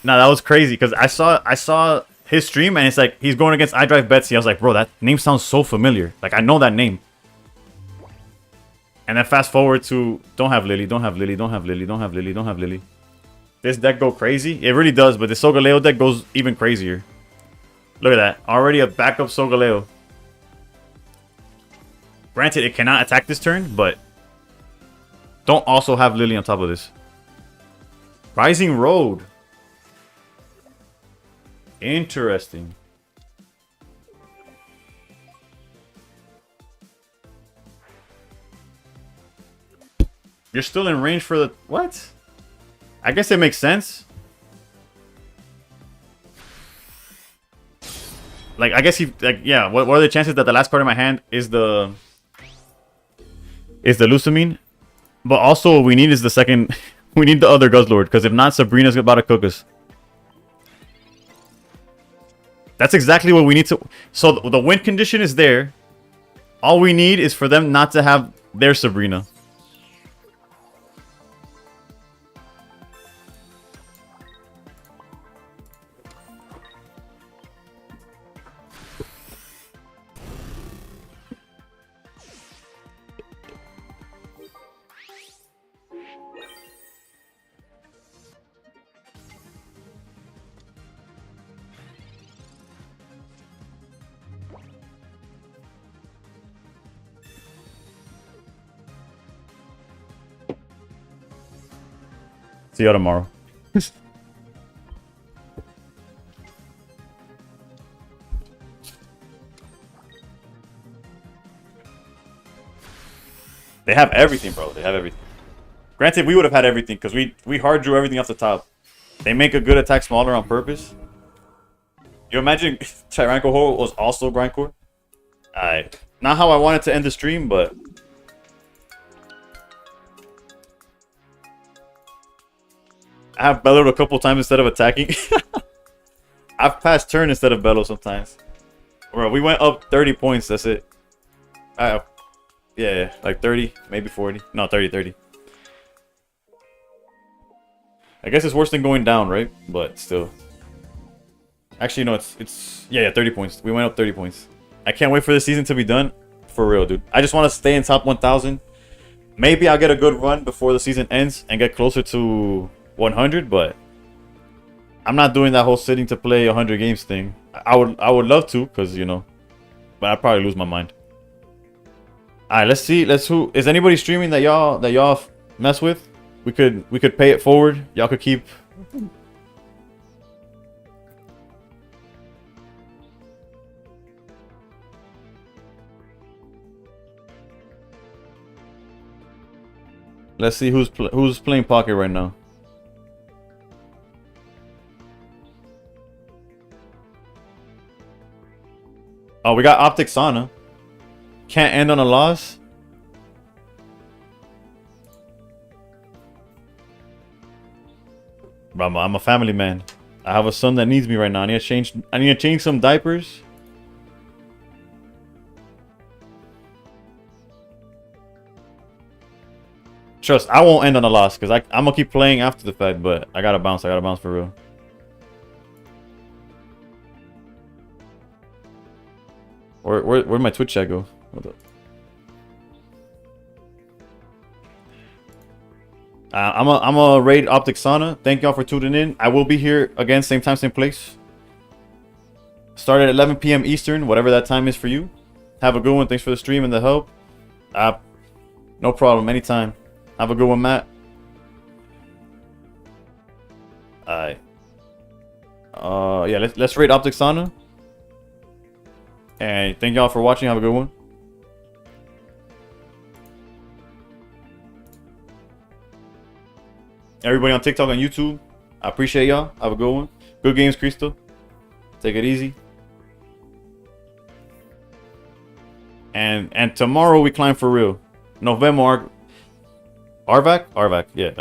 A: No, that was crazy because I saw his stream and it's like he's going against iDrive Betsy. I was like, bro, that name sounds so familiar. Like I know that name. And then fast forward to don't have Lily. This deck go crazy. It really does, but the Solgaleo deck goes even crazier. Look at that. Already a backup Solgaleo. Granted, it cannot attack this turn, but don't also have Lily on top of this. Rising Road. Interesting. You're still in range for the... What? I guess it makes sense. Like, I guess he... Like, yeah, what are the chances that the last card in my hand is the... Lusamine? But also, what we need is the second... We need the other Guzzlord, because if not, Sabrina's about to cook us. That's exactly what we need to... So, the win condition is there. All we need is for them not to have their Sabrina. See you tomorrow. They have everything, bro. They have everything. Granted, we would have had everything because we hard drew everything off the top. They make a good attack smaller on purpose. You imagine Tyrannosaurus was also Grindcore? Not how I wanted to end the stream, but... I have bellowed a couple times instead of attacking. I've passed turn instead of bellow sometimes. Bro, we went up 30 points, that's it. Yeah, like 30, maybe 40. No, 30. I guess it's worse than going down, right? But still. Actually, no, it's yeah, 30 points. We went up 30 points. I can't wait for this season to be done. For real, dude. I just want to stay in top 1,000. Maybe I'll get a good run before the season ends and get closer to 100, but I'm not doing that whole sitting to play 100 games thing. I would love to, because, you know, but I'd probably lose my mind. Alright, let's see. Who is anybody streaming that y'all mess with? We could pay it forward. Y'all could keep. Let's see who's playing pocket right now. Oh, we got Optic Sauna. Can't end on a loss. Bro, I'm a family man. I have a son that needs me right now. I need to change some diapers. Trust, I won't end on a loss because I'm gonna keep playing after the fact, but I gotta bounce. I gotta bounce for real. Where'd my Twitch chat go? Hold up. I'm a raid Optic Sauna. Thank y'all for tuning in. I will be here again, same time, same place. Start at 11 p.m. Eastern, whatever that time is for you. Have a good one. Thanks for the stream and the help. No problem. Anytime. Have a good one, Matt. Alright. Yeah, let's raid Optic Sauna. And thank y'all for watching. Have a good one. Everybody on TikTok and YouTube, I appreciate y'all. Have a good one. Good games, Crystal. Take it easy. And tomorrow we climb for real. November Arvac? Yeah.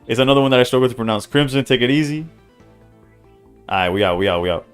A: It's another one that I struggle to pronounce. Crimson, take it easy. Alright, we out.